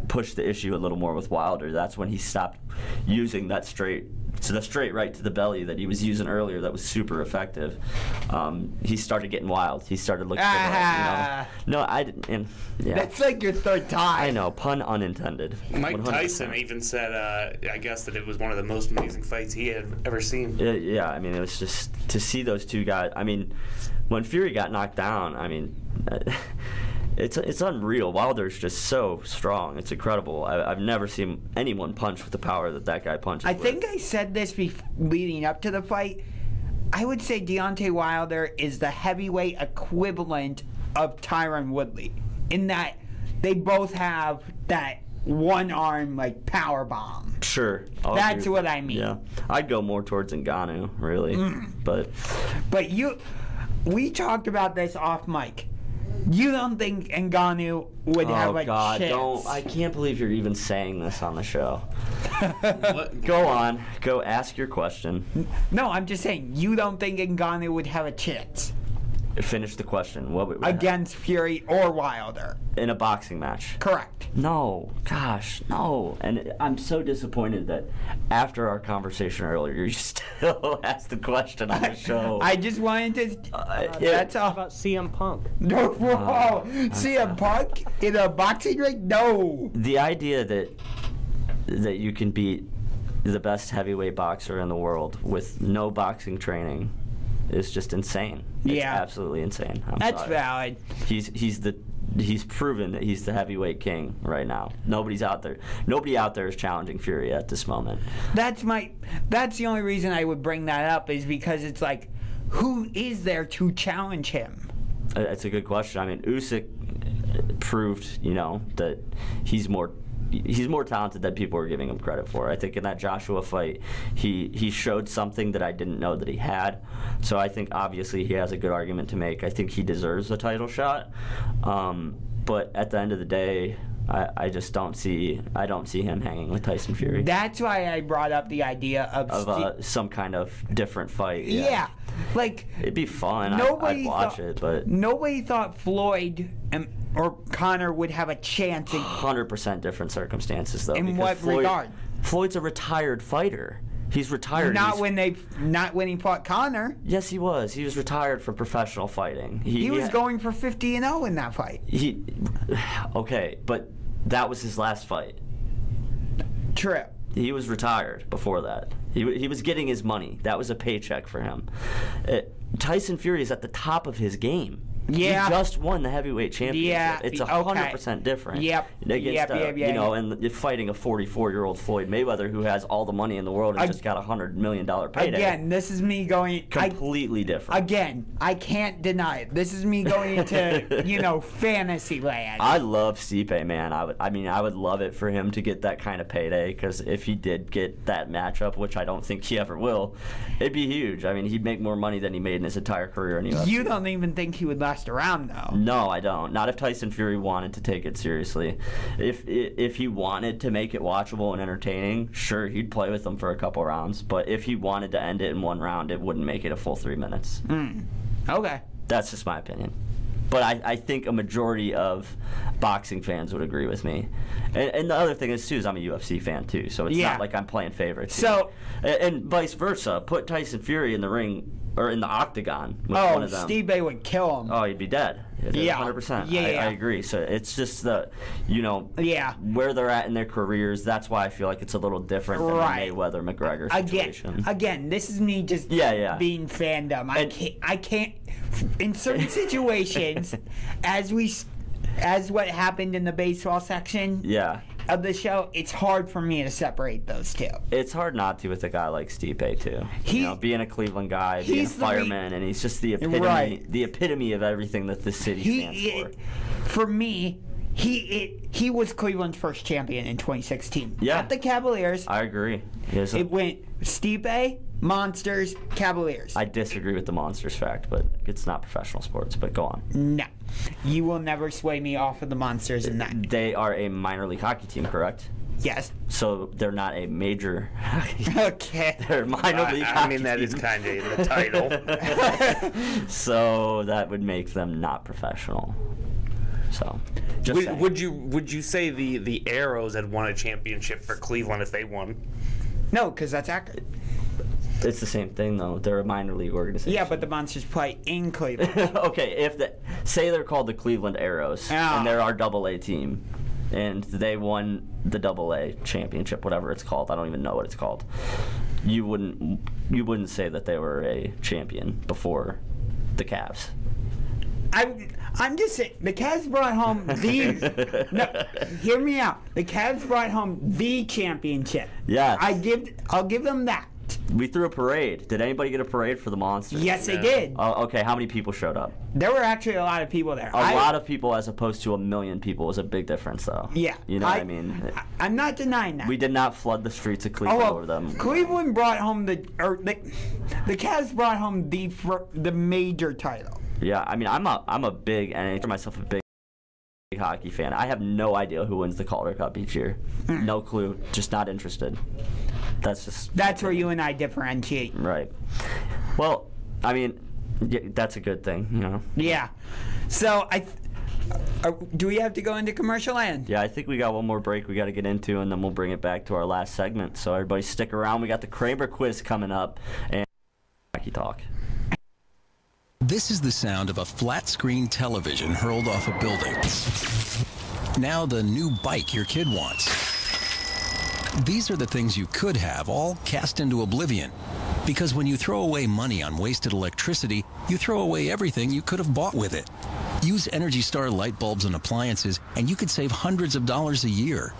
Speaker 3: push the issue a little more with Wilder, that's when he stopped using that straight right to the belly that he was using earlier that was super effective. He started getting wild. He started looking for that, you know. No, I didn't. And, yeah.
Speaker 6: That's like your third time.
Speaker 3: I know, pun unintended.
Speaker 5: Mike
Speaker 3: 100%.
Speaker 5: Tyson even said, I guess, that it was one of the most amazing fights he had ever seen.
Speaker 3: Yeah, I mean, it was just to see those two guys. I mean, when Fury got knocked down, I mean, it's unreal. Wilder's just so strong. It's incredible. I've never seen anyone punch with the power that guy punches with.
Speaker 6: I think I said this leading up to the fight. I would say Deontay Wilder is the heavyweight equivalent of Tyron Woodley in that they both have that one arm like power bomb.
Speaker 3: Sure.
Speaker 6: That's what I mean.
Speaker 3: Yeah. I'd go more towards Ngannou, really. But
Speaker 6: we talked about this off mic. You don't think Ngannou would have a chance?
Speaker 3: I can't believe you're even saying this on the show. Go on. Go ask your question.
Speaker 6: No, I'm just saying, you don't think Ngannou would have a chance?
Speaker 3: Finish the question. What
Speaker 6: against Fury or Wilder?
Speaker 3: In a boxing match.
Speaker 6: Correct.
Speaker 3: No. Gosh, no. And I'm so disappointed that after our conversation earlier, you still asked the question on the show.
Speaker 6: I just wanted to... that's all.
Speaker 4: About CM Punk.
Speaker 6: No, CM Punk in a boxing ring? No.
Speaker 3: The idea that you can beat the best heavyweight boxer in the world with no boxing training is just insane. It's absolutely insane.
Speaker 6: That's
Speaker 3: sorry.
Speaker 6: valid.
Speaker 3: He's proven that he's the heavyweight king right now. Nobody out there is challenging Fury at this moment.
Speaker 6: That's the only reason I would bring that up, is because it's like, who is there to challenge him?
Speaker 3: That's a good question. I mean, Usyk proved, that he's more talented than people were giving him credit for. I think in that Joshua fight, he showed something that I didn't know that he had. So I think obviously he has a good argument to make. I think he deserves a title shot. But at the end of the day, I just don't see him hanging with Tyson Fury.
Speaker 6: That's why I brought up the idea of
Speaker 3: some kind of different fight.
Speaker 6: Yeah. Like,
Speaker 3: it'd be fun. I'd watch it, but
Speaker 6: nobody thought Floyd or Conor would have a chance.
Speaker 3: 100% different circumstances, though.
Speaker 6: In what regard?
Speaker 3: Floyd's a retired fighter. He's retired.
Speaker 6: Not when he fought Conor.
Speaker 3: Yes, he was. He was retired from professional fighting.
Speaker 6: He was going for 50-0 in that fight.
Speaker 3: Okay, but that was his last fight.
Speaker 6: True.
Speaker 3: He was retired before that. He was getting his money. That was a paycheck for him. Tyson Fury is at the top of his game.
Speaker 6: Yeah.
Speaker 3: He just won the heavyweight championship.
Speaker 6: Yeah.
Speaker 3: It's 100% different.
Speaker 6: Yep.
Speaker 3: Against, and you're fighting a 44-year-old Floyd Mayweather who has all the money in the world and just got $100 million payday.
Speaker 6: Again, this is me going...
Speaker 3: Completely different.
Speaker 6: Again, I can't deny it. This is me going into, fantasy land.
Speaker 3: I love Stipe, man. I would love it for him to get that kind of payday, because if he did get that matchup, which I don't think he ever will, it'd be huge. I mean, he'd make more money than he made in his entire career in UFC.
Speaker 6: You don't even think he would last around, though?
Speaker 3: No, I don't. Not if Tyson Fury wanted to take it seriously. If he wanted to make it watchable and entertaining, sure, he'd play with them for a couple rounds. But if he wanted to end it in one round, it wouldn't make it a full 3 minutes.
Speaker 6: Okay.
Speaker 3: That's just my opinion. But I think a majority of boxing fans would agree with me. And the other thing is, too, is I'm a UFC fan, too. So it's not like I'm playing favorites.
Speaker 6: So,
Speaker 3: and vice versa. Put Tyson Fury in the ring or in the octagon with one of them.
Speaker 6: Stipe would kill him.
Speaker 3: Oh, he'd be dead.
Speaker 6: Yeah.
Speaker 3: 100%.
Speaker 6: Yeah.
Speaker 3: I agree. So it's just where they're at in their careers. That's why I feel like it's a little different than the Mayweather-McGregor situation.
Speaker 6: Again, this is me just being fandom. I can't in certain situations, as what happened in the baseball section of the show, it's hard for me to separate those two.
Speaker 3: It's hard not to with a guy like Stipe, too. Being a Cleveland guy, being a fireman, and he's just the epitome of everything that this city stands for.
Speaker 6: For me, he was Cleveland's first champion in 2016.
Speaker 3: Yeah.
Speaker 6: Not the Cavaliers.
Speaker 3: I agree.
Speaker 6: It went Stipe, Monsters, Cavaliers.
Speaker 3: I disagree with the Monsters fact, but it's not professional sports. But go on.
Speaker 6: No. You will never sway me off of the Monsters in that.
Speaker 3: They are a minor league hockey team, correct?
Speaker 6: Yes.
Speaker 3: So they're not a major hockey team.
Speaker 6: Okay.
Speaker 3: They're a minor league hockey team.
Speaker 5: That is kind of in the title.
Speaker 3: So that would make them not professional. So,
Speaker 5: would you say the Arrows had won a championship for Cleveland if they won?
Speaker 6: No, because that's accurate.
Speaker 3: It's the same thing, though. They're a minor league organization.
Speaker 6: Yeah, but the Monsters play in Cleveland.
Speaker 3: Okay, say they're called the Cleveland Arrows, and they're our AA team, and they won the AA championship, whatever it's called. I don't even know what it's called. You wouldn't say that they were a champion before the Cavs.
Speaker 6: I'm just saying, the Cavs brought home the... No, hear me out. The Cavs brought home the championship.
Speaker 3: Yeah.
Speaker 6: I'll give them that.
Speaker 3: We threw a parade. Did anybody get a parade for the Monsters?
Speaker 6: Yes, they did.
Speaker 3: Okay, how many people showed up?
Speaker 6: There were actually a lot of people there.
Speaker 3: A lot of people as opposed to 1 million people was a big difference, though.
Speaker 6: Yeah.
Speaker 3: You know what I mean?
Speaker 6: I'm not denying that.
Speaker 3: We did not flood the streets of Cleveland over them.
Speaker 6: Cleveland brought home the Cavs brought home the major title.
Speaker 3: Yeah, I mean, I'm a big, and I consider myself a big hockey fan. I have no idea who wins the Calder Cup each year. No clue. Just not interested. That's
Speaker 6: where you and I differentiate.
Speaker 3: Right. Well, I mean, yeah, that's a good thing, you know.
Speaker 6: Yeah. So do we have to go into commercial land?
Speaker 3: Yeah, I think we got one more break we got to get into, and then we'll bring it back to our last segment. So everybody stick around. We got the Kramer quiz coming up and hockey talk.
Speaker 1: This is the sound of a flat-screen television hurled off a building. Now the new bike your kid wants. These are the things you could have, all cast into oblivion. Because when you throw away money on wasted electricity, you throw away everything you could have bought with it. Use Energy Star light bulbs and appliances, and you could save hundreds of dollars a year.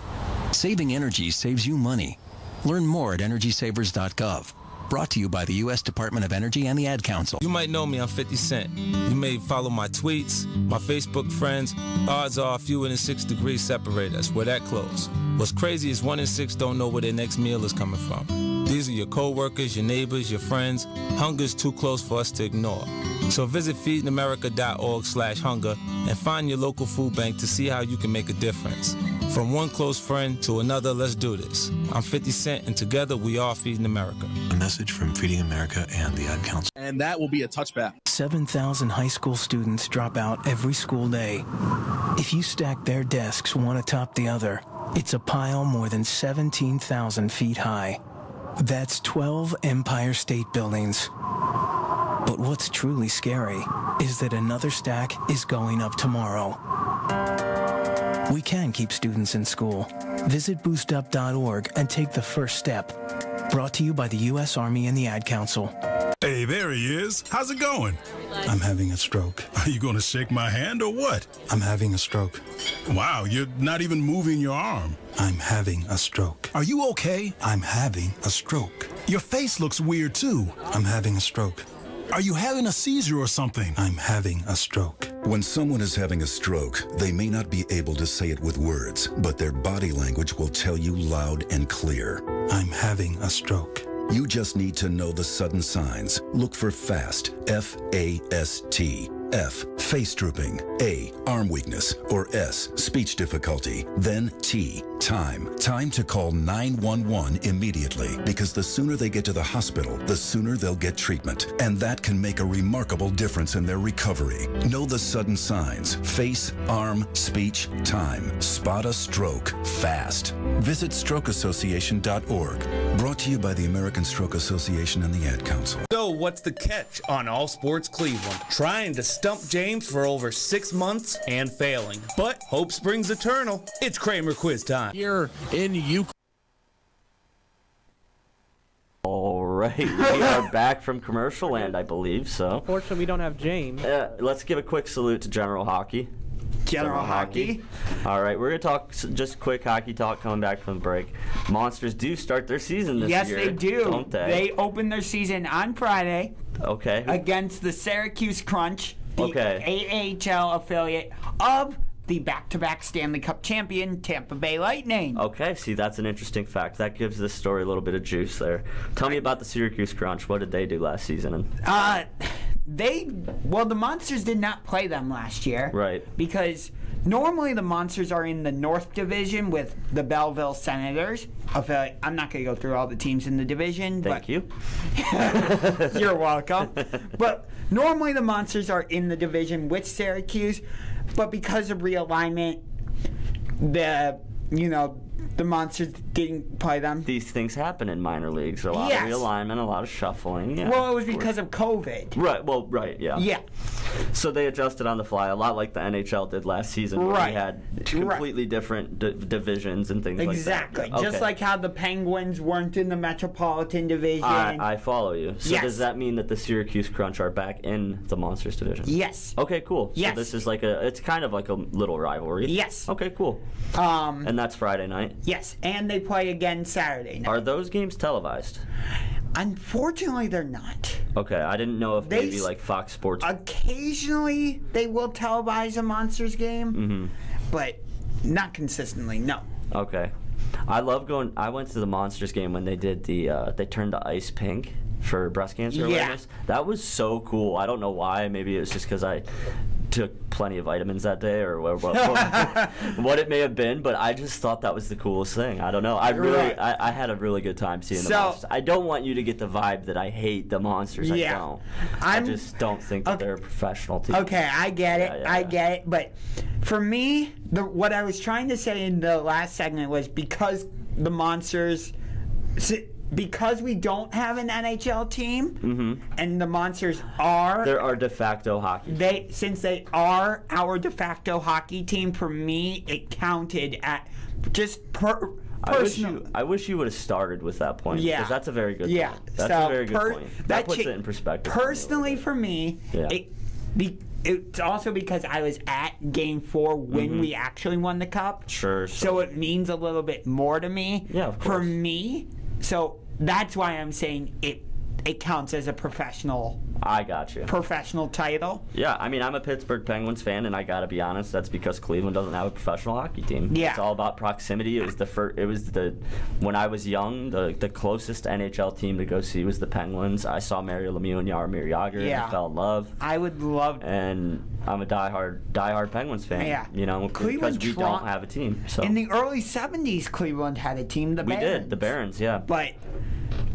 Speaker 1: Saving energy saves you money. Learn more at EnergySavers.gov. Brought to you by the U.S. Department of Energy and the Ad Council.
Speaker 7: You might know me, I'm 50 Cent. You may follow my tweets, my Facebook friends. Odds are fewer than 6 degrees separate us. We're that close. What's crazy is 1 in 6 don't know where their next meal is coming from. These are your co-workers, your neighbors, your friends. Hunger's too close for us to ignore. So visit feedingamerica.org/hunger and find your local food bank to see how you can make a difference. From one close friend to another, let's do this. I'm 50 Cent, and together we are Feeding America.
Speaker 10: A message from Feeding America and the Ad Council.
Speaker 11: And that will be a touchback.
Speaker 12: 7,000 high school students drop out every school day. If you stack their desks one atop the other, it's a pile more than 17,000 feet high. That's 12 Empire State Buildings. But what's truly scary is that another stack is going up tomorrow. We can keep students in school. Visit boostup.org and take the first step. Brought to you by the U.S. Army and the Ad Council.
Speaker 13: Hey, there he is. How's it going?
Speaker 14: I'm having a stroke.
Speaker 13: Are you going to shake my hand or what?
Speaker 14: I'm having a stroke.
Speaker 13: Wow, you're not even moving your arm.
Speaker 14: I'm having a stroke.
Speaker 13: Are you okay?
Speaker 14: I'm having a stroke.
Speaker 13: Your face looks weird, too.
Speaker 14: I'm having a stroke.
Speaker 13: Are you having a seizure or something?
Speaker 14: I'm having a stroke.
Speaker 15: When someone is having a stroke, they may not be able to say it with words, but their body language will tell you loud and clear.
Speaker 14: I'm having a stroke.
Speaker 15: You just need to know the sudden signs. Look for FAST, F-A-S-T. F, face drooping. A, arm weakness. Or S, speech difficulty. Then T, time. Time to call 911 immediately, because the sooner they get to the hospital, the sooner they'll get treatment. And that can make a remarkable difference in their recovery. Know the sudden signs. Face, arm, speech, time. Spot a stroke fast. Visit strokeassociation.org. Brought to you by the American Stroke Association and the Ad Council.
Speaker 16: So what's the catch on All Sports Cleveland? Trying to stump James for over 6 months and failing. But hope springs eternal. It's Kramer quiz time.
Speaker 11: Here in Ukraine.
Speaker 3: All right, we are back from commercial land, I believe, so.
Speaker 4: Unfortunately, we don't have James.
Speaker 3: Let's give a quick salute to General Hockey.
Speaker 6: General Hockey.
Speaker 3: All right, we're going to talk just quick hockey talk coming back from the break. Monsters do start their season this year.
Speaker 6: Yes, they do.
Speaker 3: Don't they?
Speaker 6: They open their season on Friday.
Speaker 3: Okay.
Speaker 6: Against the Syracuse Crunch, the
Speaker 3: okay.
Speaker 6: AHL affiliate of the back-to-back Stanley Cup champion Tampa Bay Lightning.
Speaker 3: Okay, see, that's an interesting fact. That gives this story a little bit of juice there. Tell me about the Syracuse Crunch. What did they do last season?
Speaker 6: The Monsters did not play them last year.
Speaker 3: Right.
Speaker 6: Because normally the Monsters are in the North Division with the Belleville Senators. I'm not going to go through all the teams in the division.
Speaker 3: Thank you.
Speaker 6: You're welcome. But normally the Monsters are in the division with Syracuse, but because of realignment, the Monsters didn't play them.
Speaker 3: These things happen in minor leagues. A lot of realignment, a lot of shuffling. Yeah.
Speaker 6: Well, it was because of COVID.
Speaker 3: Right. Well, right. Yeah.
Speaker 6: Yeah.
Speaker 3: So they adjusted on the fly, a lot like the NHL did last season. Where we had completely different divisions and things like that.
Speaker 6: Exactly. Just like how the Penguins weren't in the Metropolitan Division.
Speaker 3: I follow you. So
Speaker 6: yes.
Speaker 3: Does that mean that the Syracuse Crunch are back in the Monsters division?
Speaker 6: Yes.
Speaker 3: Okay, cool.
Speaker 6: Yes.
Speaker 3: So this is it's kind of like a little rivalry.
Speaker 6: Yes.
Speaker 3: Okay, cool. And that's Friday night?
Speaker 6: Yes, and they play again Saturday night.
Speaker 3: Are those games televised?
Speaker 6: Unfortunately, they're not.
Speaker 3: Okay, I didn't know if maybe like Fox Sports.
Speaker 6: Occasionally, they will televise a Monsters game, but not consistently. No.
Speaker 3: Okay, I love going. I went to the Monsters game when they did they turned the ice pink. for breast cancer awareness. That was so cool. I don't know why. Maybe it was just because I took plenty of vitamins that day, or what it may have been, but I just thought that was the coolest thing. I don't know. I had a really good time seeing the Monsters. I don't want you to get the vibe that I hate the Monsters. I don't. I just don't think that they're a professional team.
Speaker 6: Okay, I get it. I get it. But for me, what I was trying to say in the last segment was because the Monsters, because we don't have an NHL team, and the Monsters are...
Speaker 3: They're our de facto hockey.
Speaker 6: Since they are our de facto hockey team, for me, it counted at just
Speaker 3: I wish you would have started with that point.
Speaker 6: Yeah.
Speaker 3: Because that's a very good point. That's a very good point. That puts it in perspective.
Speaker 6: Personally, for me, it's also because I was at Game 4 when we actually won the Cup.
Speaker 3: Sure.
Speaker 6: So it means a little bit more to me.
Speaker 3: Yeah, of course.
Speaker 6: For me, so that's why I'm saying it counts as a professional.
Speaker 3: I got you.
Speaker 6: Professional title.
Speaker 3: Yeah, I mean, I'm a Pittsburgh Penguins fan, and I got to be honest, that's because Cleveland doesn't have a professional hockey team.
Speaker 6: Yeah.
Speaker 3: It's all about proximity. It was when I was young, the closest NHL team to go see was the Penguins. I saw Mario Lemieux and Jaromir Jagr, and I fell in love.
Speaker 6: I would love.
Speaker 3: And I'm a diehard Penguins fan.
Speaker 6: Yeah.
Speaker 3: You know, because we don't have a team. So
Speaker 6: in the early '70s, Cleveland had a team. The Barons.
Speaker 3: We did, the Barons, yeah.
Speaker 6: But.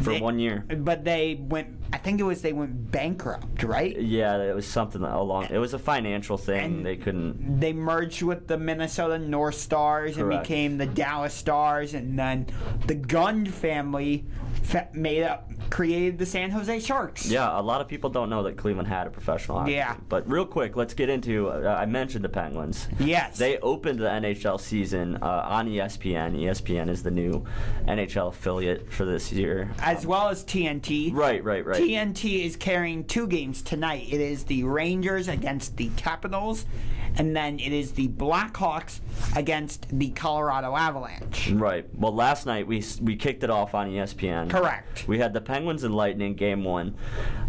Speaker 3: For 1 year.
Speaker 6: But they went, I think it was they went bankrupt, right?
Speaker 3: Yeah, it was something along, it was a financial thing. They couldn't.
Speaker 6: They merged with the Minnesota North Stars and became the Dallas Stars, and then the Gund family created the San Jose Sharks.
Speaker 3: Yeah, a lot of people don't know that Cleveland had a professional hockey team. But real quick, let's get into, I mentioned the Penguins.
Speaker 6: Yes.
Speaker 3: They opened the NHL season on ESPN. ESPN is the new NHL affiliate for this year.
Speaker 6: As well as TNT.
Speaker 3: Right.
Speaker 6: TNT is carrying 2 games tonight. It is the Rangers against the Capitals, and then it is the Blackhawks against the Colorado Avalanche.
Speaker 3: Right. Well, last night we kicked it off on ESPN.
Speaker 6: Correct.
Speaker 3: We had the Penguins and Lightning game 1.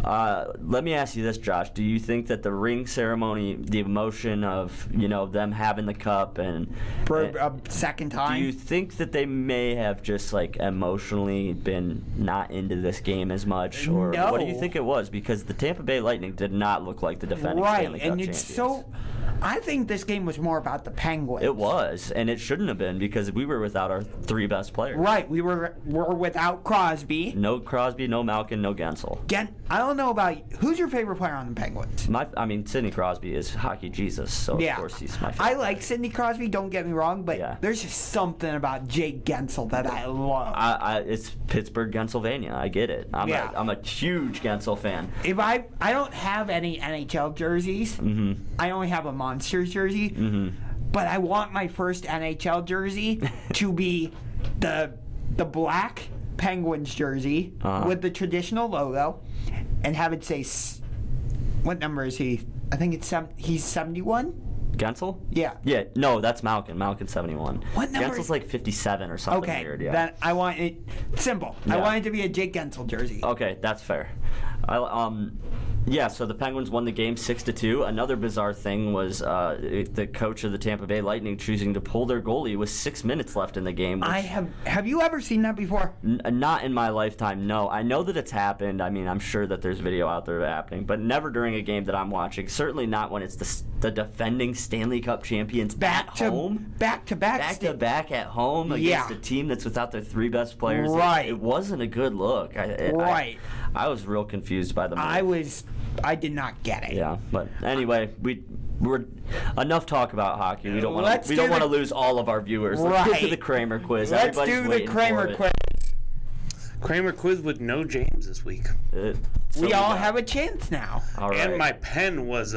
Speaker 3: Let me ask you this, Josh. Do you think that the ring ceremony, the emotion of them having the cup and
Speaker 6: for a second time,
Speaker 3: do you think that they may have just emotionally been not into this game as much, or what do you think it was? Because the Tampa Bay Lightning did not look like the defending Stanley Cup champions.
Speaker 6: I think this game was more about the Penguins.
Speaker 3: It was, and it shouldn't have been because we were without our 3 best players.
Speaker 6: Right, we were without Crosby.
Speaker 3: No Crosby, no Malkin, no Gensel.
Speaker 6: I don't know about who's your favorite player on the Penguins?
Speaker 3: Sidney Crosby is hockey Jesus, so of course he's my favorite.
Speaker 6: I like Sidney Crosby. Don't get me wrong, but there's just something about Jake Gensel that I love.
Speaker 3: It's Pittsburgh, Pennsylvania. I get it. I'm a huge Gensel fan.
Speaker 6: If I don't have any NHL jerseys. I only have a Monsters jersey. But I want my first NHL jersey to be the black Penguins jersey with the traditional logo, and have it say, what number is he? I think he's 71.
Speaker 3: Gensel?
Speaker 6: Yeah.
Speaker 3: Yeah. No, that's Malkin. Malkin's 71.
Speaker 6: What number?
Speaker 3: Gensel's like 57 or something weird. Yeah.
Speaker 6: Then I want it simple. Yeah. I want it to be a Jake Gensel jersey.
Speaker 3: Okay, that's fair. So the Penguins won the game 6-2. Another bizarre thing was the coach of the Tampa Bay Lightning choosing to pull their goalie with 6 minutes left in the game.
Speaker 6: Have you ever seen that before?
Speaker 3: Not in my lifetime, no. I know that it's happened. I mean, I'm sure that there's video out there happening, but never during a game that I'm watching. Certainly not when it's the defending Stanley Cup champions at home.
Speaker 6: Back to back
Speaker 3: at home against a team that's without their 3 best players.
Speaker 6: Right.
Speaker 3: It wasn't a good look. I was real confused by the move.
Speaker 6: I did not get it.
Speaker 3: Yeah, but anyway, we're enough talk about hockey. We don't want to lose all of our viewers. Let's get to the Kramer quiz.
Speaker 6: Let's do the Kramer quiz.
Speaker 5: Kramer quiz with no James this week.
Speaker 6: We all have a chance now.
Speaker 3: All right.
Speaker 5: And my pen was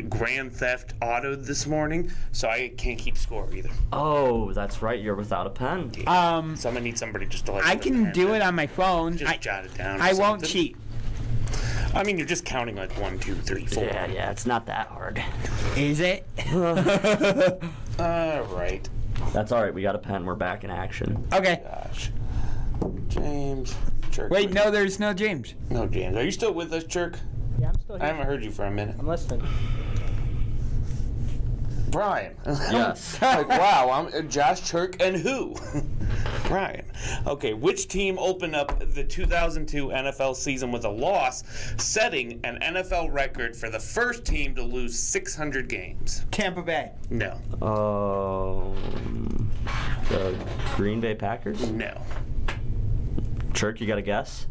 Speaker 5: Grand Theft Auto'd this morning, so I can't keep score either.
Speaker 3: Oh, that's right. You're without a pen.
Speaker 5: So I'm gonna need somebody just to
Speaker 6: I can do it on my phone.
Speaker 5: Just jot it down.
Speaker 6: I won't cheat.
Speaker 5: I mean, you're just counting 1, 2, 3, 4.
Speaker 3: Yeah, it's not that hard.
Speaker 6: Is it?
Speaker 5: All right.
Speaker 3: That's all right. We got a pen. We're back in action.
Speaker 6: Okay.
Speaker 5: Gosh. James. Jerk.
Speaker 6: Wait, no, there's no James.
Speaker 5: No James. Are you still with us, Jerk?
Speaker 4: Yeah, I'm still here.
Speaker 5: I haven't heard you for a minute.
Speaker 4: I'm listening.
Speaker 5: Brian.
Speaker 3: Yes.
Speaker 5: Wow, I'm Josh, Chirk, and who? Ryan. Okay, which team opened up the 2002 NFL season with a loss, setting an NFL record for the first team to lose 600 games?
Speaker 6: Tampa Bay.
Speaker 5: No.
Speaker 3: The Green Bay Packers?
Speaker 5: No.
Speaker 3: Chirk, you got a guess?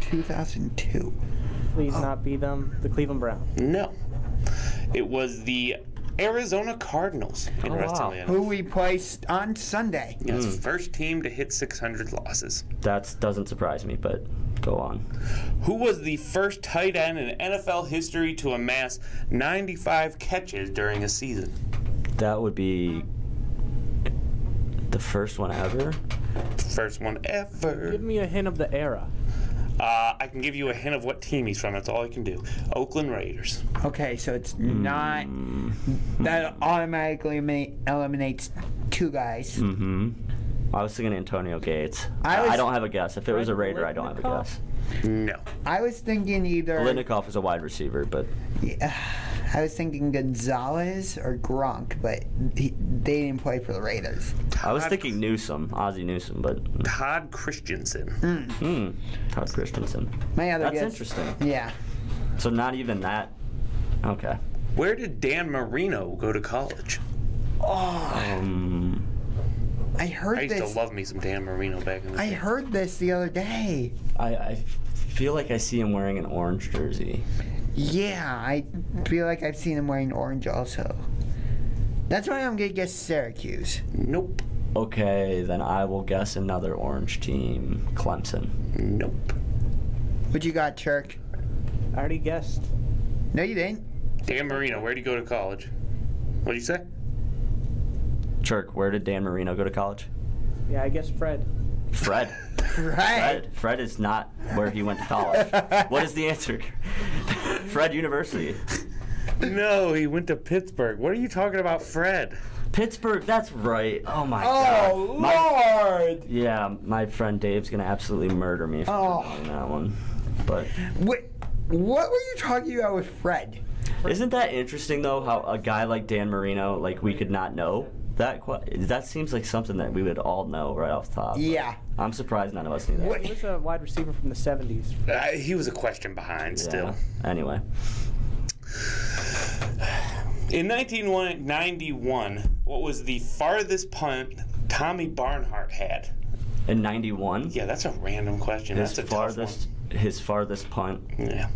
Speaker 6: 2002.
Speaker 4: Please not be them. The Cleveland Browns.
Speaker 5: No. It was the Arizona Cardinals. Interestingly enough.
Speaker 6: Who we placed on Sunday.
Speaker 5: Yes, first team to hit 600 losses.
Speaker 3: That doesn't surprise me, but go on.
Speaker 5: Who was the first tight end in NFL history to amass 95 catches during a season?
Speaker 3: That would be the first one ever.
Speaker 5: First one ever.
Speaker 4: Give me a hint of the era.
Speaker 5: I can give you a hint of what team he's from. That's all I can do. Oakland Raiders.
Speaker 6: Okay, so it's not. That automatically eliminates two guys.
Speaker 3: I was thinking Antonio Gates. I don't have a guess. If it was a Raider, I don't have a guess.
Speaker 5: No.
Speaker 6: I was thinking either.
Speaker 3: Biletnikoff is a wide receiver, but.
Speaker 6: Yeah, I was thinking Gonzalez or Gronk, but they didn't play for the Raiders.
Speaker 3: I was thinking Newsome, Ozzie Newsome, but.
Speaker 5: Todd Christensen.
Speaker 3: Todd Christensen.
Speaker 6: My other
Speaker 3: That's
Speaker 6: guess.
Speaker 3: interesting.
Speaker 6: Yeah.
Speaker 3: So not even that. Okay.
Speaker 5: Where did Dan Marino go to college?
Speaker 6: I heard
Speaker 5: I used
Speaker 6: this.
Speaker 5: to love me some Dan Marino back in the day.
Speaker 6: I heard this the other day.
Speaker 3: I feel like I see him wearing an orange jersey.
Speaker 6: Yeah, I feel like I've seen him wearing orange also. That's why I'm going to guess Syracuse.
Speaker 5: Nope.
Speaker 3: Okay, then I will guess another orange team. Clemson.
Speaker 5: Nope.
Speaker 6: What you got, Chirk?
Speaker 4: I already guessed.
Speaker 6: No, you didn't.
Speaker 5: Dan Marino, where'd he go to college? What'd you say?
Speaker 3: Chirk, where did Dan Marino go to college?
Speaker 4: Yeah, I guess Fred.
Speaker 3: Fred.
Speaker 6: Right.
Speaker 3: Fred is not where he went to college. What is the answer? Fred University.
Speaker 5: No, he went to Pittsburgh. What are you talking about, Fred?
Speaker 3: Pittsburgh, that's right. Oh my God.
Speaker 6: Oh, Lord.
Speaker 3: Yeah, my friend Dave's going to absolutely murder me for knowing that one. But
Speaker 6: Wait, what were you talking about with Fred?
Speaker 3: Isn't that interesting, though, how a guy like Dan Marino, like, we could not know? That seems like something that we would all know right off the top.
Speaker 6: Yeah.
Speaker 3: I'm surprised none of us knew that.
Speaker 4: He was a wide receiver from the 70s.
Speaker 5: He was a question behind still.
Speaker 3: Anyway.
Speaker 5: In 1991, what was the farthest punt Tommy Barnhart had?
Speaker 3: In 91?
Speaker 5: Yeah, that's a random question. That's a tough one.
Speaker 3: His farthest punt.
Speaker 5: Yeah.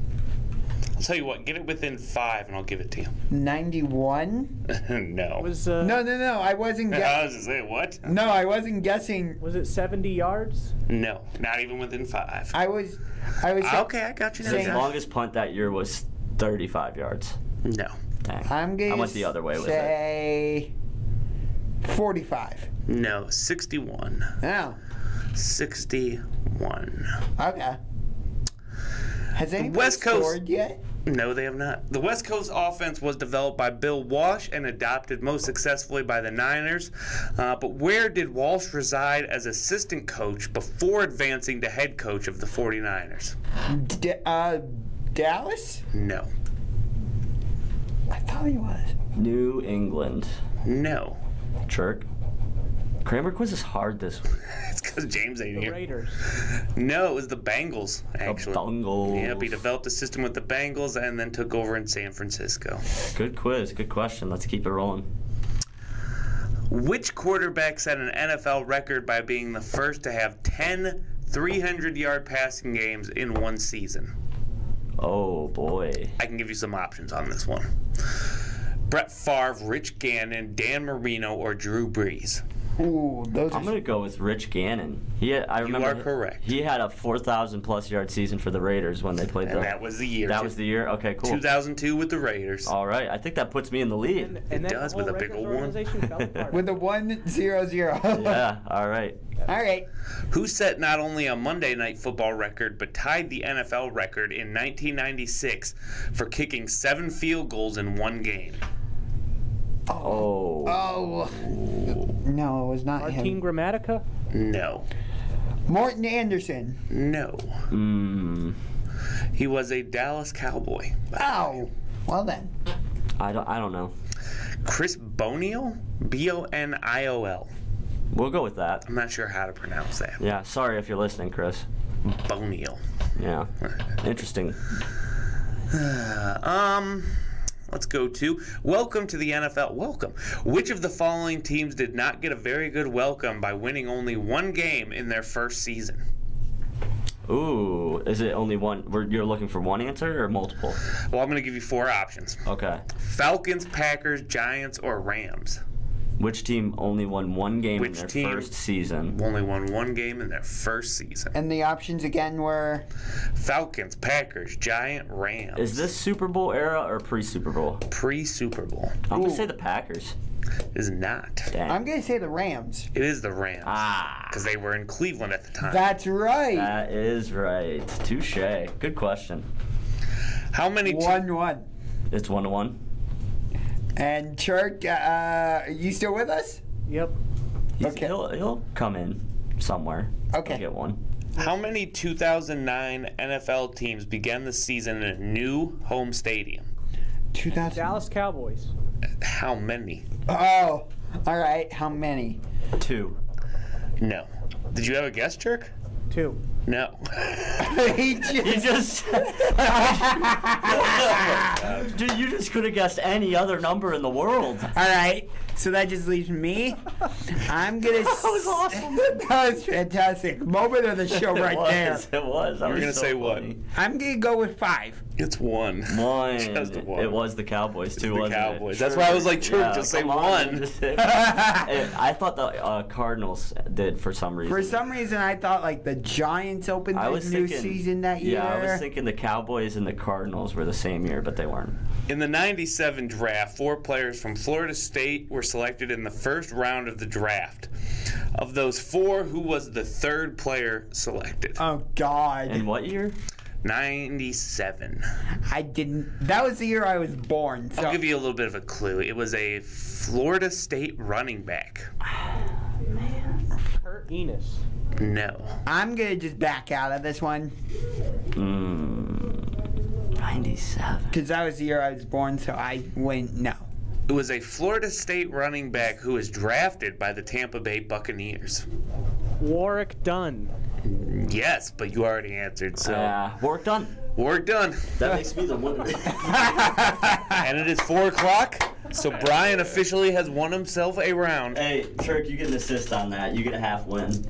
Speaker 5: I'll tell you what, get it within 5 and I'll give it to you.
Speaker 6: 91?
Speaker 5: No.
Speaker 6: No. I wasn't guessing.
Speaker 5: I was going to say, what?
Speaker 6: No, I wasn't guessing.
Speaker 4: Was it 70 yards?
Speaker 5: No, not even within 5.
Speaker 6: I was.
Speaker 5: Okay, I got you.
Speaker 3: His longest punt that year was 35 yards.
Speaker 5: No.
Speaker 3: Dang.
Speaker 6: I'm going
Speaker 3: I went the other way with it.
Speaker 6: say 45.
Speaker 5: No, 61.
Speaker 6: Oh.
Speaker 5: 61.
Speaker 6: Okay. Has anybody
Speaker 5: West Coast
Speaker 6: scored yet?
Speaker 5: No, they have not. The West Coast offense was developed by Bill Walsh and adopted most successfully by the Niners. But where did Walsh reside as assistant coach before advancing to head coach of the 49ers?
Speaker 6: Dallas?
Speaker 5: No.
Speaker 6: I thought he was.
Speaker 3: New England.
Speaker 5: No.
Speaker 3: Chirk. Kramer quiz is hard this week.
Speaker 5: It's because James ain't here.
Speaker 4: The Raiders.
Speaker 5: No, it was the Bengals, actually.
Speaker 3: The Bengals.
Speaker 5: Yep, he developed a system with the Bengals and then took over in San Francisco.
Speaker 3: Good quiz. Good question. Let's keep it rolling.
Speaker 5: Which quarterback set an NFL record by being the first to have 10 300-yard passing games in one season?
Speaker 3: Oh, boy.
Speaker 5: I can give you some options on this one. Brett Favre, Rich Gannon, Dan Marino, or Drew Brees.
Speaker 6: Ooh,
Speaker 3: I'm going to go with Rich Gannon. I remember
Speaker 5: you are correct.
Speaker 3: He had a 4,000-plus yard season for the Raiders when they played
Speaker 5: and that was the year.
Speaker 3: That was the year? Okay, cool.
Speaker 5: 2002 with the Raiders.
Speaker 3: All right. I think that puts me in the lead.
Speaker 5: And it does with a big old one.
Speaker 6: With a 1-0-0.
Speaker 3: Yeah, all right.
Speaker 6: All right.
Speaker 5: Who set not only a Monday Night Football record, but tied the NFL record in 1996 for kicking 7 field goals in one game?
Speaker 3: Oh.
Speaker 6: No, it was not
Speaker 4: Martin
Speaker 6: him.
Speaker 4: Gramatica?
Speaker 5: No.
Speaker 6: Morton Anderson.
Speaker 5: No. He was a Dallas Cowboy.
Speaker 6: Oh. Well then.
Speaker 3: I don't know.
Speaker 5: Chris Boniol? Boniol.
Speaker 3: We'll go with that.
Speaker 5: I'm not sure how to pronounce that.
Speaker 3: Yeah, sorry if you're listening, Chris.
Speaker 5: Bonial.
Speaker 3: Yeah. Interesting.
Speaker 5: Let's go to welcome to the NFL. Welcome. Which of the following teams did not get a very good welcome by winning only one game in their first season?
Speaker 3: Ooh, is it only one? You're looking for one answer or multiple?
Speaker 5: Well, I'm going to give you 4 options.
Speaker 3: Okay.
Speaker 5: Falcons, Packers, Giants, or Rams.
Speaker 3: Which team only won one game in their first season?
Speaker 5: Only won one game in their first season.
Speaker 6: And the options again were?
Speaker 5: Falcons, Packers, Giant, Rams.
Speaker 3: Is this Super Bowl era or pre-Super Bowl?
Speaker 5: Pre-Super Bowl.
Speaker 3: I'm going to say the Packers.
Speaker 5: Is not.
Speaker 3: Dang.
Speaker 6: I'm going to say the Rams.
Speaker 5: It is the Rams. Because they were in Cleveland at the time.
Speaker 6: That's right.
Speaker 3: That is right. Touche. Good question.
Speaker 5: How many?
Speaker 6: 1-1.
Speaker 3: It's 1-1.
Speaker 6: And Church, are you still with us?
Speaker 4: Yep.
Speaker 6: Okay.
Speaker 3: He'll come in somewhere.
Speaker 6: Okay.
Speaker 3: I'll get one.
Speaker 5: How many 2009 NFL teams began the season in a new home stadium?
Speaker 4: Dallas Cowboys.
Speaker 5: How many?
Speaker 6: Oh, all right. How many?
Speaker 3: 2.
Speaker 5: No. Did you have a guess, Chirk?
Speaker 4: 2.
Speaker 5: No.
Speaker 6: You
Speaker 3: just Dude, you just could have guessed any other number in the world.
Speaker 6: All right. So that just leaves me. I'm going to...
Speaker 3: That was awesome.
Speaker 6: That was fantastic. Moment of the show right there.
Speaker 3: It was.
Speaker 5: You're going to say
Speaker 3: funny.
Speaker 5: what?
Speaker 6: I'm going to go with 5.
Speaker 5: It's 1. Just 1.
Speaker 3: It was the Cowboys, too, wasn't
Speaker 5: Cowboys.
Speaker 3: it?
Speaker 5: That's why I was like, just say 1.
Speaker 3: I thought the Cardinals did for some reason.
Speaker 6: For some reason, I thought like the Giants opened the new season that year.
Speaker 3: Yeah, I was thinking the Cowboys and the Cardinals were the same year, but they weren't.
Speaker 5: In the 97 draft, 4 players from Florida State were selected in the first round of the draft. Of those 4, who was the 3rd player selected?
Speaker 6: Oh, God.
Speaker 3: In what year?
Speaker 5: 97.
Speaker 6: I didn't. That was the year I was born. So.
Speaker 5: I'll give you a little bit of a clue. It was a Florida State running back.
Speaker 4: Man. Kurt Enos.
Speaker 5: No.
Speaker 6: I'm going to just back out of this one.
Speaker 3: 97.
Speaker 6: Because that was the year I was born, so I went no.
Speaker 5: It was a Florida State running back who was drafted by the Tampa Bay Buccaneers.
Speaker 4: Warwick Dunn.
Speaker 5: Yes, but you already answered, so...
Speaker 3: Warwick Dunn.
Speaker 5: Warwick Dunn.
Speaker 3: That makes me the winner.
Speaker 5: And it is 4 o'clock, so Brian officially has won himself a round.
Speaker 3: Hey, Chirk, you get an assist on that. You get a half win.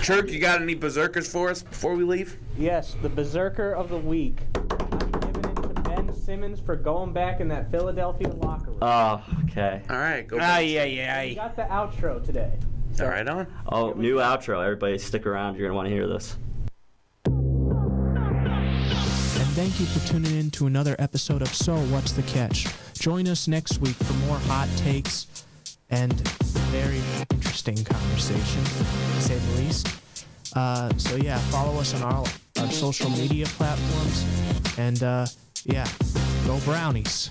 Speaker 5: Chirk, you got any berserkers for us before we leave?
Speaker 4: Yes, the berserker of the week. I'm giving it to Ben Simmons for going back in that Philadelphia locker room.
Speaker 3: Oh, okay.
Speaker 5: All right, go back.
Speaker 4: We got the outro today.
Speaker 5: All right, on.
Speaker 3: Oh, new outro. Everybody stick around. You're going to want to hear this.
Speaker 2: And thank you for tuning in to another episode of So What's the Catch? Join us next week for more hot takes and very interesting conversation, to say the least. So yeah, follow us on our social media platforms. And yeah, go Brownies.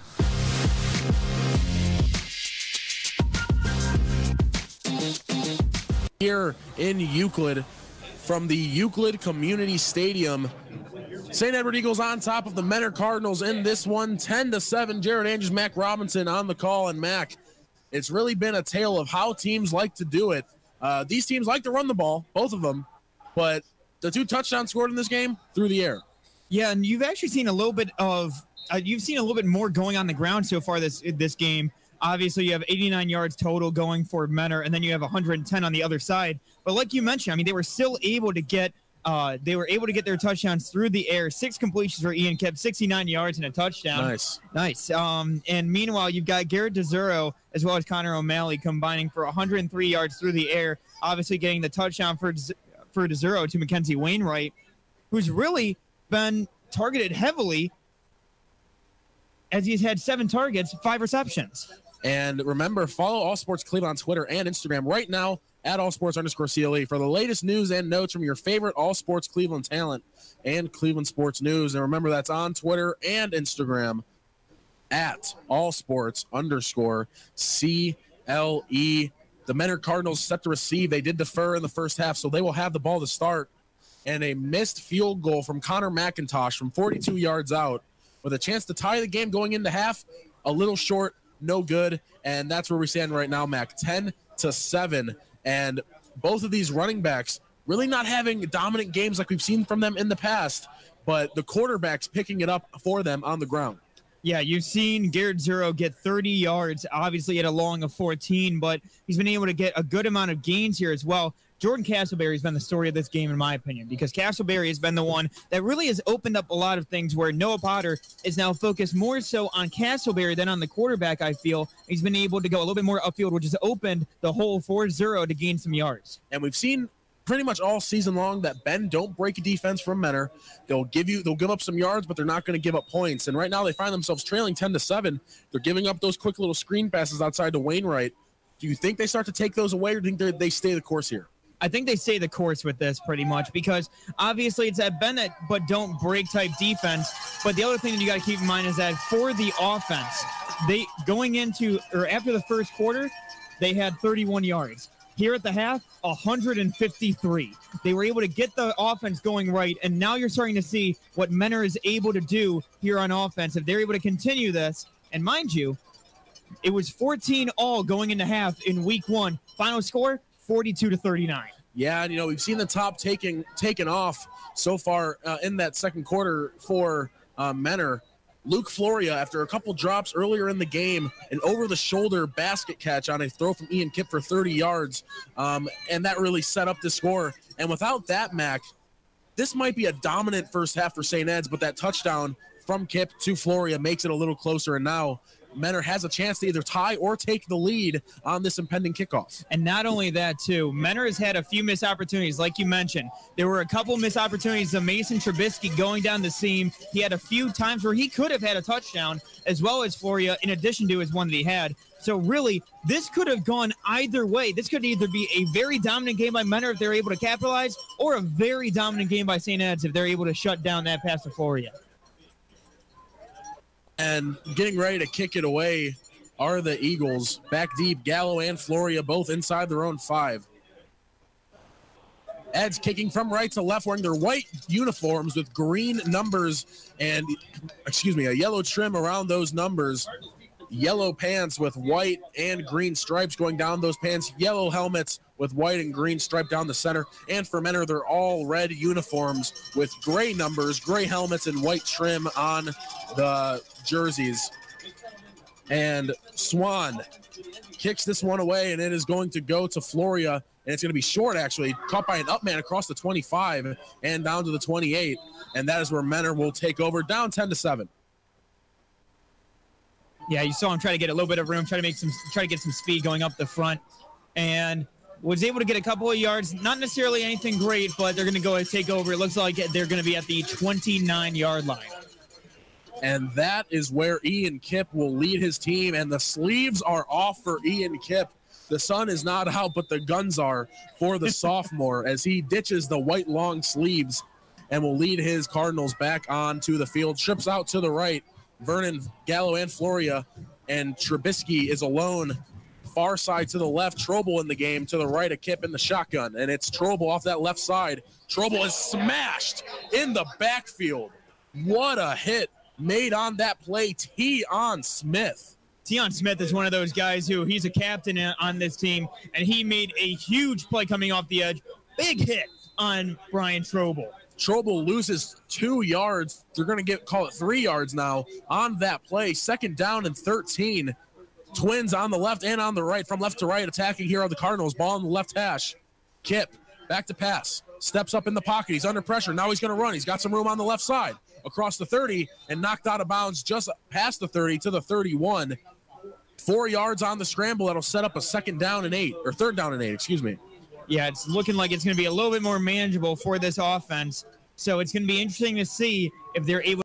Speaker 11: Here in Euclid from the Euclid Community Stadium. St. Edward Eagles on top of the Mentor Cardinals in this one, 10-7. Jared Andrews, Mac Robinson on the call. And Mac, it's really been a tale of how teams like to do it. These teams like to run the ball, both of them, but the 2 touchdowns scored in this game through the air.
Speaker 8: Yeah, and you've actually seen a little bit of more going on the ground so far this game. Obviously, you have 89 yards total going for Mentor, and then you have 110 on the other side. But like you mentioned, I mean, they were still able to get their touchdowns through the air. 6 completions for Ian Kemp, 69 yards and a touchdown. Nice. And meanwhile, you've got Garrett DeZuro as well as Connor O'Malley combining for 103 yards through the air. Obviously, getting the touchdown for DeZuro to Mackenzie Wainwright, who's really been targeted heavily as he's had 7 targets, 5 receptions.
Speaker 11: And remember, follow All Sports Cleveland on Twitter and Instagram right now at allsports_CLE for the latest news and notes from your favorite All Sports Cleveland talent and Cleveland sports news. And remember, that's on Twitter and Instagram at allsports_CLE. The Mentor Cardinals set to receive. They did defer in the first half, so they will have the ball to start. And a missed field goal from Connor McIntosh from 42 yards out with a chance to tie the game going into half. A little short, no good. And that's where we stand right now, Mac. 10-7. And both of these running backs really not having dominant games like we've seen from them in the past, but the quarterback's picking it up for them on the ground.
Speaker 8: Yeah, you've seen Garrett Zuro get 30 yards, obviously at a long of 14, but he's been able to get a good amount of gains here as well. Jordan Castleberry has been the story of this game, in my opinion, because Castleberry has been the one that really has opened up a lot of things where Noah Potter is now focused more so on Castleberry than on the quarterback, I feel. He's been able to go a little bit more upfield, which has opened the hole for Zuro to gain some yards.
Speaker 11: And we've seen pretty much all season long that Bend don't break a defense from Menor. They'll give up some yards, but they're not going to give up points. And right now they find themselves trailing 10-7. They're giving up those quick little screen passes outside to Wainwright. Do you think they start to take those away, or do you think they stay the course here?
Speaker 8: I think they stay the course with this pretty much, because obviously it's that bend it but don't break type defense. But the other thing that you got to keep in mind is that for the offense, after the first quarter, they had 31 yards. Here at the half, 153. They were able to get the offense going right, and now you're starting to see what Menor is able to do here on offense. If they're able to continue this, and mind you, it was 14-all going into half in week 1. Final score, 42-39.
Speaker 11: Yeah, and we've seen the top taken off so far in that second quarter for Menor. Luke Floria, after a couple drops earlier in the game, an over-the-shoulder basket catch on a throw from Ian Kipp for 30 yards, and that really set up the score. And without that, Mac, this might be a dominant first half for St. Ed's, but that touchdown from Kipp to Floria makes it a little closer, and now Menor has a chance to either tie or take the lead on this impending kickoff.
Speaker 8: And not only that, too, Menor has had a few missed opportunities, like you mentioned. There were a couple missed opportunities of Mason Trubisky going down the seam. He had a few times where he could have had a touchdown, as well as Floria, in addition to his one that he had. So really, this could have gone either way. This could either be a very dominant game by Menor if they're able to capitalize, or a very dominant game by St. Ed's if they're able to shut down that pass to Floria.
Speaker 11: And getting ready to kick it away are the Eagles. Back deep, Gallo and Floria both inside their own 5. Ed's kicking from right to left, wearing their white uniforms with green numbers and, a yellow trim around those numbers. Yellow pants with white and green stripes going down those pants. Yellow helmets with white and green stripe down the center. And for Menor, they're all red uniforms with gray numbers, gray helmets, and white trim on the jerseys. And Swan kicks this one away, and it is going to go to Floria. And it's going to be short, actually, caught by an up man across the 25 and down to the 28. And that is where Menor will take over, down 10-7.
Speaker 8: Yeah, you saw him try to get a little bit of room, try to get some speed going up the front, and was able to get a couple of yards. Not necessarily anything great, but they're going to go and take over. It looks like they're going to be at the 29-yard line.
Speaker 11: And that is where Ian Kipp will lead his team, and the sleeves are off for Ian Kipp. The sun is not out, but the guns are for the sophomore as he ditches the white long sleeves and will lead his Cardinals back onto the field. Trips out to the right. Vernon, Gallo, and Floria, and Trubisky is alone. Far side to the left. Trobel in the game to the right of Kipp in the shotgun, and it's Trobel off that left side. Trobel is smashed in the backfield. What a hit made on that play. Tion Smith.
Speaker 8: Tion Smith is one of those guys who he's a captain on this team, and he made a huge play coming off the edge. Big hit on Brian Trobel.
Speaker 11: Trobel loses 2 yards. They're going to call it 3 yards now on that play. 2nd down and 13. Twins on the left and on the right, from left to right, attacking here are the Cardinals. Ball on the left hash. Kipp, back to pass. Steps up in the pocket. He's under pressure. Now he's going to run. He's got some room on the left side. Across the 30 and knocked out of bounds just past the 30 to the 31. 4 yards on the scramble. That'll set up a 3rd down and 8, excuse me.
Speaker 8: Yeah, it's looking like it's going to be a little bit more manageable for this offense. So it's going to be interesting to see if they're able